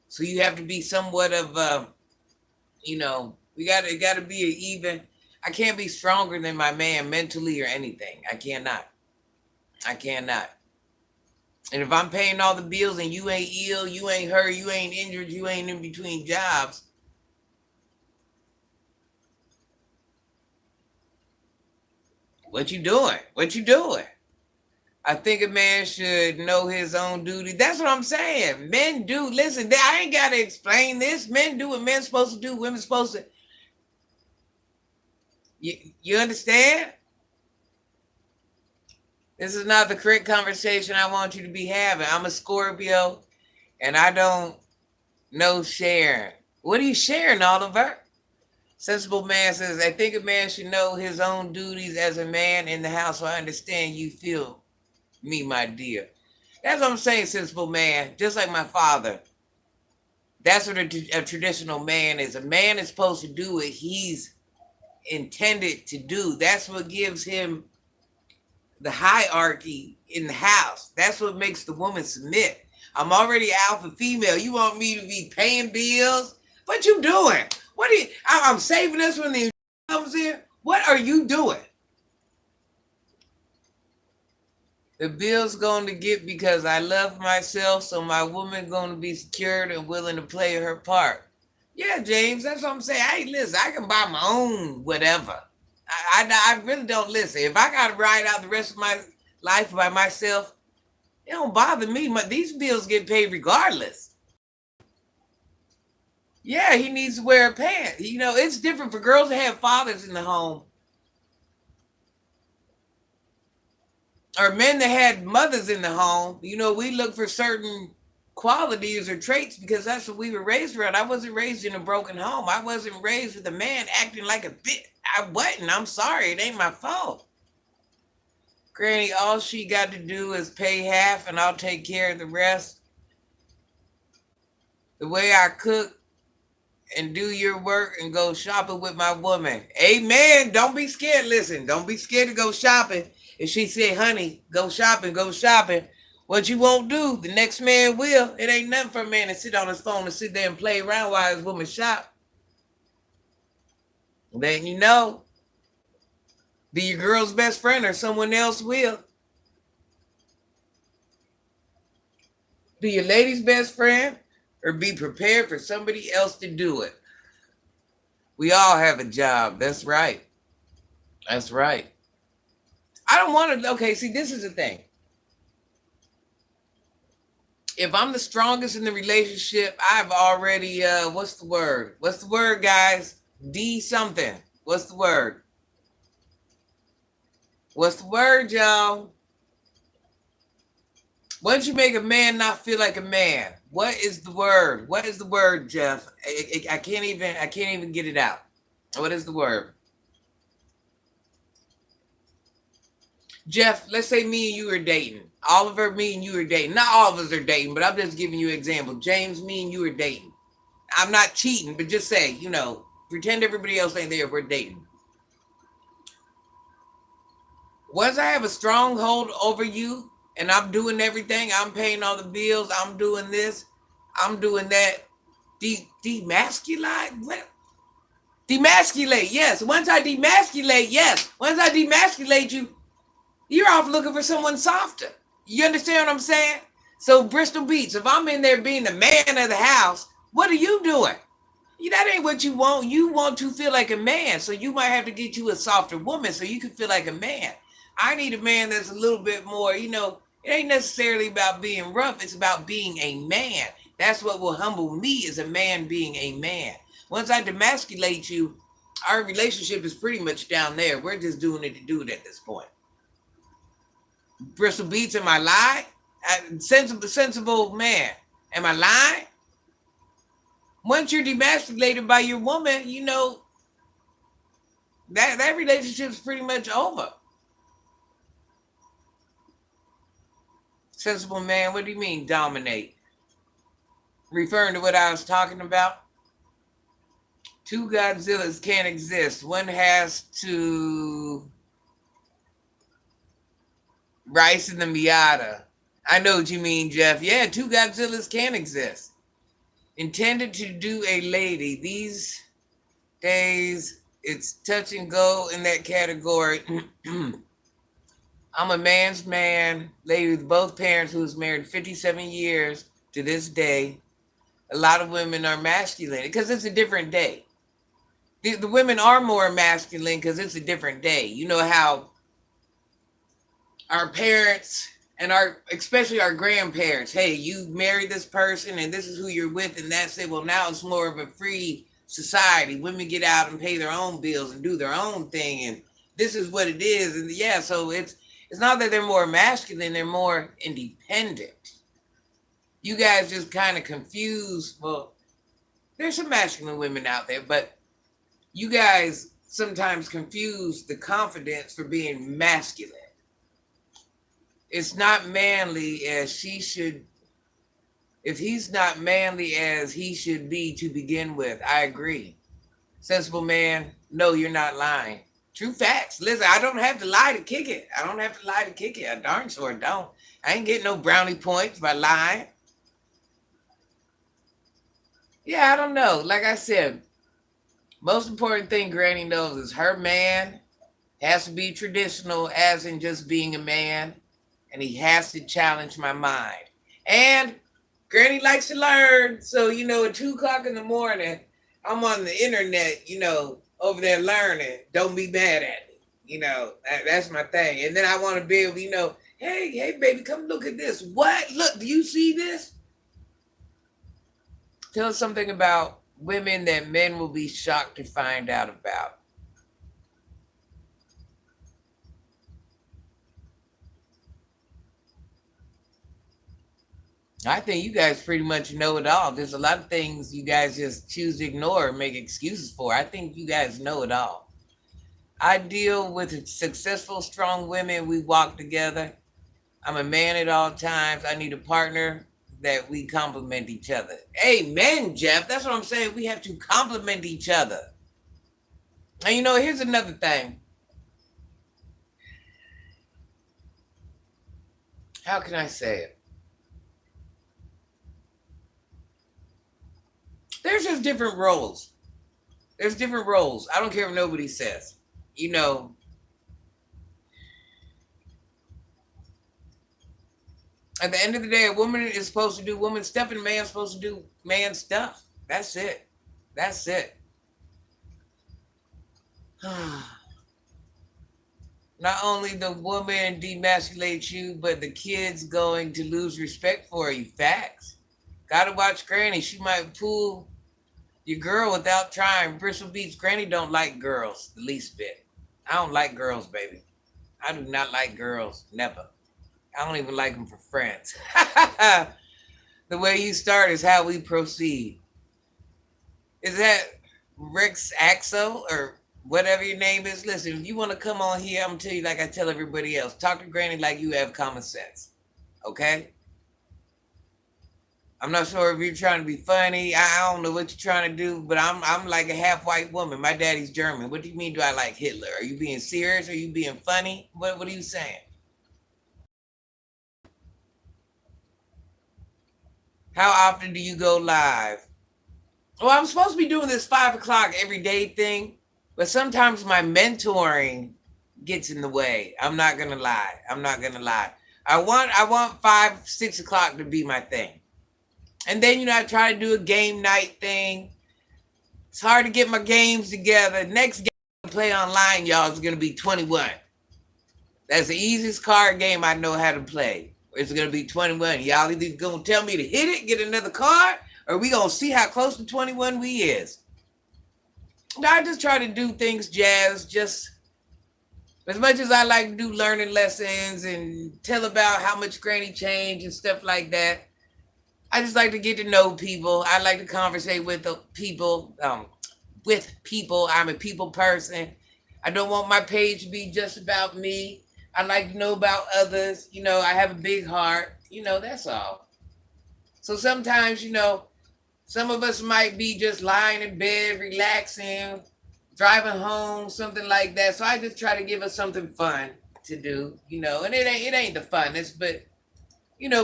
So you have to be somewhat of we gotta be an even. I can't be stronger than my man mentally or anything. I cannot. And if I'm paying all the bills and you ain't ill, you ain't hurt, you ain't injured, you ain't in between jobs, what you doing? What you doing? I think a man should know his own duty. That's what I'm saying. Men do. Listen, I ain't got to explain this. Men do what men's supposed to do. Women's supposed to. You understand? This is not the correct conversation I want you to be having. I'm a Scorpio. And I don't know sharing. What are you sharing, Oliver? Sensible man says, I think a man should know his own duties as a man in the house. So I understand you feel me, my dear. That's what I'm saying, sensible man. Just like my father. That's what a traditional man is. A man is supposed to do what he's intended to do. That's what gives him the hierarchy in the house. That's what makes the woman submit. I'm already alpha female. You want me to be paying bills? What you doing? What are you? I'm saving this when the comes in. What are you doing? The bill's going to get because I love myself, so my woman going to be secured and willing to play her part. Yeah, James, that's what I'm saying. Hey, listen, I can buy my own whatever. I really don't listen. If I got to ride out the rest of my life by myself, it don't bother me. These bills get paid regardless. Yeah, he needs to wear a pants. You know, it's different for girls to have fathers in the home or men that had mothers in the home. You know, we look for certain qualities or traits because that's what we were raised around. I wasn't raised in a broken home. I wasn't raised with a man acting like a bitch. I wasn't. I'm sorry. It ain't my fault. Granny, all she got to do is pay half and I'll take care of the rest. The way I cook and do your work and go shopping with my woman. Amen. Don't be scared. Listen, don't be scared to go shopping. If she say, honey, go shopping, what you won't do, the next man will. It ain't nothing for a man to sit on his phone and sit there and play around while his woman shop. Then you know, be your girl's best friend or someone else will. Be your lady's best friend or be prepared for somebody else to do it. We all have a job. That's right. That's right. I don't want to. Okay, see, this is the thing. If I'm the strongest in the relationship, I've already, what's the word? What's the word, guys? D something. What's the word? What's the word, y'all? Once you make a man not feel like a man, what is the word? What is the word, Jeff? I can't even get it out. What is the word? Jeff, let's say me and you are dating. Oliver, me and you are dating. Not all of us are dating, but I'm just giving you an example. James, me and you are dating. I'm not cheating, but just say, you know, pretend everybody else ain't there. We're dating. Once I have a stronghold over you and I'm doing everything, I'm paying all the bills, I'm doing this, I'm doing that. Demasculate? What? Demasculate, yes. Once I demasculate you, you're off looking for someone softer. You understand what I'm saying? So Bristol Beach, if I'm in there being the man of the house, what are you doing? That ain't what you want. You want to feel like a man. So you might have to get you a softer woman so you can feel like a man. I need a man that's a little bit more, you know, it ain't necessarily about being rough. It's about being a man. That's what will humble me as a man being a man. Once I demasculate you, our relationship is pretty much down there. We're just doing it to do it at this point. Bristol Beats, am I lying? Sensible man. Am I lying? Once you're demasculated by your woman, you know, that relationship's pretty much over. Sensible man, what do you mean dominate? Referring to what I was talking about? Two Godzillas can't exist. One has to rice in the Miata. I know what you mean, Jeff. Yeah, two Godzillas can exist. Intended to do a lady. These days, it's touch and go in that category. I'm a man's man, lady with both parents who's married 57 years to this day. A lot of women are masculine because it's a different day. The women are more masculine because it's a different day. You know how our parents and especially our grandparents, hey, you married this person and this is who you're with and that's it. Well, now it's more of a free society. Women get out and pay their own bills and do their own thing and this is what it is. And yeah, so it's not that they're more masculine, they're more independent. You guys just kind of confuse. Well, there's some masculine women out there, but you guys sometimes confuse the confidence for being masculine. It's not manly as she should. If he's not manly as he should be to begin with, I agree. Sensible man, no, you're not lying. True facts. Listen, I don't have to lie to kick it. I don't have to lie to kick it. I darn sure don't. I ain't getting no brownie points by lying. Yeah, I don't know. Like I said, most important thing Granny knows is her man has to be traditional, as in just being a man, and he has to challenge my mind. And Granny likes to learn. So, at 2 o'clock in the morning, I'm on the internet, over there learning. Don't be mad at me. That's my thing. And then I want to be able, hey, baby, come look at this. What? Look, do you see this? Tell us something about women that men will be shocked to find out about. I think you guys pretty much know it all. There's a lot of things you guys just choose to ignore and make excuses for. I think you guys know it all. I deal with successful, strong women. We walk together. I'm a man at all times. I need a partner that we complement each other. Amen, Jeff. That's what I'm saying. We have to complement each other. And here's another thing. How can I say it? There's just different roles. There's different roles. I don't care if nobody says. At the end of the day, a woman is supposed to do woman stuff and a man's supposed to do man stuff. That's it. That's it. Not only the woman demasculates you, but the kid's going to lose respect for you. Facts. Gotta watch Granny. She might pull your girl without trying. Bristol Beach Granny don't like girls the least bit. I don't like girls, baby. I do not like girls. Never. I don't even like them for friends. The way you start is how we proceed. Is that Rex Axo or whatever your name is? Listen, if you want to come on here, I'm going to tell you like I tell everybody else. Talk to Granny like you have common sense. Okay? I'm not sure if you're trying to be funny. I don't know what you're trying to do, but I'm like a half white woman. My daddy's German. What do you mean do I like Hitler? Are you being serious? Are you being funny? What are you saying? How often do you go live? Well, I'm supposed to be doing this 5 o'clock every day thing, but sometimes my mentoring gets in the way. I'm not gonna lie. I want 5, 6 o'clock to be my thing. And then, I try to do a game night thing. It's hard to get my games together. Next game I play online, y'all, is going to be 21. That's the easiest card game I know how to play. It's going to be 21. Y'all either going to tell me to hit it, get another card, or we going to see how close to 21 we is. I just try to do things, Jazz, just as much as I like to do learning lessons and tell about how much Granny changed and stuff like that. I just like to get to know people. I like to conversate with people. I'm a people person. I don't want my page to be just about me. I like to know about others. I have a big heart. That's all. So sometimes, some of us might be just lying in bed, relaxing, driving home, something like that. So I just try to give us something fun to do, and it ain't the funnest, but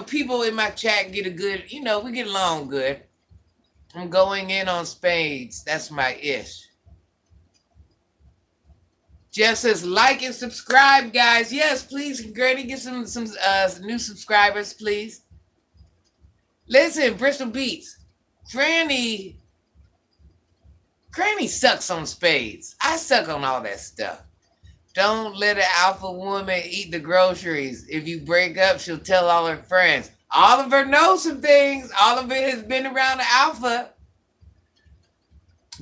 people in my chat get a good, we get along good. I'm going in on spades. That's my ish. Jeff says, like and subscribe, guys. Yes, please. Granny, get some new subscribers, please. Listen, Bristol Beats. Granny sucks on spades. I suck on all that stuff. Don't let an alpha woman eat the groceries. If you break up, she'll tell all her friends. Oliver knows some things. Oliver has been around the alpha.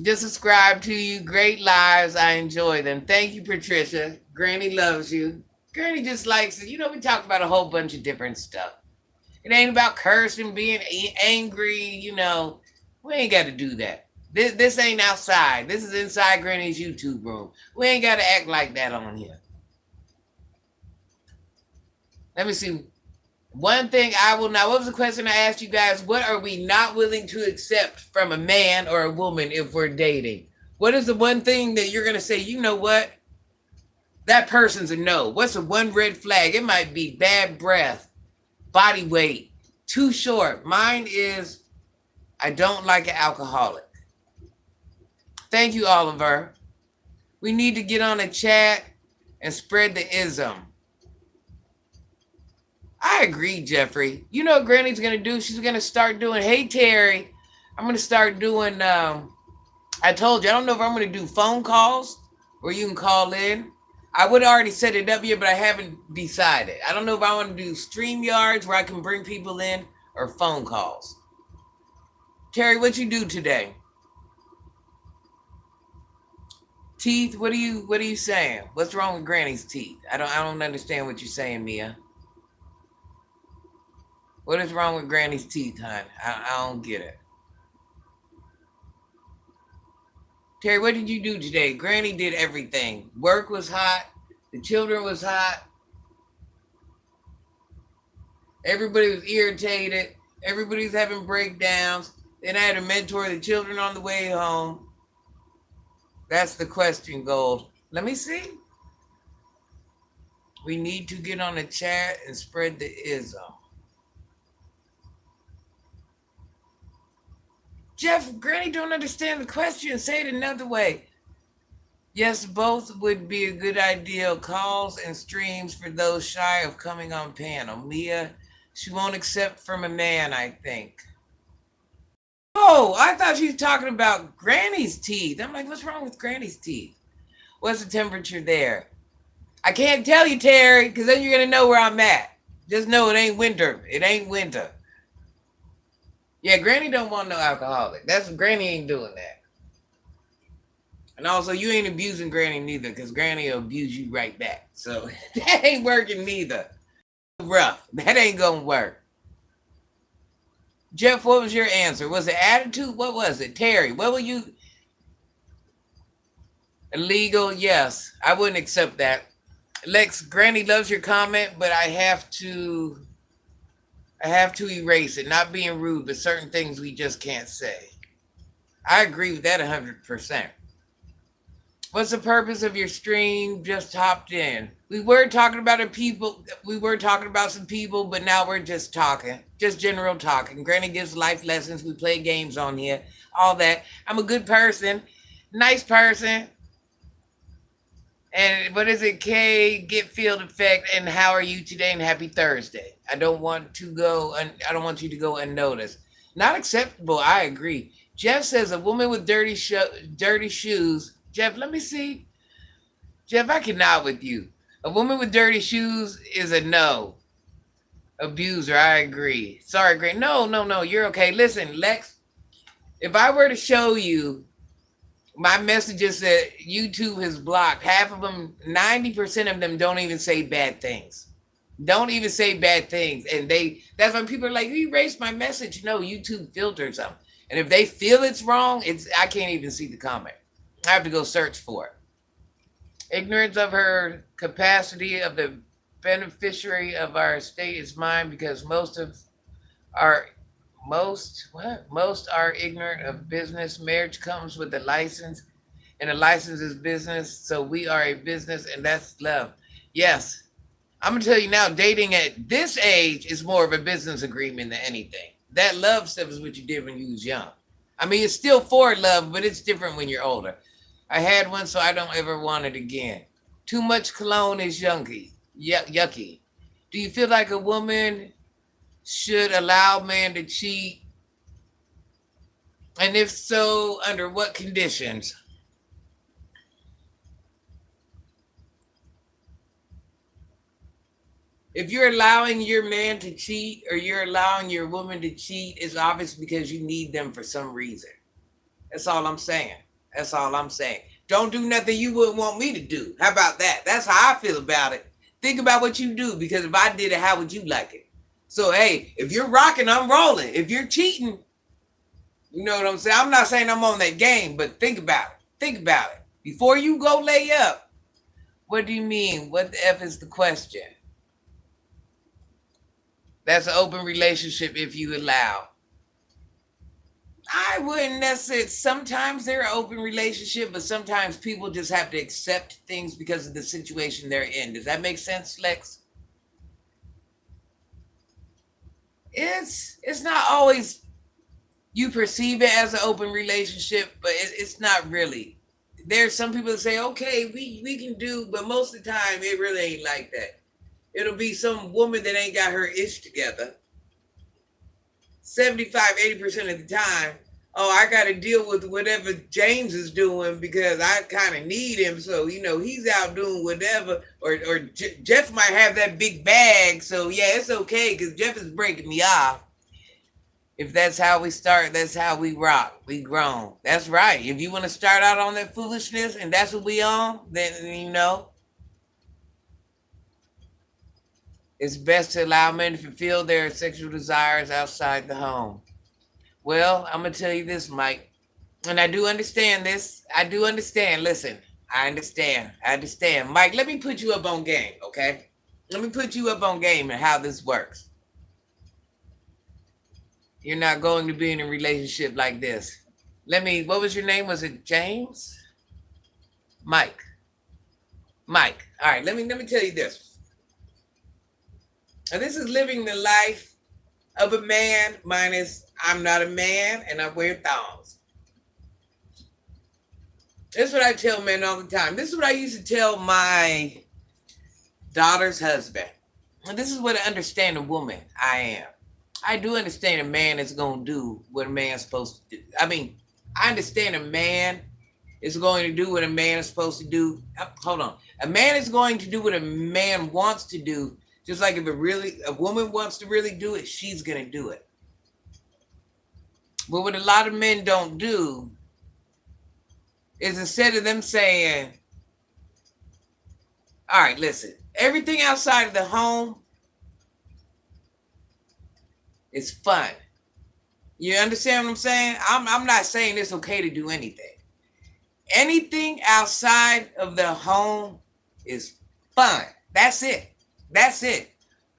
Just subscribe to you. Great lives. I enjoy them. Thank you, Patricia. Granny loves you. Granny just likes it. We talk about a whole bunch of different stuff. It ain't about cursing, being angry, you know. We ain't got to do that. This ain't outside. This is inside Granny's YouTube room. We ain't got to act like that on here. Let me see. One thing I will not. What was the question I asked you guys? What are we not willing to accept from a man or a woman if we're dating? What is the one thing that you're going to say, you know what? That person's a no. What's the one red flag? It might be bad breath, body weight, too short. Mine is I don't like an alcoholic. Thank you, Oliver. We need to get on a chat and spread the ism. I agree, Jeffrey. You know what Granny's going to do? She's going to start doing, hey, Terry, I'm going to start doing, I told you, I don't know if I'm going to do phone calls where you can call in. I would already set it up here, but I haven't decided. I don't know if I want to do StreamYards where I can bring people in or phone calls. Terry, what you do today? Teeth, what are you saying? What's wrong with Granny's teeth? I don't understand what you're saying, Mia. What is wrong with Granny's teeth, hon? I don't get it. Terry, what did you do today? Granny did everything. Work was hot. The children was hot. Everybody was irritated. Everybody was having breakdowns. Then I had to mentor the children on the way home. That's the question, Gold. Let me see. We need to get on the chat and spread the ism. Jeff, Granny don't understand the question. Say it another way. Yes, both would be a good idea. Calls and streams for those shy of coming on panel. Mia, she won't accept from a man, I think. Oh, I thought she was talking about Granny's teeth. I'm like, what's wrong with Granny's teeth? What's the temperature there? I can't tell you, Terry, because then you're going to know where I'm at. Just know it ain't winter. It ain't winter. Yeah, Granny don't want no alcoholic. Granny ain't doing that. And also, you ain't abusing Granny neither, because Granny will abuse you right back. So that ain't working neither. Rough. That ain't gonna work. Jeff, what was your answer? Was it attitude? What was it? Terry, what were you? Illegal? Yes. I wouldn't accept that. Lex, Granny loves your comment, but I have to erase it. Not being rude, but certain things we just can't say. I agree with that 100%. What's the purpose of your stream? Just hopped in. We were talking about some people, but now we're just talking. Just general talking. Granny gives life lessons. We play games on here. All that. I'm a good person. Nice person. And what is it, Kay? Get field effect. And how are you today? And happy Thursday. I don't want you to go unnoticed. Not acceptable. I agree. Jeff says a woman with dirty shoes. Jeff, let me see. Jeff, I can nod with you. A woman with dirty shoes is a no. Abuser, I agree. Sorry, Grant. No, you're okay. Listen, Lex, if I were to show you my messages that YouTube has blocked, half of them, 90% of them don't even say bad things. Don't even say bad things. And that's when people are like, you erased my message. No, YouTube filters them. And if they feel it's wrong, I can't even see the comment. I have to go search for it. Ignorance of her capacity of the beneficiary of our estate is mine, because most are ignorant of business. Marriage comes with a license, and a license is business. So we are a business, and that's love. Yes. I'm going to tell you now, dating at this age is more of a business agreement than anything. That love stuff is what you did when you was young. I mean, it's still for love, but it's different when you're older. I had one, so I don't ever want it again. Too much cologne is yucky. Do you feel like a woman should allow man to cheat? And if so, under what conditions? If you're allowing your man to cheat or you're allowing your woman to cheat, it's obvious because you need them for some reason. That's all I'm saying. Don't do nothing you wouldn't want me to do. How about that? That's how I feel about it. Think about what you do, because if I did it, how would you like it? So hey, if you're rocking, I'm rolling. If you're cheating, you know what I'm saying? I'm not saying I'm on that game, but think about it. Think about it. Before you go lay up, what do you mean? What the F is the question? That's an open relationship if you allow. I wouldn't necessarily. Sometimes they're an open relationship, but sometimes people just have to accept things because of the situation they're in. Does that make sense, Lex? It's not always you perceive it as an open relationship, but it's not really. There's some people that say, okay, we can do, but most of the time it really ain't like that. It'll be some woman that ain't got her ish together 75, 80% of the time. Oh, I got to deal with whatever James is doing because I kind of need him. So, he's out doing whatever. Or Jeff might have that big bag. So, yeah, it's okay because Jeff is breaking me off. If that's how we start, that's how we rock. We grown. That's right. If you want to start out on that foolishness and that's what we on, then, it's best to allow men to fulfill their sexual desires outside the home. Well, I'm going to tell you this, Mike. And I do understand this. I do understand. Listen, I understand. Mike, let me put you up on game, okay? Let me put you up on game and how this works. You're not going to be in a relationship like this. What was your name? Was it James? Mike. All right, let me tell you this. Now, this is living the life of a man minus I'm not a man and I wear thongs. This is what I tell men all the time. This is what I used to tell my daughter's husband. And this is what I understand a woman I am. I do understand a man is going to do what a man's supposed to do. I mean, I understand a man is going to do what a man is supposed to do. Hold on. A man is going to do what a man wants to do. Just like if a woman wants to really do it, she's going to do it. But what a lot of men don't do is instead of them saying, all right, listen, everything outside of the home is fun. You understand what I'm saying? I'm not saying it's okay to do anything. Anything outside of the home is fun. That's it.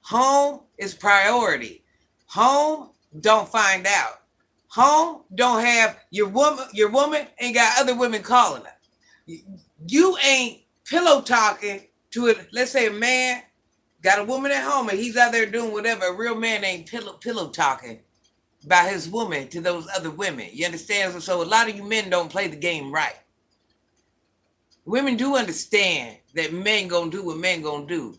Home is priority. Home, don't find out. Home, don't have your woman ain't got other women calling her. You ain't pillow talking to it. Let's say a man got a woman at home and he's out there doing whatever. A real man ain't pillow talking about his woman to those other women. You understand? So a lot of you men don't play the game right. Women do understand that men gonna do what men gonna do.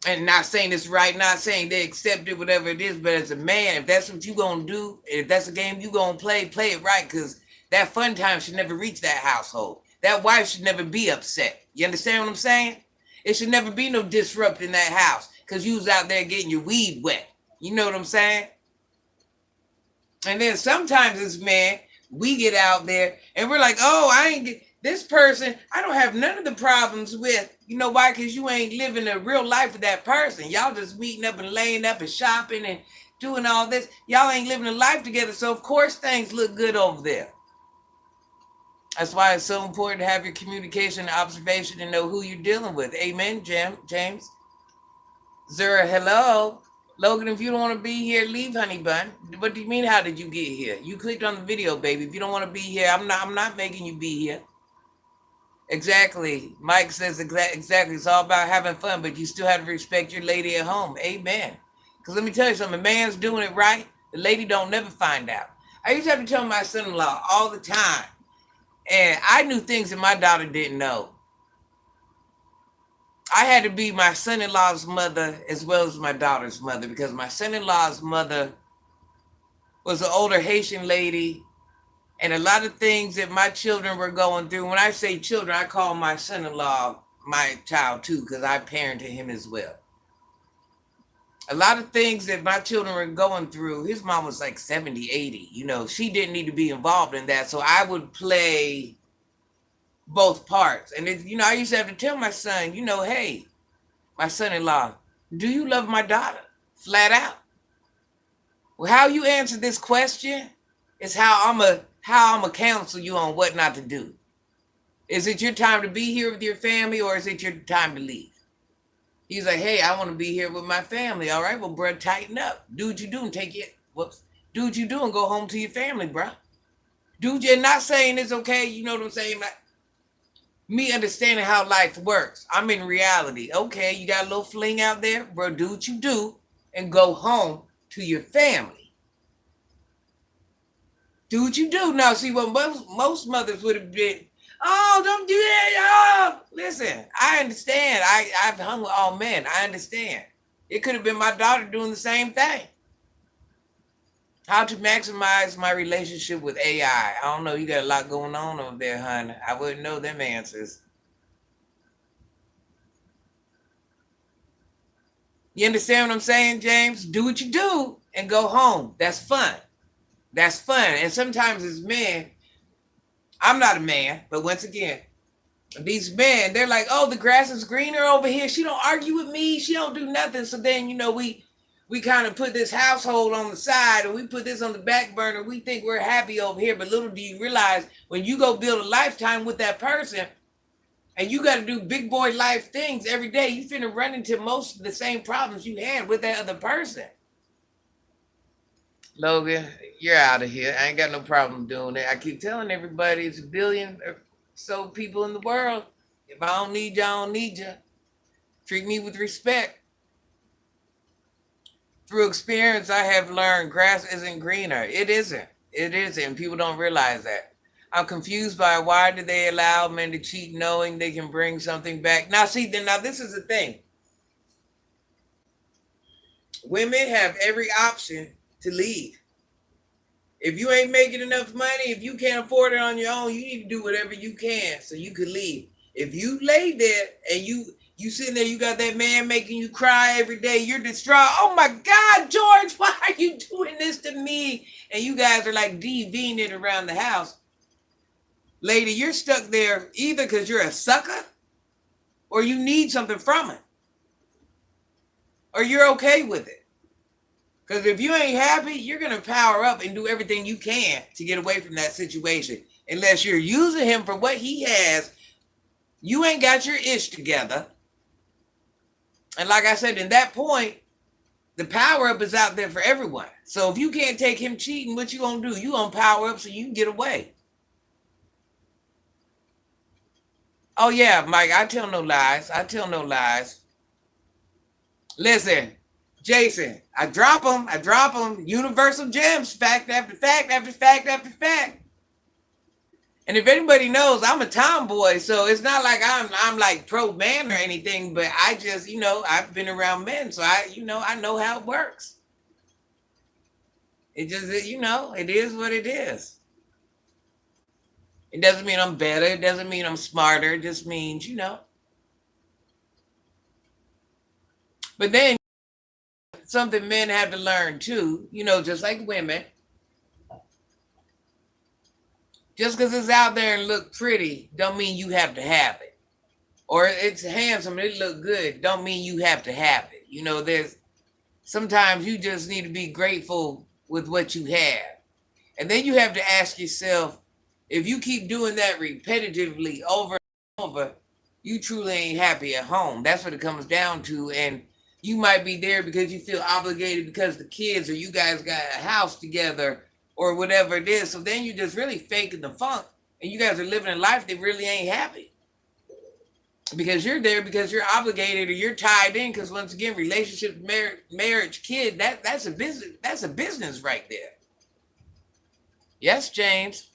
And not saying it's right, not saying they accept it, whatever it is, but as a man, if that's what you gonna do, if that's a game you gonna play it right, because that fun time should never reach that household. That wife should never be upset. You understand what I'm saying? It should never be no disrupt in that house because you was out there getting your weed wet. You know what I'm saying? And then sometimes as men, we get out there and we're like, oh, this person, I don't have none of the problems with. You know why? Because you ain't living a real life with that person. Y'all just meeting up and laying up and shopping and doing all this. Y'all ain't living a life together. So, of course, things look good over there. That's why it's so important to have your communication and observation and know who you're dealing with. Amen, James. Zura, hello. Logan, if you don't want to be here, leave, honey bun. What do you mean, how did you get here? You clicked on the video, baby. If you don't want to be here, I'm not making you be here. Exactly. Mike says exactly. It's all about having fun, but you still have to respect your lady at home. Amen. Because let me tell you something. A man's doing it right, the lady don't never find out. I used to have to tell my son-in-law all the time. And I knew things that my daughter didn't know. I had to be my son-in-law's mother as well as my daughter's mother because my son-in-law's mother was an older Haitian lady. And a lot of things that my children were going through, when I say children, I call my son-in-law my child too, because I parented him as well. A lot of things that my children were going through, his mom was like 70, 80. She didn't need to be involved in that. So I would play both parts. And, I used to have to tell my son, hey, my son-in-law, do you love my daughter? Flat out. Well, how you answer this question is how I'm a counsel you on what not to do. Is it your time to be here with your family, or is it your time to leave? He's like, hey, I want to be here with my family. All right, well, bro, tighten up. Do what you do and take it. Whoops. Do what you do and go home to your family, bro. Dude, you're not saying it's okay. You know what I'm saying? Like, me understanding how life works. I'm in reality. Okay, you got a little fling out there, bro. Do what you do and go home to your family. Do what you do. Now, see what most mothers would have been. Oh, don't do that, y'all. Listen, I understand. I've hung with all men. I understand. It could have been my daughter doing the same thing. How to maximize my relationship with AI. I don't know. You got a lot going on over there, hon. I wouldn't know them answers. You understand what I'm saying, James? Do what you do and go home. That's fun. That's fun. And sometimes as men, I'm not a man, but once again, these men, they're like, oh, the grass is greener over here. She don't argue with me. She don't do nothing. So then, we kind of put this household on the side, and we put this on the back burner. We think we're happy over here, but little do you realize when you go build a lifetime with that person and you got to do big boy life things every day, you finna run into most of the same problems you had with that other person. Logan, you're out of here. I ain't got no problem doing it. I keep telling everybody it's 1 billion or so people in the world. If I don't need you, I don't need you. Treat me with respect. Through experience, I have learned grass isn't greener. It isn't. It isn't. People don't realize that. I'm confused by why do they allow men to cheat knowing they can bring something back. Now, see, now this is the thing. Women have every option to leave. If you ain't making enough money, if you can't afford it on your own, you need to do whatever you can so you can leave. If you lay there and you sitting there, you got that man making you cry every day, you're distraught. Oh my God, George, why are you doing this to me? And you guys are like DVing it around the house. Lady, you're stuck there either because you're a sucker or you need something from it. Or you're okay with it. Because if you ain't happy, you're going to power up and do everything you can to get away from that situation. Unless you're using him for what he has, you ain't got your ish together. And like I said, in that point, the power up is out there for everyone. So if you can't take him cheating, what you going to do? You going to power up so you can get away. Oh, yeah, Mike, I tell no lies. I tell no lies. Listen, Jason, I drop them. Universal gems, fact after fact after fact after fact. And if anybody knows, I'm a tomboy, so it's not like I'm like pro man or anything, but I just, I've been around men, so I know how it works. It just, it is what it is. It doesn't mean I'm better. It doesn't mean I'm smarter. It just means, But then something men have to learn too, just like women. Just because it's out there and look pretty, don't mean you have to have it. Or it's handsome and it look good, don't mean you have to have it. There's sometimes you just need to be grateful with what you have. And then you have to ask yourself, if you keep doing that repetitively over and over, you truly ain't happy at home. That's what it comes down to. And you might be there because you feel obligated because the kids or you guys got a house together or whatever it is. So then you're just really faking the funk and you guys are living a life that really ain't happy. Because you're there because you're obligated or you're tied in because once again, relationship, marriage, kid, that's a business. That's a business right there. Yes, James.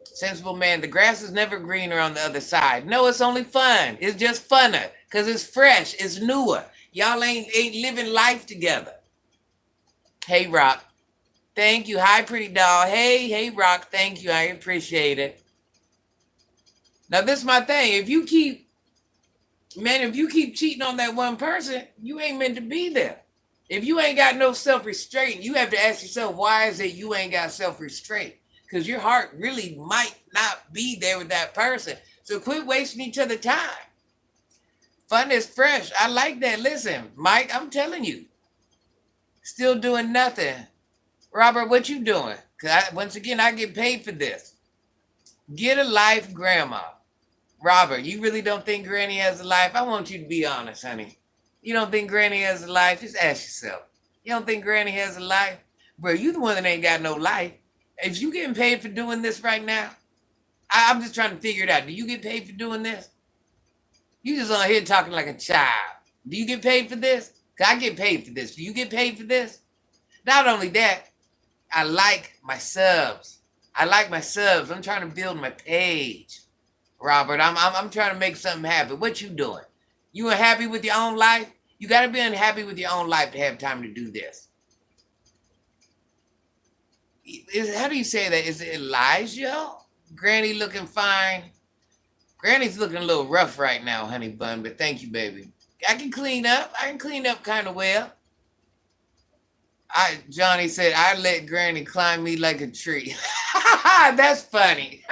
Sensible man, the grass is never greener on the other side. No, it's only fun. It's just funner because it's fresh. It's newer. Y'all ain't living life together. Hey, Rock. Thank you. Hi, pretty doll. Hey, Rock. Thank you. I appreciate it. Now, this is my thing. If you keep cheating on that one person, you ain't meant to be there. If you ain't got no self-restraint, you have to ask yourself, why is it you ain't got self-restraint? Because your heart really might not be there with that person. So quit wasting each other's time. Fun is fresh. I like that. Listen, Mike, I'm telling you. Still doing nothing. Robert, what you doing? Cause once again, I get paid for this. Get a life, grandma. Robert, you really don't think Granny has a life? I want you to be honest, honey. You don't think Granny has a life? Just ask yourself. You don't think Granny has a life? Bro, you the one that ain't got no life. If you getting paid for doing this right now, I'm just trying to figure it out. Do you get paid for doing this? You just on here talking like a child. Do you get paid for this? Cause I get paid for this. Do you get paid for this? Not only that, I like my subs. I like my subs. I'm trying to build my page. Robert, I'm trying to make something happen. What you doing? You unhappy with your own life? You got to be unhappy with your own life to have time to do this. How do you say that? Is it Elijah? Granny looking fine. Granny's looking a little rough right now, honey bun, but thank you, baby. I can clean up. I can clean up kind of well. Johnny said, I let Granny climb me like a tree. That's funny.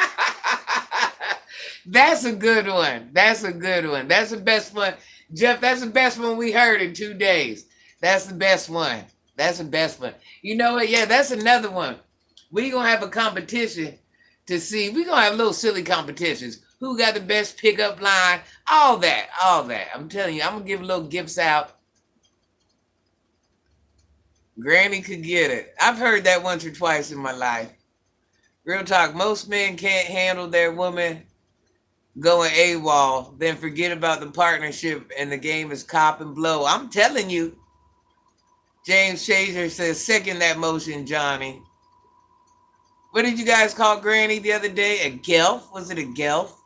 That's a good one. That's a good one. That's the best one. Jeff, that's the best one we heard in 2 days. That's the best one. That's the best one. You know what? Yeah, that's another one. We're going to have a competition to see. We're going to have little silly competitions. Who got the best pickup line? All that. All that. I'm telling you, I'm going to give little gifts out. Granny could get it. I've heard that once or twice in my life. Real talk. Most men can't handle their woman going AWOL, then forget about the partnership and the game is cop and blow. I'm telling you. James Shazer says, second that motion, Johnny. What did you guys call Granny the other day? A gelf? Was it a gelf?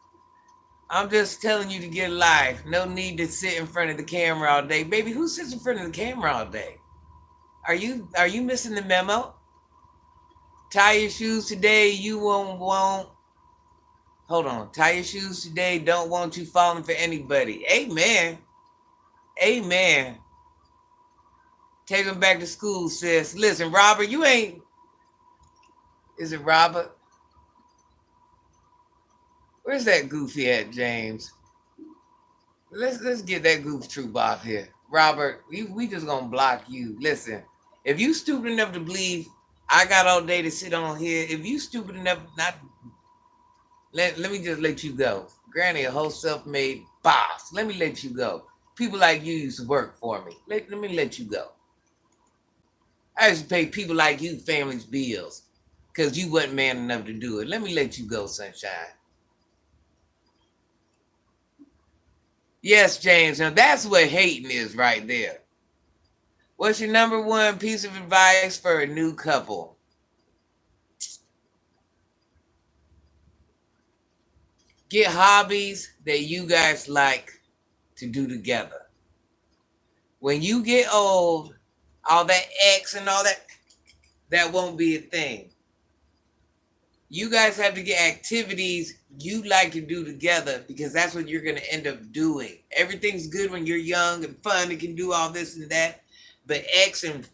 I'm just telling you to get live. No need to sit in front of the camera all day. Baby, who sits in front of the camera all day? Are you missing the memo? Tie your shoes today, you won't. Hold on. Tie your shoes today, don't want you falling for anybody. Amen. Amen. Take him back to school, sis. Listen, Robert, you ain't... Is it Robert? Where's that goofy at, James? Let's get that goof troop off here. Robert, we just gonna block you. Listen, if you stupid enough to believe I got all day to sit on here, if you stupid enough not... Let me just let you go. Granny, a whole self-made boss. Let me let you go. People like you used to work for me. Let me let you go. I used to pay people like you family's bills because you wasn't man enough to do it. Let me let you go, sunshine. Yes, James. Now that's what hating is right there. What's your number one piece of advice for a new couple? Get hobbies that you guys like to do together. When you get old, all that X and all that won't be a thing. You guys have to get activities you like to do together because that's what you're going to end up doing. Everything's good when you're young and fun and can do all this and that, but X and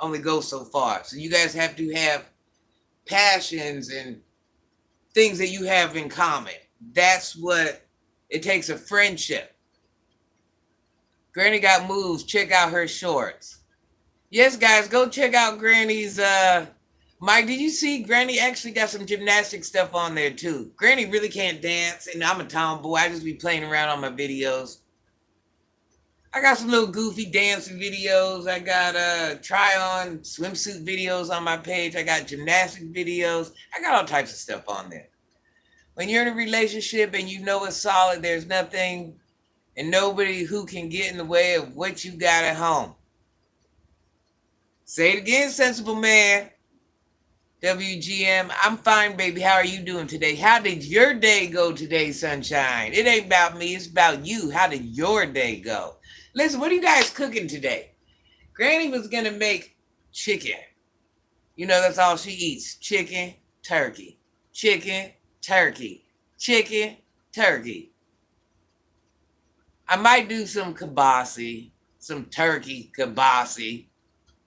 only goes so far. So you guys have to have passions and things that you have in common. That's what it takes, a friendship. Granny got moves. Check out her shorts. Yes, guys, go check out Granny's. Mike, did you see Granny actually got some gymnastic stuff on there too? Granny really can't dance, and I'm a tomboy. I just be playing around on my videos. I got some little goofy dancing videos. I got try-on swimsuit videos on my page. I got gymnastic videos. I got all types of stuff on there. When you're in a relationship and you know it's solid, there's nothing and nobody who can get in the way of what you got at home. Say it again, sensible man. WGM, I'm fine, baby. How are you doing today? How did your day go today, sunshine? It ain't about me. It's about you. How did your day go? Listen, what are you guys cooking today? Granny was going to make chicken. You know, that's all she eats. Chicken, turkey. Chicken, turkey. Chicken, turkey. I might do some kibasi, some turkey kibasi.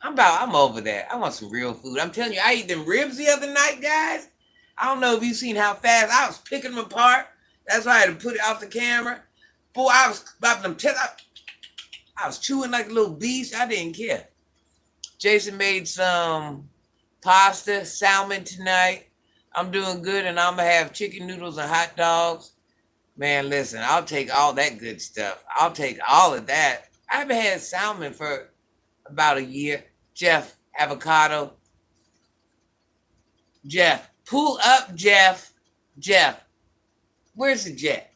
I'm over that. I want some real food. I'm telling you, I ate them ribs the other night, guys. I don't know if you've seen how fast I was picking them apart. That's why I had to put it off the camera. Boy, I was about them. I was chewing like a little beast. I didn't care. Jason made some pasta, salmon tonight. I'm doing good, and I'm gonna have chicken noodles and hot dogs. Man, listen, I'll take all that good stuff. I'll take all of that. I haven't had salmon for about a year. Jeff, avocado. Jeff, pull up, Jeff. Jeff, where's the jet?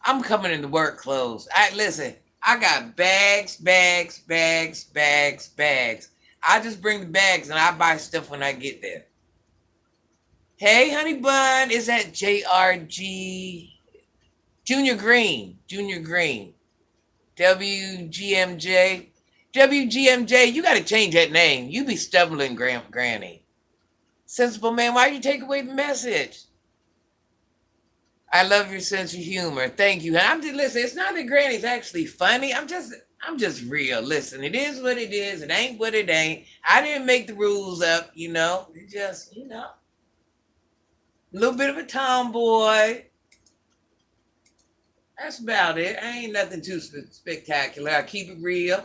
I'm coming in the work clothes. Listen, I got bags, bags, bags, bags, bags. I just bring the bags and I buy stuff when I get there. Hey, honey bun, is that JRG? Junior Green. Junior Green. WGMJ. WGMJ, you got to change that name. You be stumbling, Granny. Sensible man, why you take away the message? I love your sense of humor. Thank you. And I'm just listen, it's not that Granny's actually funny. I'm just real. Listen, it is what it is. It ain't what it ain't. I didn't make the rules up, you know. It just, you know. A little bit of a tomboy. That's about it. I ain't nothing too spectacular. I keep it real.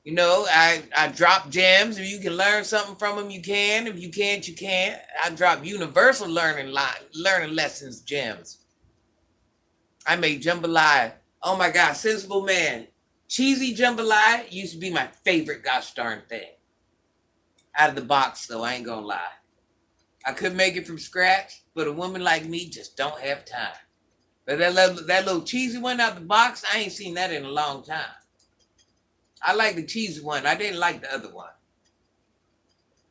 You know, I drop gems. If you can learn something from them, you can. If you can't, you can't. I drop universal learning lessons, gems. I made jambalaya. Oh my God, sensible man. Cheesy jambalaya used to be my favorite gosh darn thing. Out of the box, though, I ain't gonna lie. I could make it from scratch, but a woman like me just don't have time. But that little cheesy one out the box, I ain't seen that in a long time. I like the cheesy one. I didn't like the other one.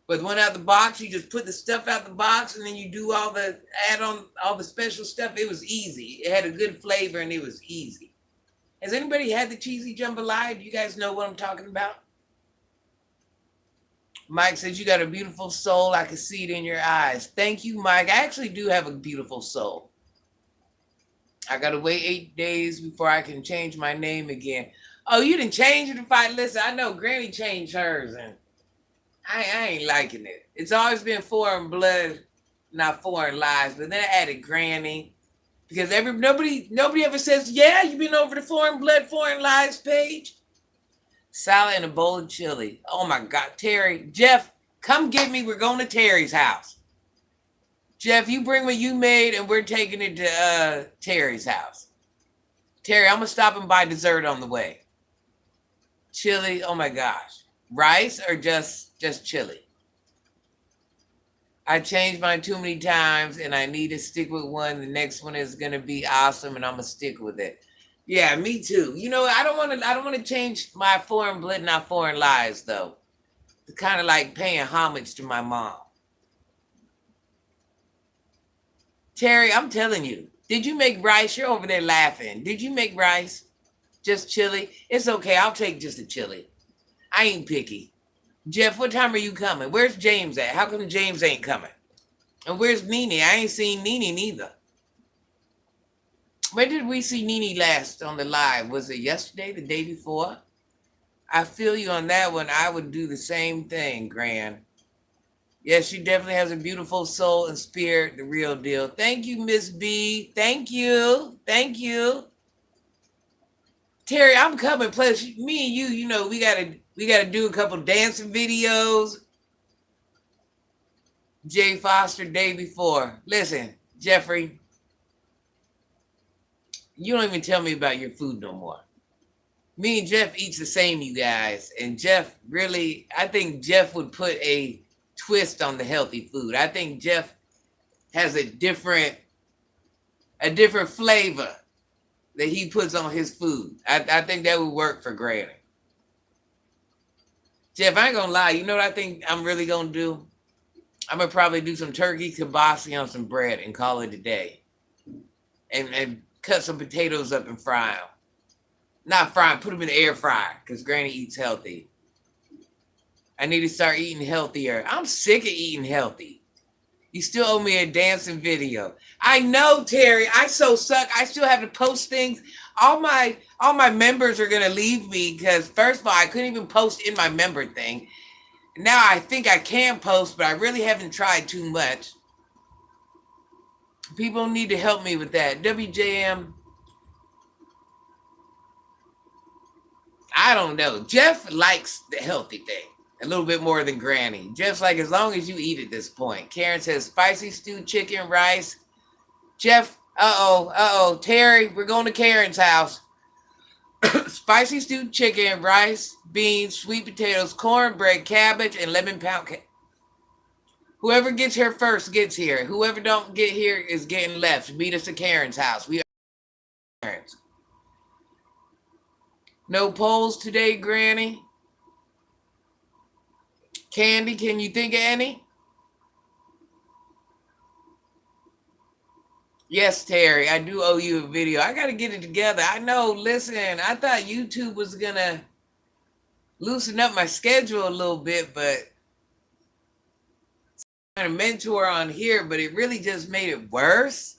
But the one out the box, you just put the stuff out the box and then you do add on all the special stuff. It was easy. It had a good flavor and it was easy. Has anybody had the cheesy jambalaya? Do you guys know what I'm talking about? Mike says, you got a beautiful soul. I can see it in your eyes. Thank you, Mike. I actually do have a beautiful soul. I got to wait 8 days before I can change my name again. Oh, you didn't change it if I listen. I know Granny changed hers and I ain't liking it. It's always been foreign blood, not foreign lies. But then I added Granny because nobody ever says, yeah, you've been over the foreign blood, foreign lies page. Salad and a bowl of chili. Oh my God, Terry, Jeff, come get me. We're going to Terry's house. Jeff, you bring what you made and we're taking it to Terry's house. Terry, I'm gonna stop and buy dessert on the way. Chili, oh my gosh. Rice or just chili? I changed mine too many times and I need to stick with one. The next one is gonna be awesome and I'm gonna stick with it. Yeah, me too. You know, I don't want to change my foreign blood, not foreign lies though. It's kind of like paying homage to my mom. Terry, I'm telling you, did you make rice? You're over there laughing. Did you make rice? Just chili? It's okay. I'll take just a chili. I ain't picky. Jeff, what time are you coming? Where's James at? How come James ain't coming? And where's Nene? I ain't seen Nene neither. When did we see Nene last on the live? Was it yesterday, the day before? I feel you on that one. I would do the same thing, Gran. Yes, she definitely has a beautiful soul and spirit, the real deal. Thank you, Miss B. Thank you. Thank you. Terry, I'm coming. Plus, me and you know, we gotta do a couple dancing videos. Jay Foster, day before. Listen, Jeffrey, you don't even tell me about your food no more. Me and Jeff eats the same, you guys. And Jeff really, I think Jeff would put a twist on the healthy food. I think Jeff has a different flavor that he puts on his food. I think that would work for Granny. Jeff, I ain't gonna lie. You know what I think I'm really gonna do? I'm gonna probably do some turkey kibasi on some bread and call it a day. And cut some potatoes up and fry them. Not fry them, put them in the air fryer because Granny eats healthy. I need to start eating healthier. I'm sick of eating healthy. You still owe me a dancing video. I know, Terry. I so suck. I still have to post things. All my members are gonna leave me because first of all, I couldn't even post in my member thing. Now I think I can post, but I really haven't tried too much. People need to help me with that. WJM. I don't know. Jeff likes the healthy thing a little bit more than Granny. Jeff's like, as long as you eat at this point. Karen says, spicy stewed chicken, rice. Jeff, Terry, we're going to Karen's house. Spicy stewed chicken, rice, beans, sweet potatoes, cornbread, cabbage, and lemon pound cake. Whoever gets here first gets here. Whoever don't get here is getting left. Meet us at Karen's house. We are Karen's. No polls today, Granny. Candy, can you think of any? Yes, Terry, I do owe you a video. I got to get it together. I know, listen, I thought YouTube was going to loosen up my schedule a little bit, but I'm trying to mentor on here, but it really just made it worse.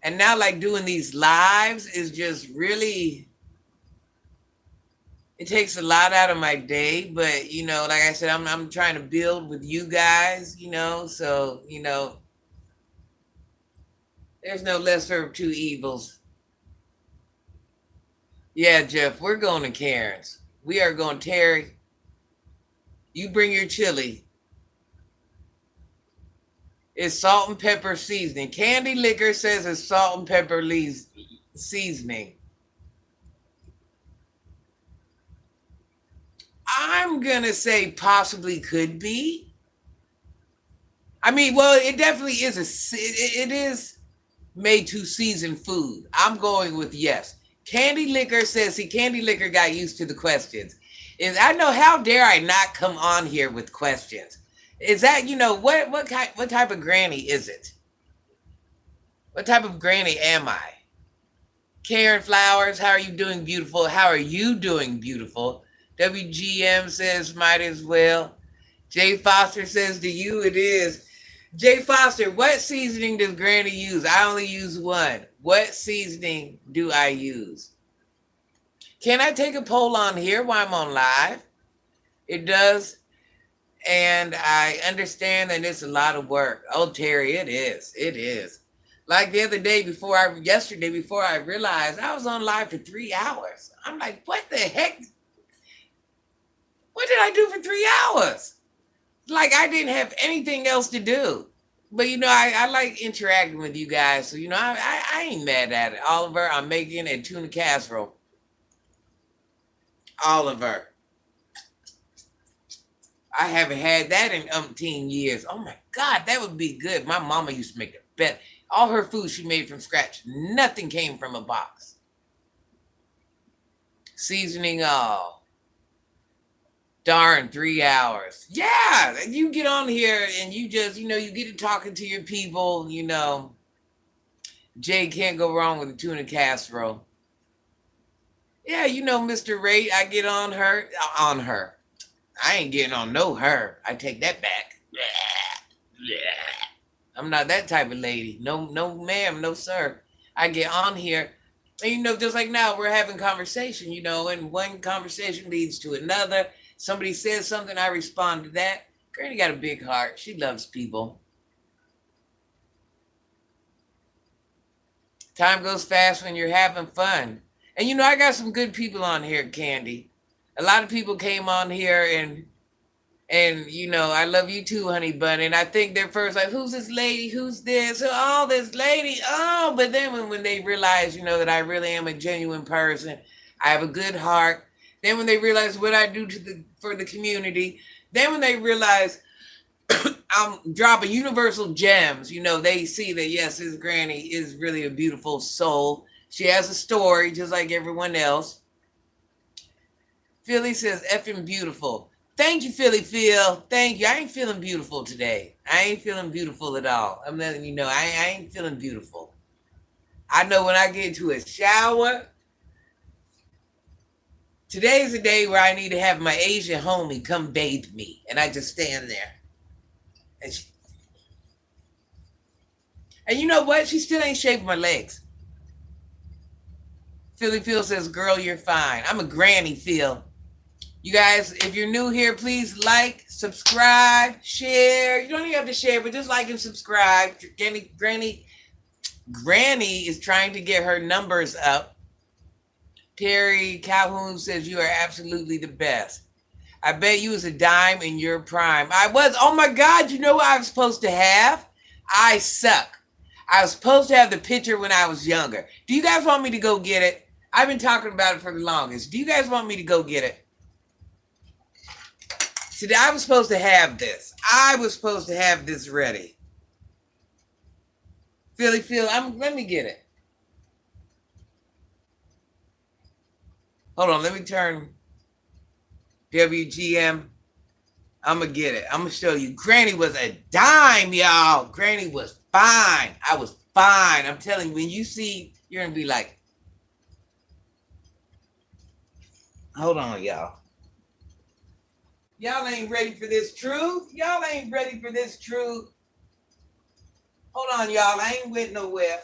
And now, like, doing these lives is just really, it takes a lot out of my day. But, you know, like I said, I'm trying to build with you guys, you know, so, you know, there's no lesser of two evils. Yeah, Jeff, we're going to Karen's. We are going, Terry. You bring your chili. It's salt and pepper seasoning. Candy Liquor says it's salt and pepper seasoning. I'm going to say possibly could be. I mean, well, it definitely is it is made to season food. I'm going with yes. Candy Liquor says, see, Candy Liquor got used to the questions. I know, how dare I not come on here with questions? Is that, you know, what type of granny is it? What type of granny am I? Karen Flowers, how are you doing, beautiful? How are you doing, beautiful? WGM says might as well. Jay Foster says to you it is. Jay Foster, what seasoning does Granny use? I only use one. What seasoning do I use? Can I take a poll on here while I'm on live? It does. And I understand that it's a lot of work. Oh, Terry, it is. It is. Like the other day yesterday before I realized I was on live for 3 hours. I'm like, what the heck? What did I do for 3 hours? Like, I didn't have anything else to do. But, you know, I like interacting with you guys. So, you know, I ain't mad at it. Oliver, I'm making a tuna casserole. Oliver. I haven't had that in umpteen years. Oh, my God, that would be good. My mama used to make the best. All her food she made from scratch. Nothing came from a box. Seasoning all. Darn, 3 hours. Yeah, you get on here and you just, you know, you get to talking to your people, you know. Jay can't go wrong with a tuna casserole. Yeah, you know, Mr. Ray, I get on her. I ain't getting on no her. I take that back. I'm not that type of lady. No, ma'am, no, sir. I get on here. And, you know, just like now, we're having conversation, you know, and one conversation leads to another. Somebody says something, I respond to that. Granny got a big heart. She loves people. Time goes fast when you're having fun. And, you know, I got some good people on here, Candy. A lot of people came on here and you know, I love you too, honey bun. And I think they're first like, who's this lady? Who's this? Oh, this lady. Oh, but then when they realize, you know, that I really am a genuine person, I have a good heart. Then when they realize what I do for the community, then when they realize I'm dropping universal gems, you know, they see that, yes, this Granny is really a beautiful soul. She has a story just like everyone else. Philly says, effing beautiful. Thank you, Philly Phil. Thank you. I ain't feeling beautiful today. I ain't feeling beautiful at all. I'm letting you know, I ain't feeling beautiful. I know when I get into a shower, today's the day where I need to have my Asian homie come bathe me. And I just stand there. And you know what? She still ain't shaved my legs. Philly Phil says, girl, you're fine. I'm a granny, Phil. You guys, if you're new here, please like, subscribe, share. You don't even have to share, but just like and subscribe. Granny is trying to get her numbers up Terry Calhoun says you are absolutely the best. I bet you was a dime in your prime. I was. Oh my God, you know what I was supposed to have? I suck. I was supposed to have the picture when I was younger. Do you guys want me to go get it? I've been talking about it for the longest. Do you guys want me to go get it? See, I was supposed to have this. I was supposed to have this ready. Philly, let me get it. Hold on, let me turn WGM. I'm going to get it. I'm going to show you. Granny was a dime, y'all. Granny was fine. I was fine. I'm telling you, when you see, you're going to be like, hold on, y'all. Y'all ain't ready for this truth. Y'all ain't ready for this truth. Hold on, y'all. I ain't went nowhere.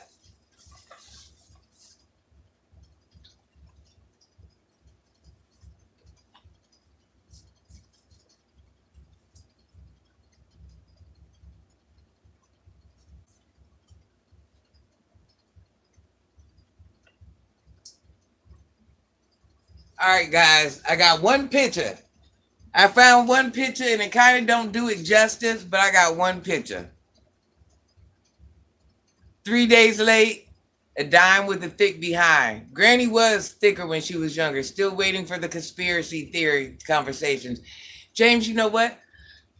All right, guys. I got one picture. I found one picture, and it kind of don't do it justice, but I got one picture. 3 days late, a dime with a thick behind. Granny was thicker when she was younger. Still waiting for the conspiracy theory conversations. James, you know what?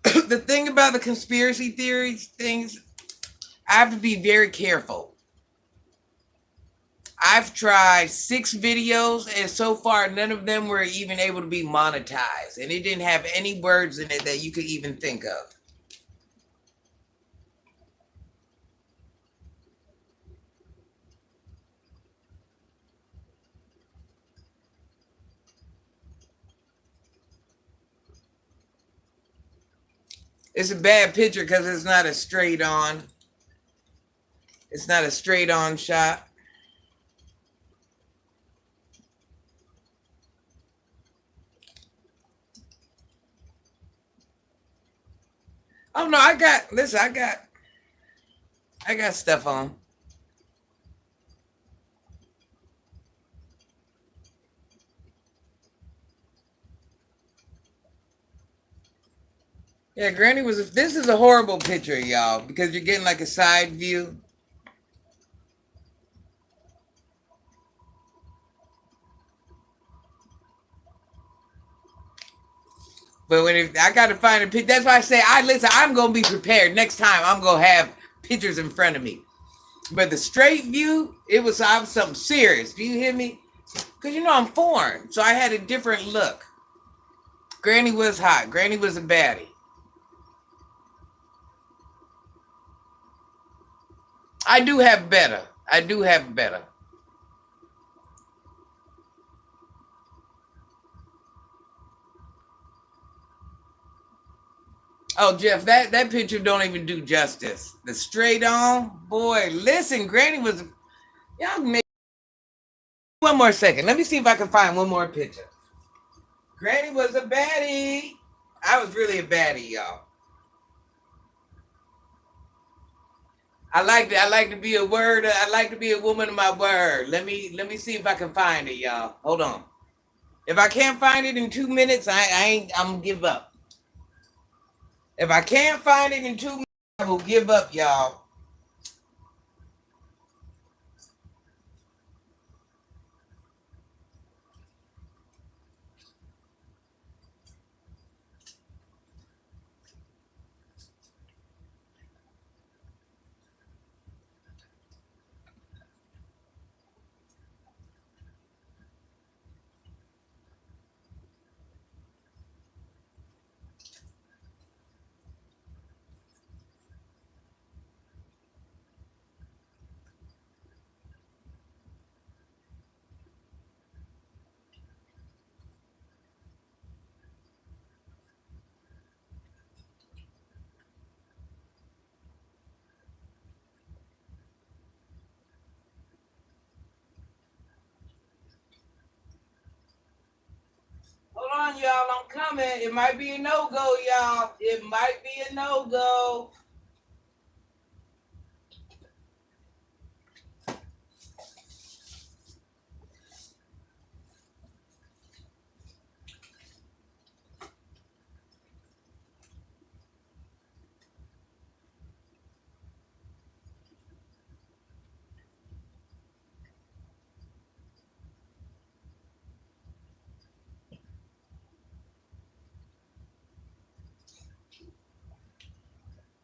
The thing about the conspiracy theories things, I have to be very careful. I've tried 6 videos, and so far none of them were even able to be monetized, and it didn't have any words in it that you could even think of. It's a bad picture because it's not a straight on. It's not a straight on shot. Oh no, I got stuff on. Yeah, Granny was. This is a horrible picture, y'all, because you're getting like a side view. But I got to find a picture, that's why I say listen. I'm gonna be prepared next time. I'm gonna have pictures in front of me. But the straight view, I was something serious. Do you hear me? Because I'm foreign, so I had a different look. Granny was hot. Granny was a baddie. I do have better. I do have better. Oh, Jeff, that picture don't even do justice. The straight on, boy. Listen, Granny was. Y'all make one more second. Let me see if I can find one more picture. Granny was a baddie. I was really a baddie, y'all. I like to be a word. I like to be a woman of my word. Let me see if I can find it, y'all. Hold on. If I can't find it in 2 minutes, I'm gonna give up. If I can't find it in 2 minutes, I will give up, y'all. Hold on, y'all. I'm coming. It might be a no-go, y'all. It might be a no-go.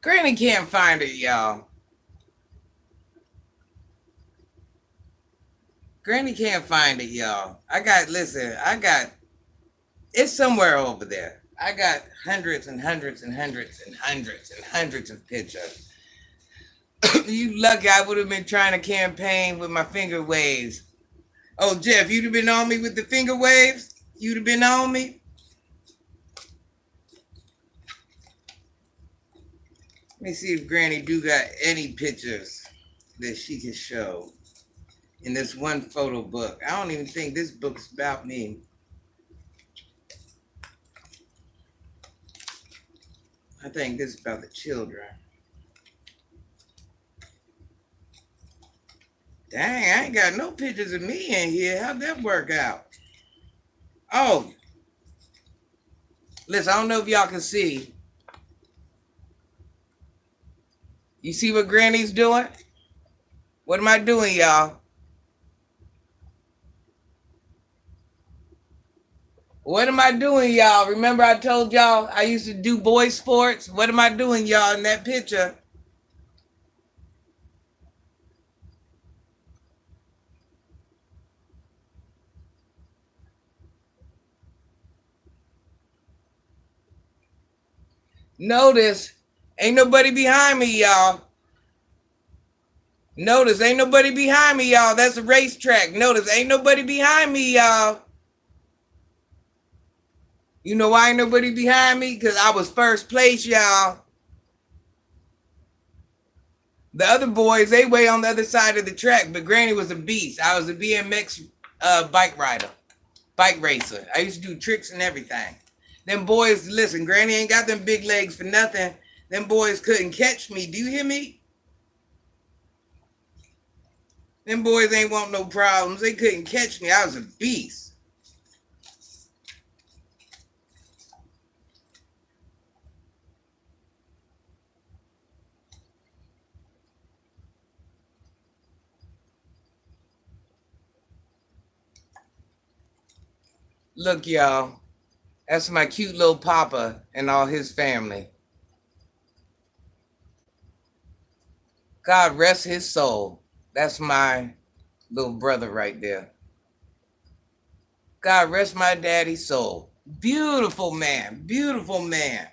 Granny can't find it, y'all. Granny can't find it, y'all. Listen, it's somewhere over there. I got hundreds and hundreds and hundreds and hundreds and hundreds of pictures. You lucky I would have been trying to campaign with my finger waves. Oh, Jeff, you'd have been on me with the finger waves? You'd have been on me? Let me see if Granny do got any pictures that she can show in this one photo book. I don't even think this book's about me. I think this is about the children. Dang, I ain't got no pictures of me in here. How'd that work out? Oh, listen, I don't know if y'all can see. You see what Granny's doing? What am I doing, y'all? What am I doing, y'all? Remember I told y'all I used to do boy sports? What am I doing, y'all, in that picture? Notice, ain't nobody behind me, y'all. Notice, ain't nobody behind me, y'all. That's a racetrack. Notice, ain't nobody behind me, y'all. You know why ain't nobody behind me? Because I was first place, y'all. The other boys, they way on the other side of the track, but Granny was a beast. I was a BMX bike racer. I used to do tricks and everything. Them boys, listen, Granny ain't got them big legs for nothing. Them boys couldn't catch me. Do you hear me? Them boys ain't want no problems. They couldn't catch me. I was a beast. Look, y'all. That's my cute little papa and all his family. God rest his soul. That's my little brother right there. God rest my daddy's soul. Beautiful man. Beautiful man.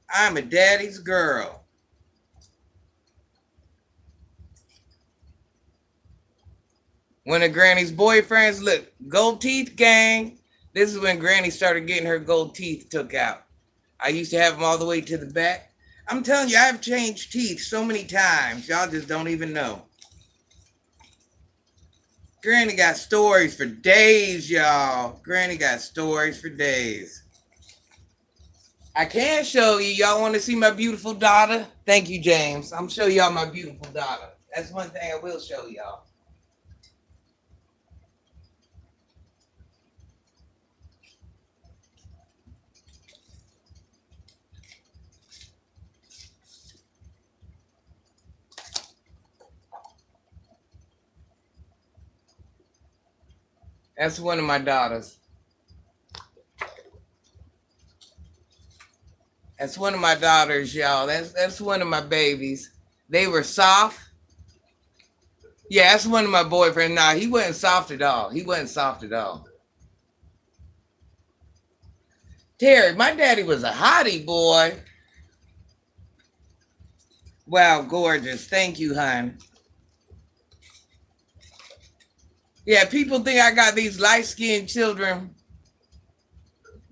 I'm a daddy's girl. One of Granny's boyfriends, look, gold teeth gang. This is when Granny started getting her gold teeth took out. I used to have them all the way to the back. I'm telling you, I've changed teeth so many times. Y'all just don't even know. Granny got stories for days, y'all. Granny got stories for days. I can show you. Y'all want to see my beautiful daughter? Thank you, James. I'm show y'all my beautiful daughter. That's one thing I will show y'all. That's one of my daughters. That's one of my daughters, y'all. That's one of my babies. They were soft. Yeah, that's one of my boyfriends. Nah, he wasn't soft at all. He wasn't soft at all. Terry, my daddy was a hottie, boy. Wow, gorgeous. Thank you, hon. Yeah, people think I got these light-skinned children.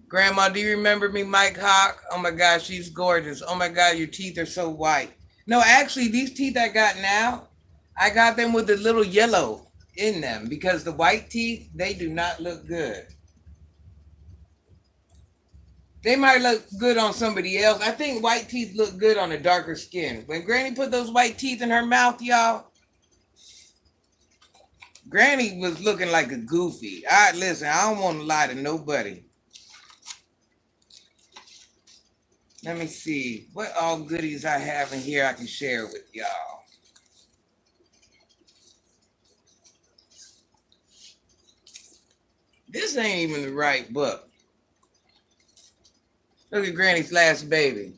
Grandma, do you remember me, Mike Hawk? Oh my gosh, she's gorgeous. Oh my God, your teeth are so white. No, actually, these teeth I got now, I got them with a little yellow in them because the white teeth, they do not look good. They might look good on somebody else. I think white teeth look good on a darker skin. When Granny put those white teeth in her mouth, y'all, Granny was looking like a goofy. Listen, I don't want to lie to nobody. Let me see what all goodies I have in here I can share with y'all. This ain't even the right book. Look at Granny's last baby.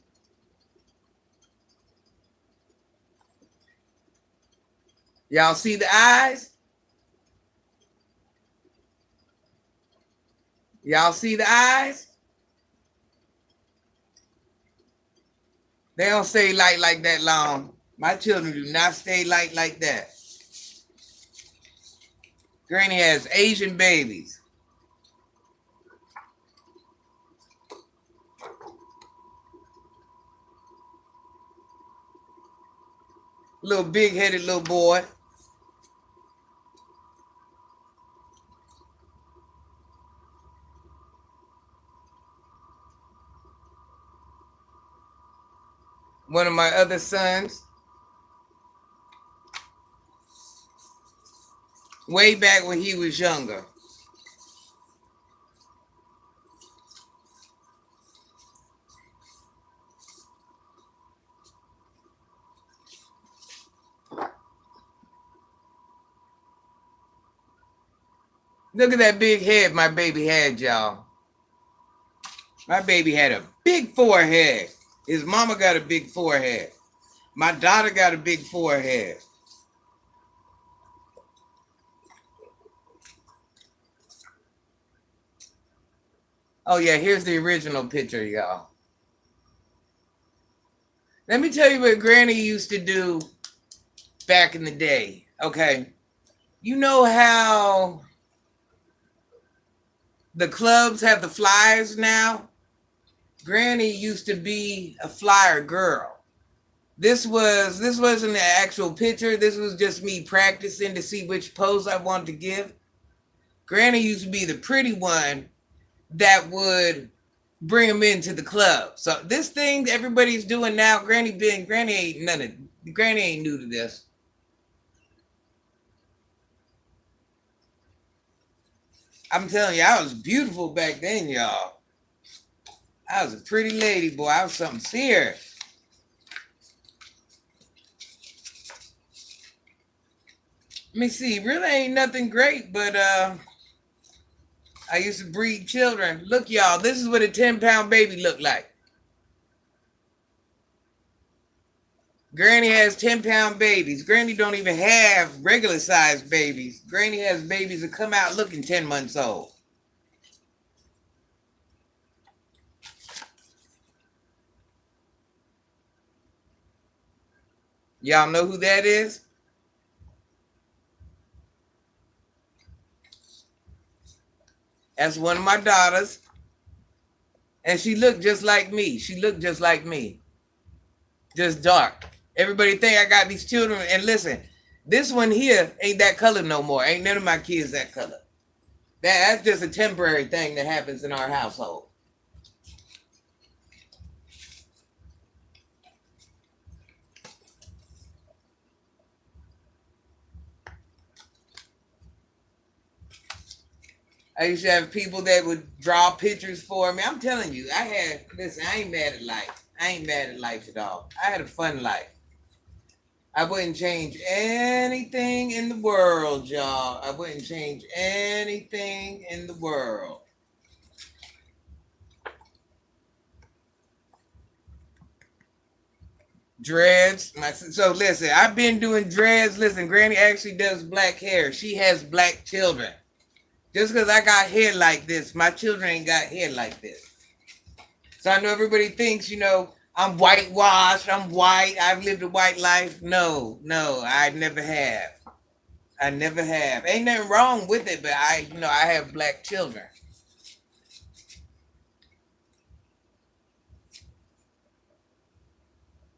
Y'all see the eyes? Y'all see the eyes? They don't stay light like that long. My children do not stay light like that. Granny has Asian babies. Little big-headed little boy. One of my other sons, way back when he was younger. Look at that big head my baby had, y'all. My baby had a big forehead. His mama got a big forehead. My daughter got a big forehead. Oh yeah, here's the original picture, y'all. Let me tell you what Granny used to do back in the day. Okay. You know how the clubs have the flyers now? Granny used to be a flyer girl. This wasn't the actual picture. This was just me practicing to see which pose I wanted to give. Granny used to be the pretty one that would bring them into the club. So this thing everybody's doing now, Granny ain't new to this. I'm telling you, I was beautiful back then, y'all. I was a pretty lady, boy. I was something serious. Let me see. Really ain't nothing great, but I used to breed children. Look, y'all, this is what a 10-pound baby looked like. Granny has 10-pound babies. Granny don't even have regular sized babies. Granny has babies that come out looking 10 months old. Y'all know who that is? That's one of my daughters. And she looked just like me. She looked just like me. Just dark. Everybody think I got these children. And listen, this one here ain't that color no more. Ain't none of my kids that color. That's just a temporary thing that happens in our household. I used to have people that would draw pictures for me. I'm telling you, listen, I ain't mad at life. I ain't mad at life at all. I had a fun life. I wouldn't change anything in the world, y'all. I wouldn't change anything in the world. Dreads. So listen, I've been doing dreads. Listen, Granny actually does black hair. She has black children. Just because I got hair like this, my children ain't got hair like this. So I know everybody thinks, I'm whitewashed, I'm white, I've lived a white life. No, I never have. I never have. Ain't nothing wrong with it, but I have black children.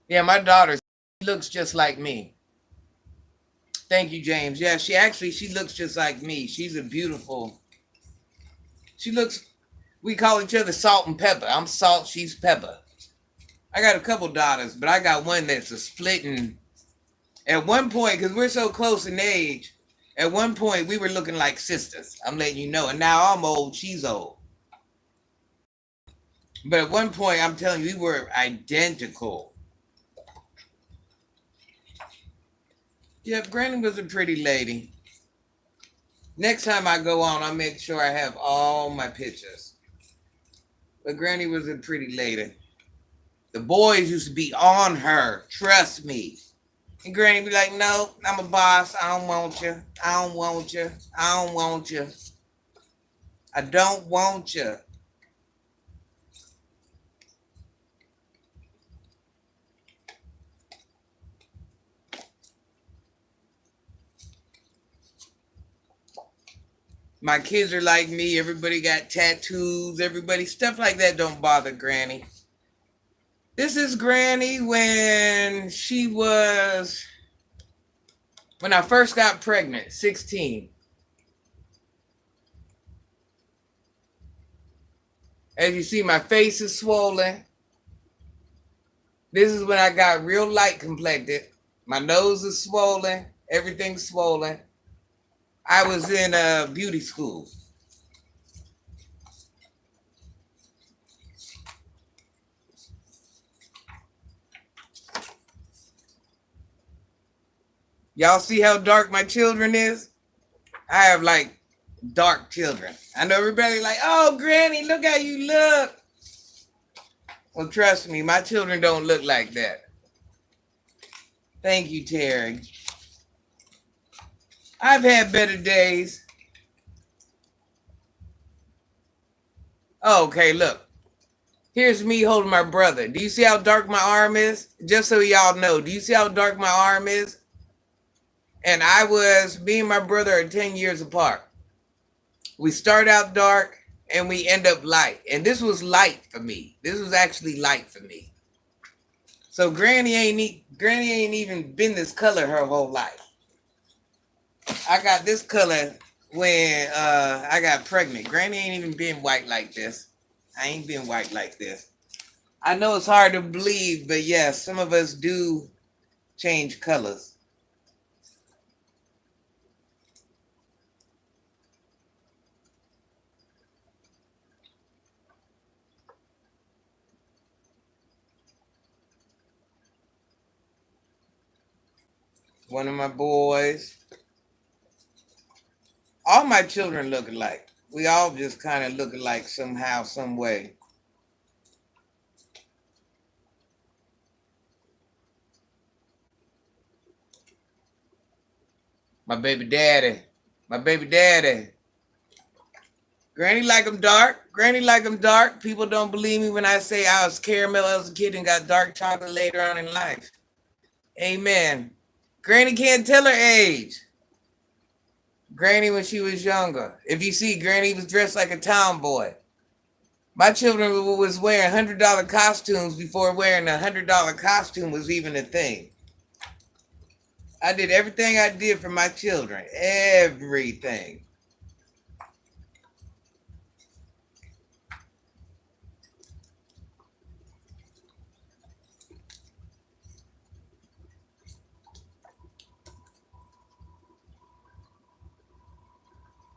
Yeah, my daughter looks just like me. Thank you, James. Yeah, she looks just like me. She's a beautiful. We call each other salt and pepper. I'm salt, she's pepper. I got a couple daughters, but I got one that's a splitting. At one point, because we're so close in age, at one point we were looking like sisters. I'm letting you know. And now I'm old, she's old. But at one point, I'm telling you, we were identical. Yep, Granny was a pretty lady. Next time I go on, I'll make sure I have all my pictures. But Granny was a pretty lady. The boys used to be on her. Trust me. And Granny be like, no, I'm a boss. I don't want you. I don't want you. I don't want you. I don't want you. My kids are like me. Everybody got tattoos. Everybody, stuff like that don't bother Granny. This is Granny when I first got pregnant, 16. As you see, my face is swollen. This is when I got real light complected. My nose is swollen. Everything's swollen. I was in a beauty school. Y'all see how dark my children is? I have like dark children. I know everybody like, oh, Granny, look how you look. Well, trust me, my children don't look like that. Thank you, Terry. I've had better days. Oh, okay, look. Here's me holding my brother. Do you see how dark my arm is? Just so y'all know, do you see how dark my arm is? And me and my brother are 10 years apart. We start out dark and we end up light. And this was light for me. This was actually light for me. So Granny ain't even been this color her whole life. I got this color when I got pregnant. Granny ain't even been white like this. I ain't been white like this. I know it's hard to believe, but yes, some of us do change colors. One of my boys. All my children look alike. We all just kind of look alike somehow, some way. My baby daddy. My baby daddy. Granny like them dark. Granny like them dark. People don't believe me when I say I was caramel as a kid and got dark chocolate later on in life. Amen. Granny can't tell her age. Granny when she was younger. If you see, Granny was dressed like a tomboy. My children was wearing $100 costumes before wearing a $100 costume was even a thing. I did everything I did for my children. Everything.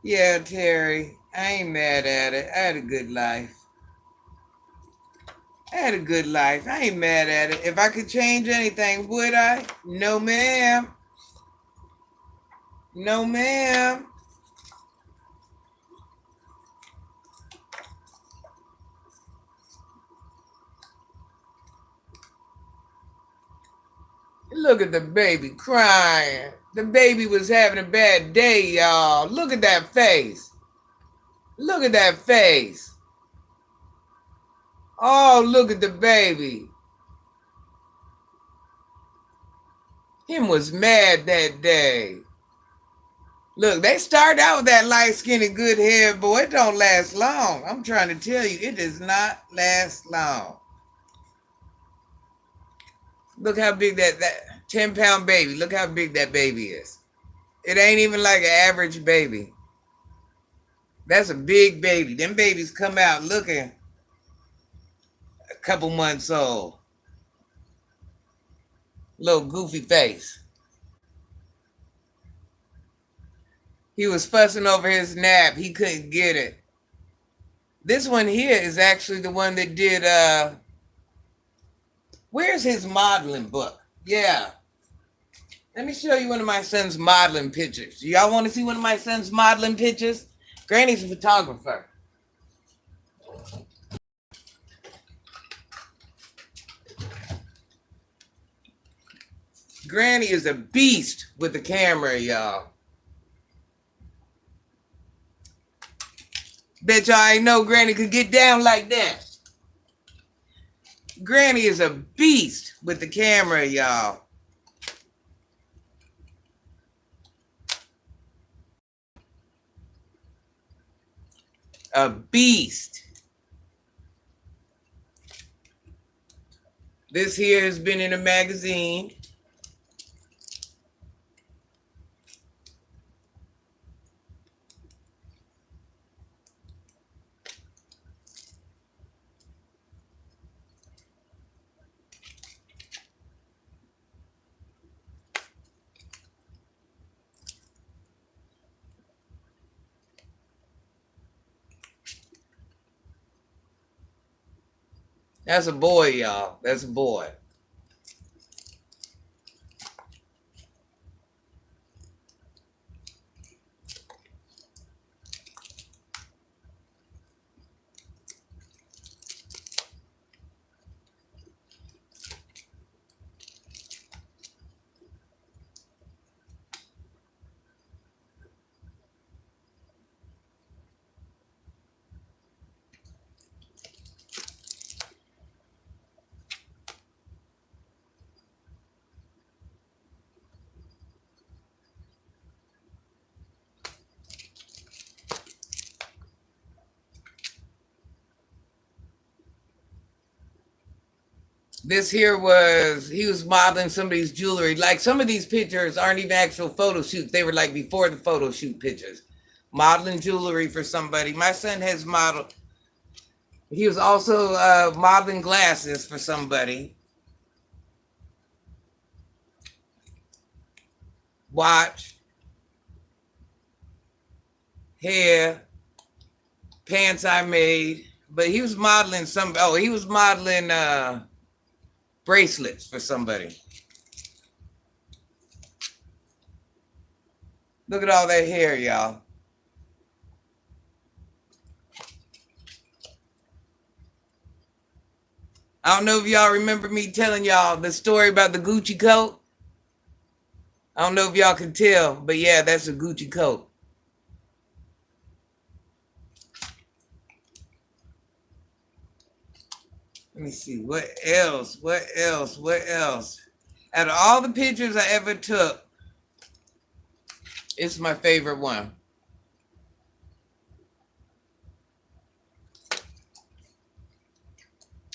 Yeah, Terry, I ain't mad at it. I had a good life. I had a good life. I ain't mad at it. If I could change anything, would I? No, ma'am. No, ma'am. Look at the baby crying. The baby was having a bad day, y'all. Look at that face. Look at that face. Oh, look at the baby. Him was mad that day. Look, they start out with that light skin and good hair, boy. It don't last long. I'm trying to tell you, it does not last long. Look how big that 10-pound baby. Look how big that baby is. It ain't even like an average baby. That's a big baby. Them babies come out looking a couple months old. Little goofy face. He was fussing over his nap. He couldn't get it. This one here is actually the one that did, where's his modeling book? Yeah. Let me show you one of my son's modeling pictures. Y'all want to see one of my son's modeling pictures? Granny's a photographer. Granny is a beast with the camera, y'all. Bet y'all ain't know Granny could get down like that. Granny is a beast with the camera, y'all. A beast. This here has been in a magazine. That's a boy, y'all. That's a boy. This here was, he was modeling somebody's jewelry. Like some of these pictures aren't even actual photo shoots. They were like before the photo shoot pictures. Modeling jewelry for somebody. My son has modeled. He was also modeling glasses for somebody. Watch. Hair. Pants I made. But he was modeling some, oh, he was modeling bracelets for somebody. Look at all that hair, y'all. I don't know if y'all remember me telling y'all the story about the Gucci coat. I don't know if y'all can tell, but yeah, that's a Gucci coat. Let me see, what else? What else? What else? Out of all the pictures I ever took, it's my favorite one.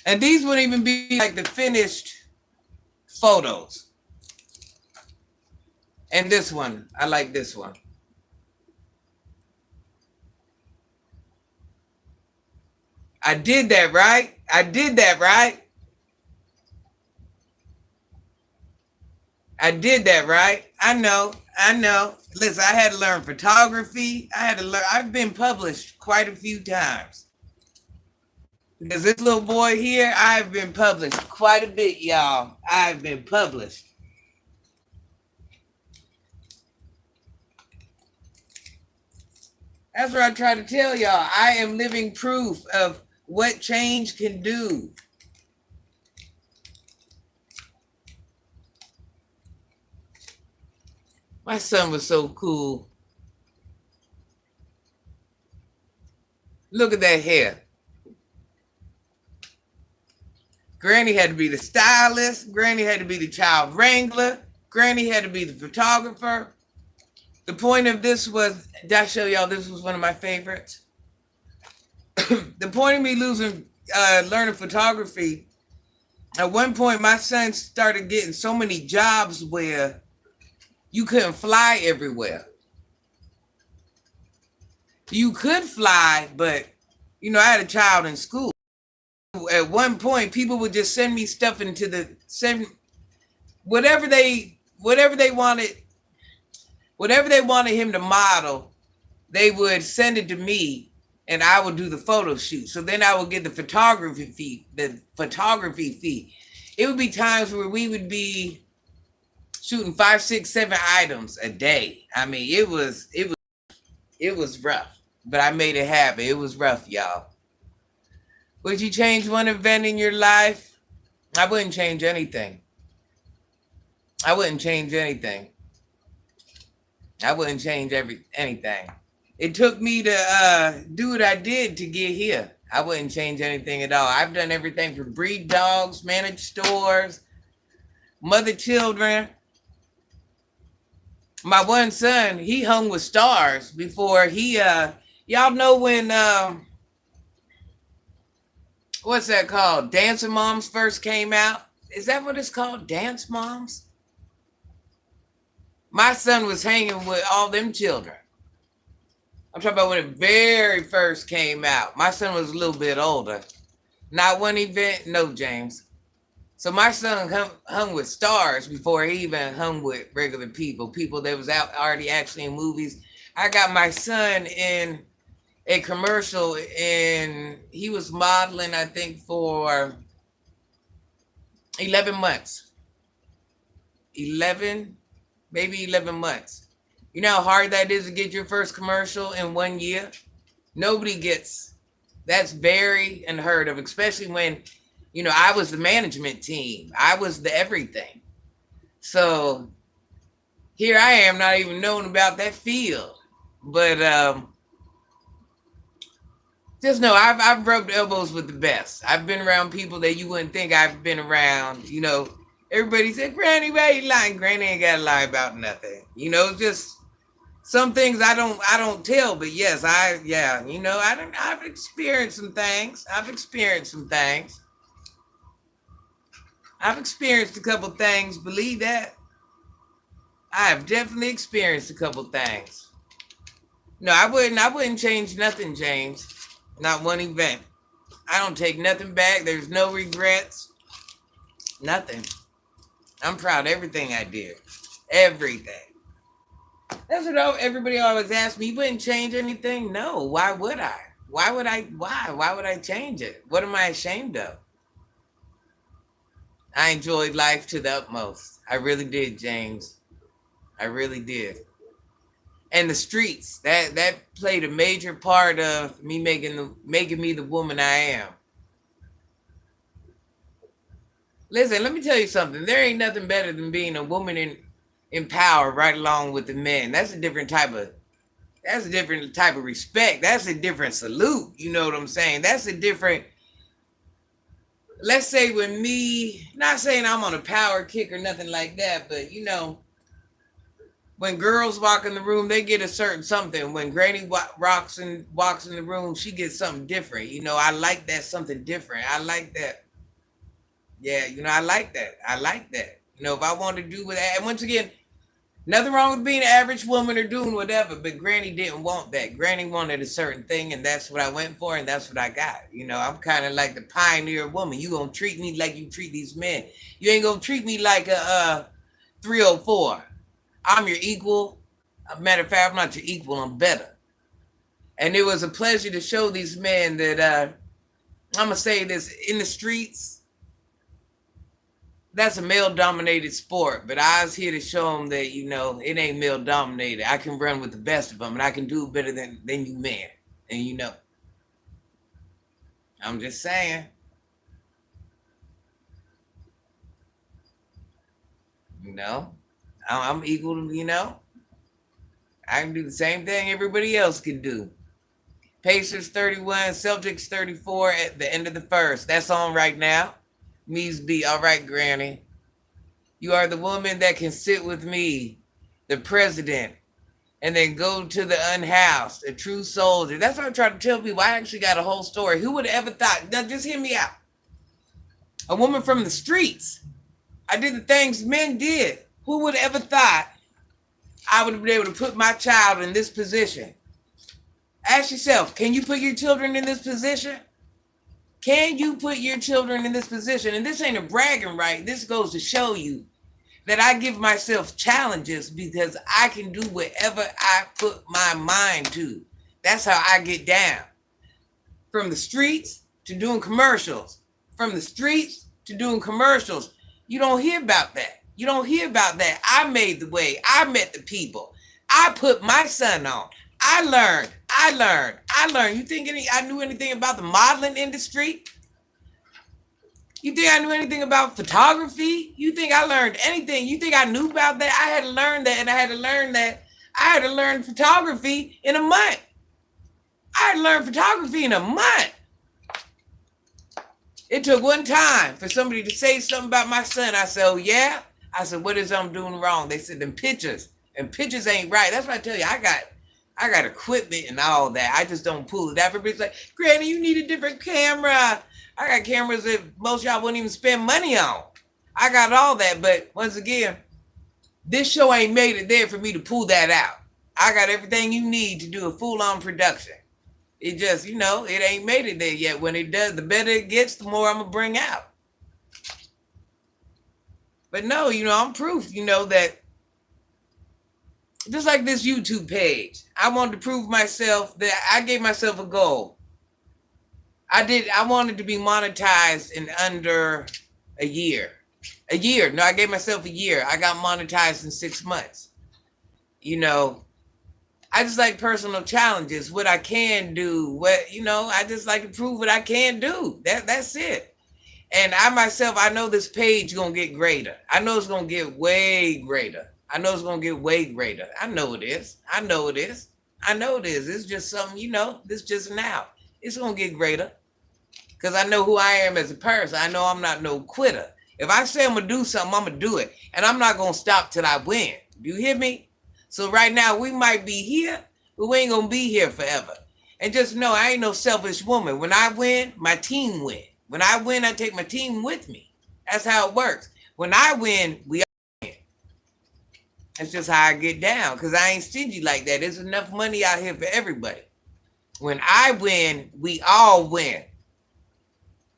And these wouldn't even be like the finished photos. And this one, I like this one. I did that, right? I did that, right? I did that, right? I know. Listen, I had to learn photography. I've been published quite a few times. Because this little boy here, I've been published quite a bit, y'all. I've been published. That's what I try to tell y'all. I am living proof of what change can do. My son was so cool. Look at that hair. Granny had to be the stylist. Granny had to be the child wrangler. Granny had to be the photographer. The point of this was, did I show y'all this was one of my favorites? The point of me learning photography, at one point my son started getting so many jobs where you couldn't fly everywhere. You could fly, but I had a child in school. At one point, people would just send me stuff whatever they wanted him to model, they would send it to me and I would do the photo shoot. So then I would get the photography fee. It would be times where we would be shooting 5, 6, 7 items a day. I mean, it was rough, but I made it happen. It was rough, y'all. Would you change one event in your life? I wouldn't change anything. I wouldn't change anything. I wouldn't change anything. It took me to do what I did to get here. I wouldn't change anything at all. I've done everything from breed dogs, manage stores, mother children. My one son, he hung with stars before he y'all know when what's that called? Dancing Moms first came out. Is that what it's called? Dance Moms? My son was hanging with all them children. I'm talking about when it very first came out. My son was a little bit older. Not one event, no, James. So my son hung with stars before he even hung with regular people that was out already actually in movies. I got my son in a commercial and he was modeling, I think, for 11 months. 11, maybe 11 months. You know how hard that is to get your first commercial in 1 year? Nobody gets. That's very unheard of, especially when, I was the management team. I was the everything. So here I am, not even knowing about that field. But just know I've rubbed elbows with the best. I've been around people that you wouldn't think I've been around. Everybody said, Granny, why you lying? Granny ain't got to lie about nothing. Just some things I don't tell, but yes, I've experienced some things. I've experienced a couple things. Believe that. I have definitely experienced a couple things. No, I wouldn't change nothing, James. Not one event. I don't take nothing back. There's no regrets. Nothing. I'm proud of everything I did. Everything. That's what everybody always asks me. You wouldn't change anything? No. Why would I? Why would I change it? What am I ashamed of? I enjoyed life to the utmost. I really did, James. I really did. And the streets, that played a major part of me making me the woman I am. Listen, let me tell you something. There ain't nothing better than being a woman in power right along with the men. That's a different type of respect. That's a different salute. You know what I'm saying? That's a different. Let's say when me, not saying I'm on a power kick or nothing like that, but when girls walk in the room, they get a certain something. When Granny walks in the room, she gets something different. I like that something different. I like that. Yeah, I like that. I like that. If I want to do with that, and once again, nothing wrong with being an average woman or doing whatever, but Granny didn't want that. Granny wanted a certain thing, and that's what I went for, and that's what I got. I'm kind of like the pioneer woman. You gonna treat me like you treat these men. You ain't gonna treat me like a 304. I'm your equal. Matter of fact, I'm not your equal. I'm better. And it was a pleasure to show these men that I'm gonna say this in the streets. That's a male-dominated sport, but I was here to show them that, it ain't male-dominated. I can run with the best of them, and I can do better than you men. And I'm just saying. I'm equal to, I can do the same thing everybody else can do. Pacers 31, Celtics 34 at the end of the first. That's on right now. Me's B. All right, Granny. You are the woman that can sit with me, the president, and then go to the unhoused, a true soldier. That's what I'm trying to tell people. I actually got a whole story. Who would have ever thought? Now, just hear me out. A woman from the streets. I did the things men did. Who would have ever thought I would have been able to put my child in this position? Ask yourself, can you put your children in this position? Can you put your children in this position? And this ain't a bragging right. This goes to show you that I give myself challenges because I can do whatever I put my mind to. That's how I get down. From the streets to doing commercials. From the streets to doing commercials. You don't hear about that. You don't hear about that. I made the way. I met the people. I put my son on. I learned. You think I knew anything about the modeling industry? You think I knew anything about photography? You think I learned anything? You think I knew about that? I had to learn that, and I had to learn that. I had to learn photography in a month. I had to learn photography in a month. It took one time for somebody to say something about my son. I said, oh, yeah? I said, what is I'm doing wrong? They said, them pictures. And pictures ain't right. That's what I tell you. I got equipment and all that. I just don't pull it out. Everybody's like, Granny, you need a different camera. I got cameras that most y'all wouldn't even spend money on. I got all that. But once again, this show ain't made it there for me to pull that out. I got everything you need to do a full-on production. It just, it ain't made it there yet. When it does, the better it gets, the more I'm going to bring out. But no, I'm proof, that just like this YouTube page, I wanted to prove myself that I gave myself a goal. I wanted to be monetized in under a year. A year. No, I gave myself a year. I got monetized in 6 months. I just like personal challenges, what I can do, I just like to prove what I can do. That's it. And I know this page going to get greater. I know it's going to get way greater. I know it's going to get way greater. I know it is. It's just something, this just now. It's going to get greater. Because I know who I am as a person. I know I'm not no quitter. If I say I'm going to do something, I'm going to do it. And I'm not going to stop till I win. Do you hear me? So right now, we might be here, but we ain't going to be here forever. And just know, I ain't no selfish woman. When I win, my team win. When I win, I take my team with me. That's how it works. When I win, we all win. That's just how I get down, because I ain't stingy like that. There's enough money out here for everybody. When I win, we all win.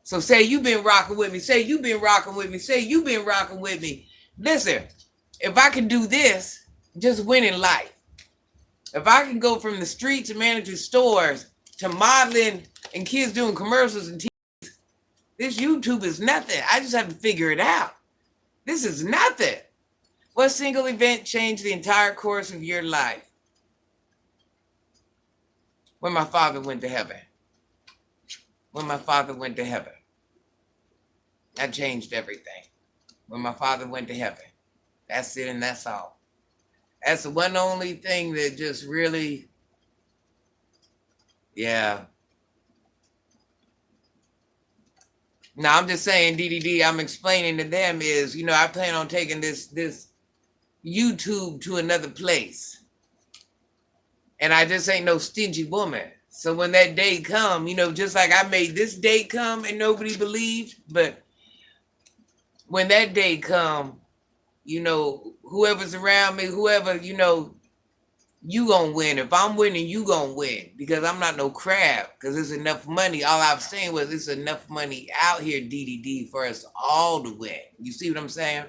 So say you've been rocking with me. Say you've been rocking with me. Say you've been rocking with me. Listen, if I can do this, just win in life. If I can go from the street to managing stores to modeling and kids doing commercials and TV, this YouTube is nothing. I just have to figure it out. This is nothing. What single event changed the entire course of your life? When my father went to heaven. When my father went to heaven. That changed everything. When my father went to heaven. That's it and that's all. That's the one only thing that just really, yeah. Now, I'm just saying, DDD, I'm explaining to them is, I plan on taking this YouTube to another place. And I just ain't no stingy woman. So when that day come, just like I made this day come and nobody believed, but when that day come, whoever's around me, whoever, you gonna win. If I'm winning, you gonna win. Because I'm not no crab. Because there's enough money. All I was saying was there's enough money out here, DDD, for us all to win. You see what I'm saying?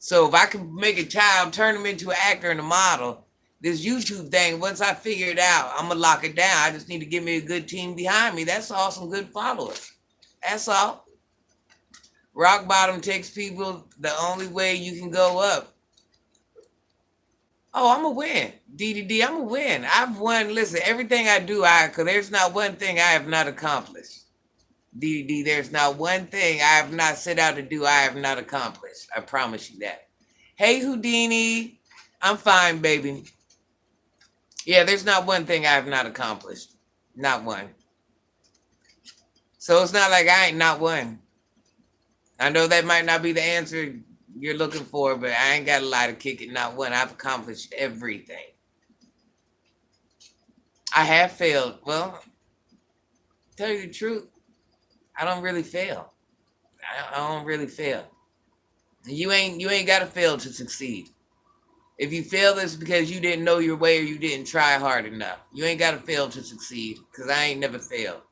So if I can make a child, turn him into an actor and a model, this YouTube thing, once I figure it out, I'm going to lock it down. I just need to give me a good team behind me. That's all, some good followers. That's all. Rock bottom takes people the only way you can go up. Oh, I'm a win. DDD, I'm a win. I've won. Listen, everything I do, because there's not one thing I have not accomplished. DDD, there's not one thing I have not set out to do I have not accomplished. I promise you that. Hey, Houdini. I'm fine, baby. Yeah, there's not one thing I have not accomplished. Not one. So it's not like I ain't not one. I know that might not be the answer you're looking for, but I ain't got a lot of kick it. Not one. I've accomplished everything. I have failed. Well, tell you the truth, I don't really fail. I don't really fail. You ain't got to fail to succeed. If you fail, it's because you didn't know your way or you didn't try hard enough. You ain't got to fail to succeed, because I ain't never failed.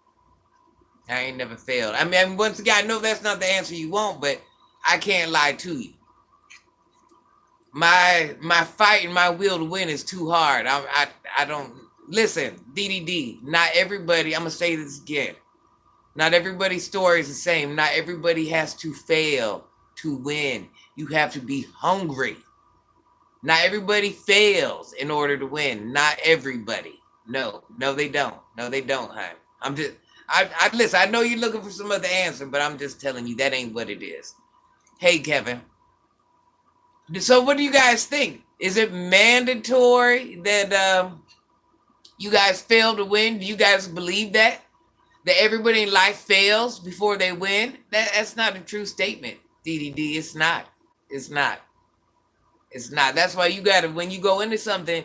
I ain't never failed. I mean, once again, I know that's not the answer you want, but I can't lie to you. My fight and my will to win is too hard. I don't listen, DDD. Not everybody. I'm gonna say this again. Not everybody's story is the same. Not everybody has to fail to win. You have to be hungry. Not everybody fails in order to win. Not everybody. No, they don't. No, they don't, hon. I listen, I know you're looking for some other answer, but I'm just telling you that ain't what it is. Hey, Kevin. So what do you guys think? Is it mandatory that you guys fail to win? Do you guys believe that? That everybody in life fails before they win? That's not a true statement, DDD. It's not. It's not. It's not. That's why you gotta, when you go into something,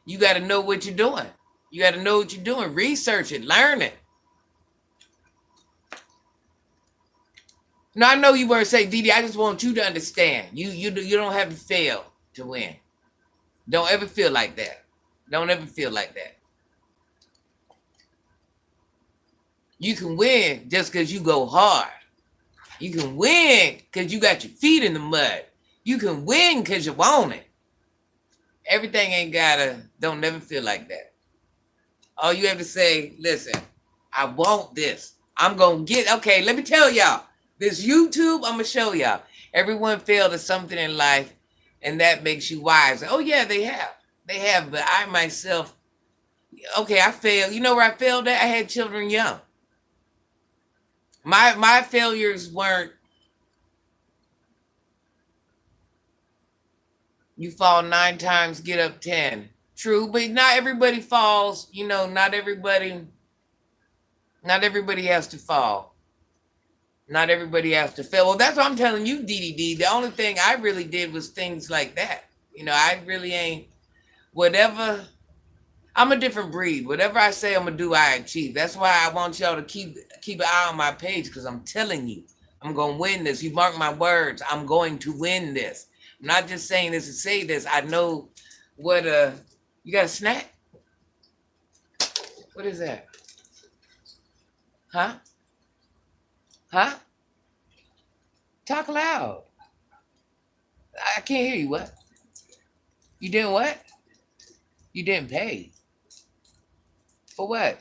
you gotta know what you're doing. You gotta know what you're doing. Research it, learn it. No, I know you weren't saying, Didi. I just want you to understand. You don't have to fail to win. Don't ever feel like that. Don't ever feel like that. You can win just because you go hard. You can win because you got your feet in the mud. You can win because you want it. Everything ain't gotta, don't never feel like that. All you have to say, listen, I want this. I'm gonna get, okay, let me tell y'all. This YouTube, I'm gonna show y'all. Everyone failed at something in life, and that makes you wise. Oh yeah, they have. They have, but I myself, okay, I failed. You know where I failed at? I had children young. My failures weren't, you fall 9 times, get up 10. True, but not everybody falls. You know, not everybody has to fall. Not everybody has to fail. Well, that's what I'm telling you, DDD. The only thing I really did was things like that. You know, I really ain't, whatever, I'm a different breed. Whatever I say I'm going to do, I achieve. That's why I want y'all to keep an eye on my page, because I'm telling you, I'm going to win this. You mark my words. I'm going to win this. I'm not just saying this to say this. I know what, you got a snack? What is that? Huh? Huh? Talk loud. I can't hear you. What? You didn't what? You didn't pay. For what?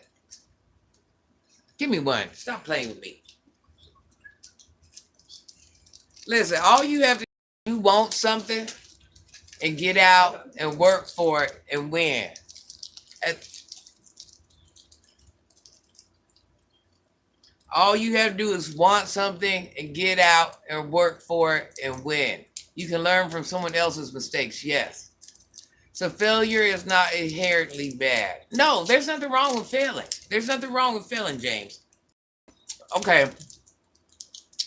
Give me one. Stop playing with me. Listen, all you have to do, you want something and get out and work for it and win. All you have to do is want something and get out and work for it and win. You can learn from someone else's mistakes, yes. So failure is not inherently bad. No, there's nothing wrong with failing. There's nothing wrong with failing, James. Okay.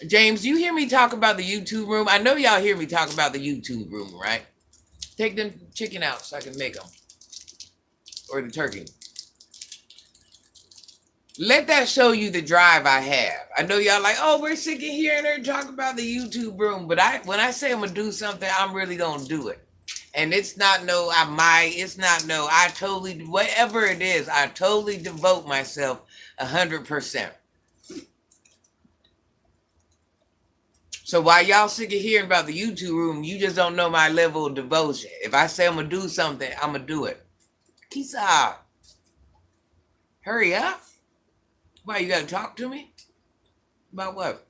James, you hear me talk about the YouTube room? I know y'all hear me talk about the YouTube room, right? Take them chicken out so I can make them. Or the turkey. Let that show you the drive I have. I know y'all like, oh, we're sick of hearing her talk about the YouTube room. But when I say I'm going to do something, I'm really going to do it. And it's not no, I might. It's not no, I totally, whatever it is, I totally devote myself 100%. So while y'all sick of hearing about the YouTube room, you just don't know my level of devotion. If I say I'm going to do something, I'm going to do it. Kisa, hurry up. Why, you got to talk to me? About what?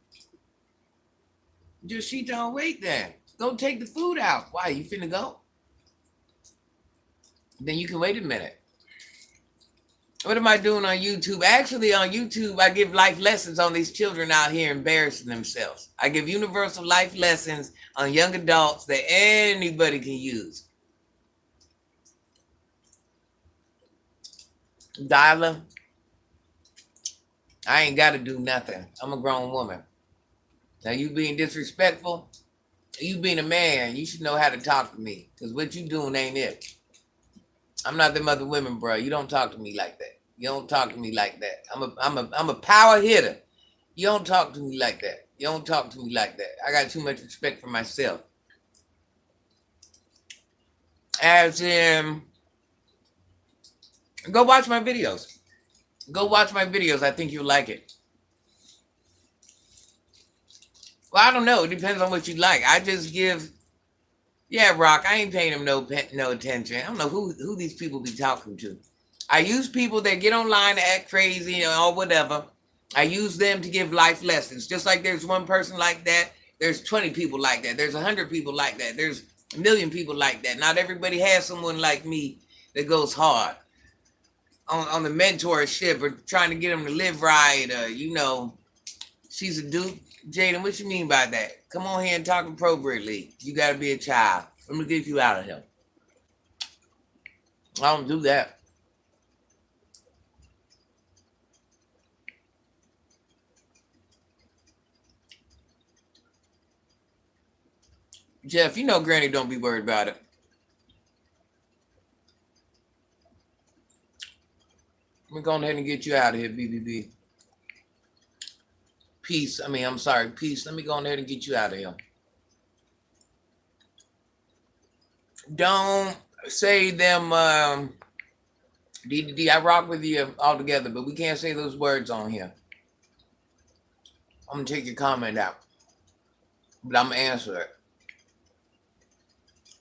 Just she don't wait then. Go take the food out. Why, you finna go? Then you can wait a minute. What am I doing on YouTube? Actually, on YouTube, I give life lessons on these children out here embarrassing themselves. I give universal life lessons on young adults that anybody can use. Darla, I ain't got to do nothing. I'm a grown woman. Now, you being disrespectful, you being a man, you should know how to talk to me. Because what you doing ain't it. I'm not them other women, bro. You don't talk to me like that. You don't talk to me like that. I'm a power hitter. You don't talk to me like that. You don't talk to me like that. I got too much respect for myself. As in, go watch my videos. Go watch my videos. I think you'll like it. Well, I don't know. It depends on what you like. I just give, yeah, Rock, I ain't paying them no attention. I don't know who these people be talking to. I use people that get online to act crazy or whatever. I use them to give life lessons. Just like there's one person like that, there's 20 people like that. There's 100 people like that. There's a million people like that. Not everybody has someone like me that goes hard. on the mentorship or trying to get them to live right. She's a dude. Jaden, what you mean by that? Come on here and talk appropriately. You got to be a child. Let me get you out of here. I don't do that. Jeff, Granny don't be worried about it. We're going ahead and get you out of here, BBB. Peace. I'm sorry. Peace. Let me go ahead and get you out of here. Don't say them, DDD. I rock with you altogether, but we can't say those words on here. I'm going to take your comment out, but I'm going to answer it.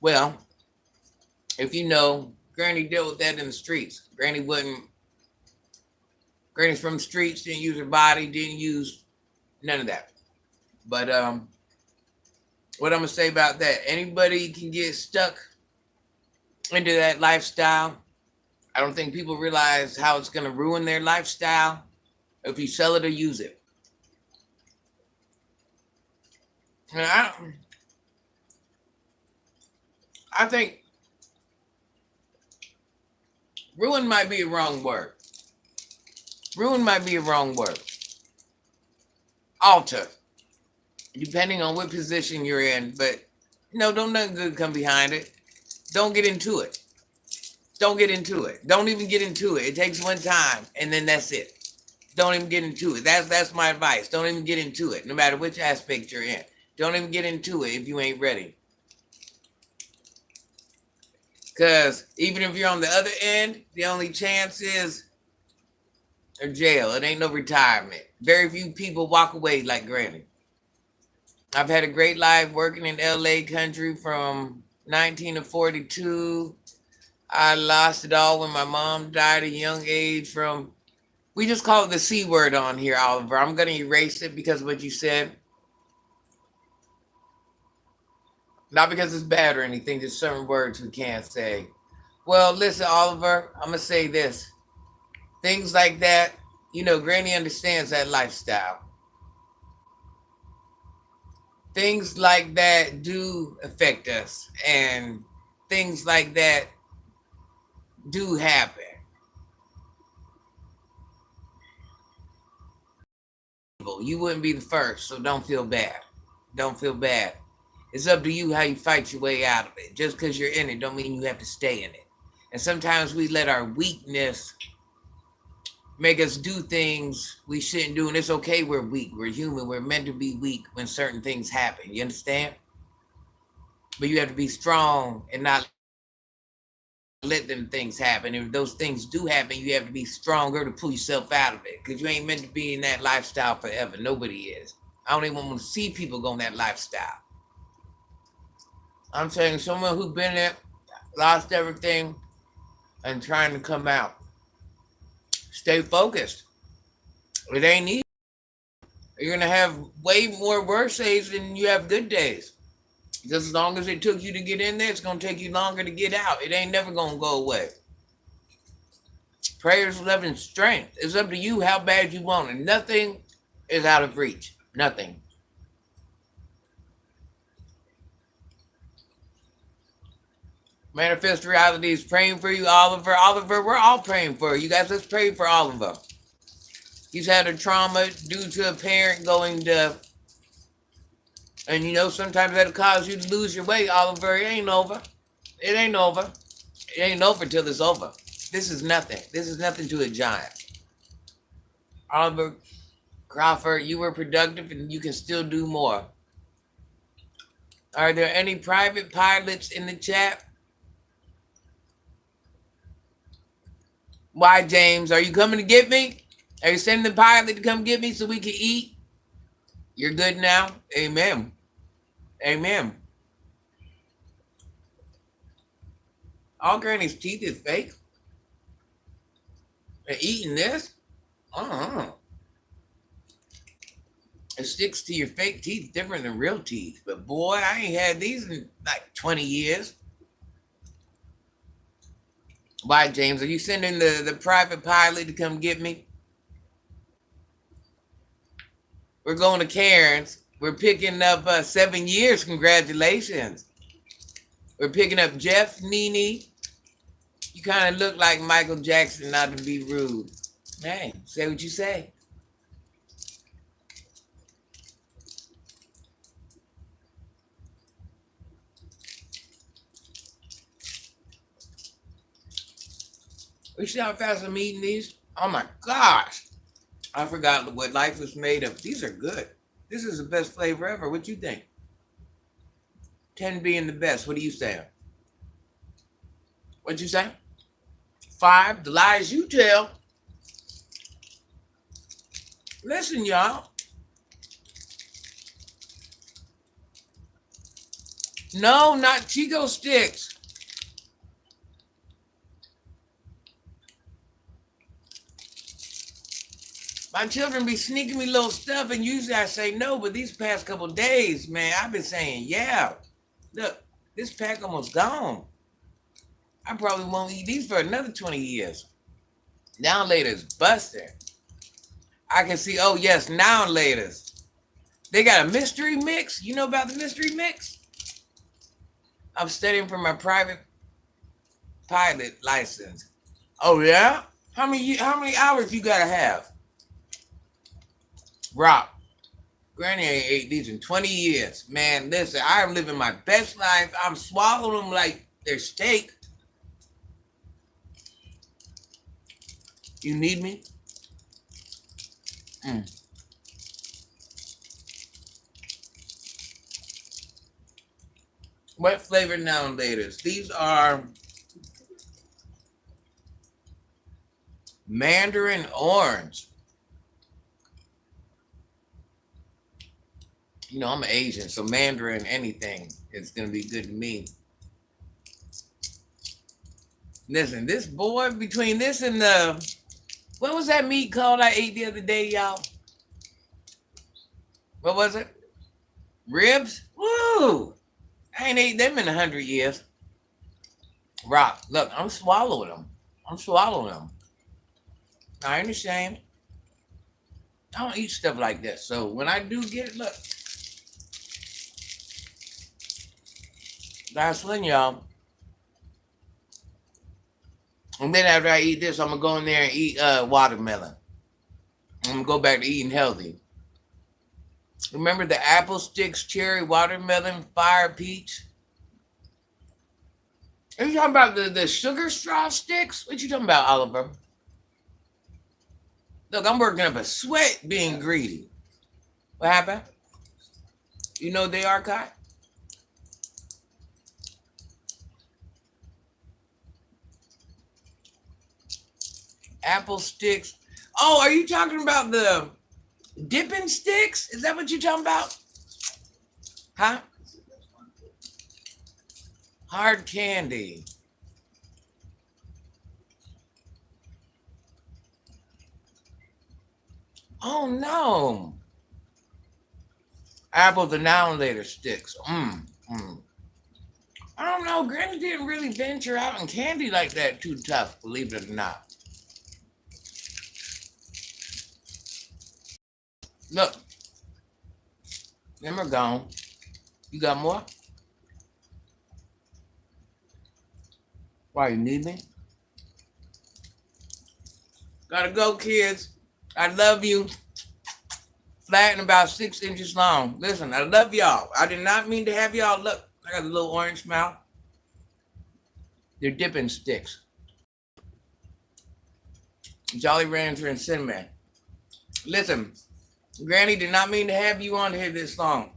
Well, if Granny dealt with that in the streets. Granny's from the streets, didn't use her body, didn't use none of that. But what I'm going to say about that, anybody can get stuck into that lifestyle. I don't think people realize how it's going to ruin their lifestyle if you sell it or use it. And I think ruin might be a wrong word. Ruin might be a wrong word. Alter, depending on what position you're in, but don't nothing good come behind it. Don't get into it. Don't get into it. Don't even get into it. It takes one time, and then that's it. Don't even get into it. That's my advice. Don't even get into it, no matter which aspect you're in. Don't even get into it if you ain't ready. Because even if you're on the other end, the only chance is a jail. It ain't no retirement. Very few people walk away like Granny. I've had a great life working in LA country from 19 to 42. I lost it all when my mom died at a young age we just call it the C word on here, Oliver. I'm going to erase it because of what you said. Not because it's bad or anything, just certain words we can't say. Well, listen, Oliver, I'm going to say this. Things like that, Granny understands that lifestyle. Things like that do affect us, and things like that do happen. You wouldn't be the first, so don't feel bad. Don't feel bad. It's up to you how you fight your way out of it. Just because you're in it don't mean you have to stay in it. And sometimes we let our weakness make us do things we shouldn't do. And it's okay, we're weak. We're human. We're meant to be weak when certain things happen. You understand? But you have to be strong and not let them things happen. If those things do happen, you have to be stronger to pull yourself out of it. Because you ain't meant to be in that lifestyle forever. Nobody is. I don't even want to see people go in that lifestyle. I'm saying someone who's been there, lost everything, and trying to come out. Stay focused. It ain't easy. You're going to have way more worse days than you have good days. Just as long as it took you to get in there, it's going to take you longer to get out. It ain't never going to go away. Prayers, love, and strength. It's up to you how bad you want it. Nothing is out of reach. Nothing. Manifest Reality is praying for you, Oliver. Oliver, we're all praying for you guys. Let's pray for Oliver. He's had a trauma due to a parent going deaf. And sometimes that'll cause you to lose your way, Oliver. It ain't over. It ain't over. It ain't over till it's over. This is nothing. This is nothing to a giant. Oliver Crawford, you were productive and you can still do more. Are there any private pilots in the chat? Why, James? Are you coming to get me? Are you sending the pilot to come get me so we can eat? You're good now? Amen. Amen. All Granny's teeth is fake. And eating this? It sticks to your fake teeth different than real teeth. But boy, I ain't had these in like 20 years. Why, James? Are you sending the private pilot to come get me? We're going to Karen's. We're picking up 7 years. Congratulations. We're picking up Jeff, Nene. You kind of look like Michael Jackson, not to be rude. Hey, say what you say. We see how fast I'm eating these? Oh my gosh. I forgot what life was made of. These are good. This is the best flavor ever. What you think? 10 being the best. What do you say? What'd you say? 5. The lies you tell. Listen, y'all. No, not Chico sticks. My children be sneaking me little stuff, and usually I say no, but these past couple days, man, I've been saying, yeah. Look, this pack almost gone. I probably won't eat these for another 20 years. Now later's busting. I can see, oh yes, now later's. They got a mystery mix. You know about the mystery mix? I'm studying for my private pilot license. Oh yeah? How many hours you gotta have? Rock. Granny ain't ate these in 20 years. Man, listen, I am living my best life. I'm swallowing them like they're steak. You need me? What flavor now and laters? These are mandarin orange. You know, I'm Asian, so mandarin anything is going to be good to me. Listen, this boy, between this and the, what was that meat called I ate the other day, y'all? What was it? Ribs? Woo! I ain't ate them in 100 years. Rock, look, I'm swallowing them. I'm swallowing them. I ain't ashamed. I don't eat stuff like this. So when I do get it, look. Last one, y'all. And then after I eat this, I'm going to go in there and eat watermelon. I'm going to go back to eating healthy. Remember the apple sticks, cherry, watermelon, fire, peach? Are you talking about the sugar straw sticks? What you talking about, Oliver? Look, I'm working up a sweat being greedy. What happened? You know they are, Kai? Apple sticks. Oh, are you talking about the dipping sticks? Is that what you're talking about? Huh? Hard candy. Oh no. Apple the now and later sticks. I don't know. Granny didn't really venture out in candy like that too tough, believe it or not. Look. Them are gone. You got more? Why, you need me? Gotta go, kids. I love you. Flat and about 6 inches long. Listen, I love y'all. I did not mean to have y'all. Look, I got a little orange mouth. They're dipping sticks. Jolly Rancher and cinnamon. Listen, Granny did not mean to have you on here this long.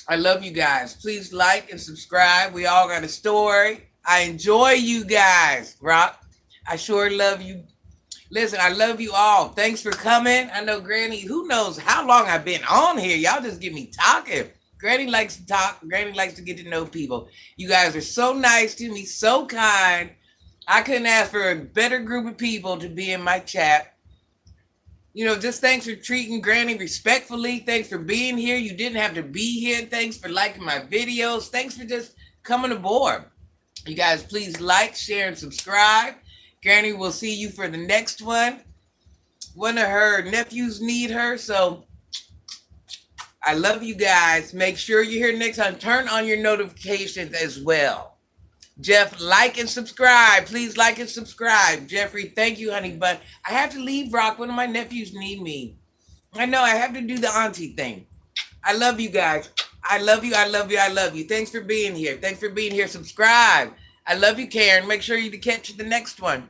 I love you guys. Please like and subscribe. We all got a story. I enjoy you guys, Rock. I sure love you. Listen, I love you all. Thanks for coming. I know Granny, who knows how long I've been on here. Y'all just get me talking. Granny likes to talk. Granny likes to get to know people. You guys are so nice to me, so kind. I couldn't ask for a better group of people to be in my chat. You know, just thanks for treating Granny respectfully. Thanks for being here. You didn't have to be here. Thanks for liking my videos. Thanks for just coming aboard. You guys, please like, share, and subscribe. Granny will see you for the next one. One of her nephews need her, so I love you guys. Make sure you're here next time. Turn on your notifications as well. Jeff, like and subscribe. Please like and subscribe. Jeffrey, thank you, honey bun. I have to leave, Rock. One of my nephews need me. I know, I have to do the auntie thing. I love you guys. I love you. I love you. I love you. Thanks for being here. Thanks for being here. Subscribe. I love you, Karen. Make sure you catch the next one.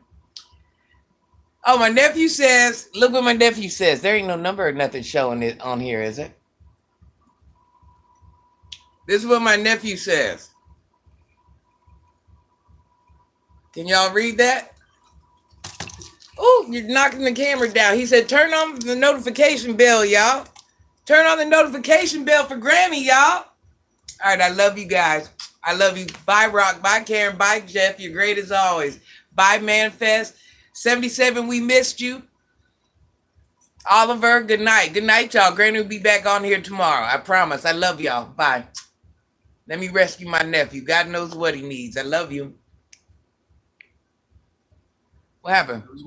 Oh, my nephew says, look what my nephew says. There ain't no number or nothing showing it on here, is it? This is what my nephew says. Can y'all read that? Oh, you're knocking the camera down. He said, turn on the notification bell, y'all. Turn on the notification bell for Grammy, y'all. All right, I love you guys. I love you. Bye, Rock. Bye, Karen. Bye, Jeff. You're great as always. Bye, Manifest. 77, we missed you. Oliver, good night. Good night, y'all. Granny will be back on here tomorrow. I promise. I love y'all. Bye. Let me rescue my nephew. God knows what he needs. I love you. What happened?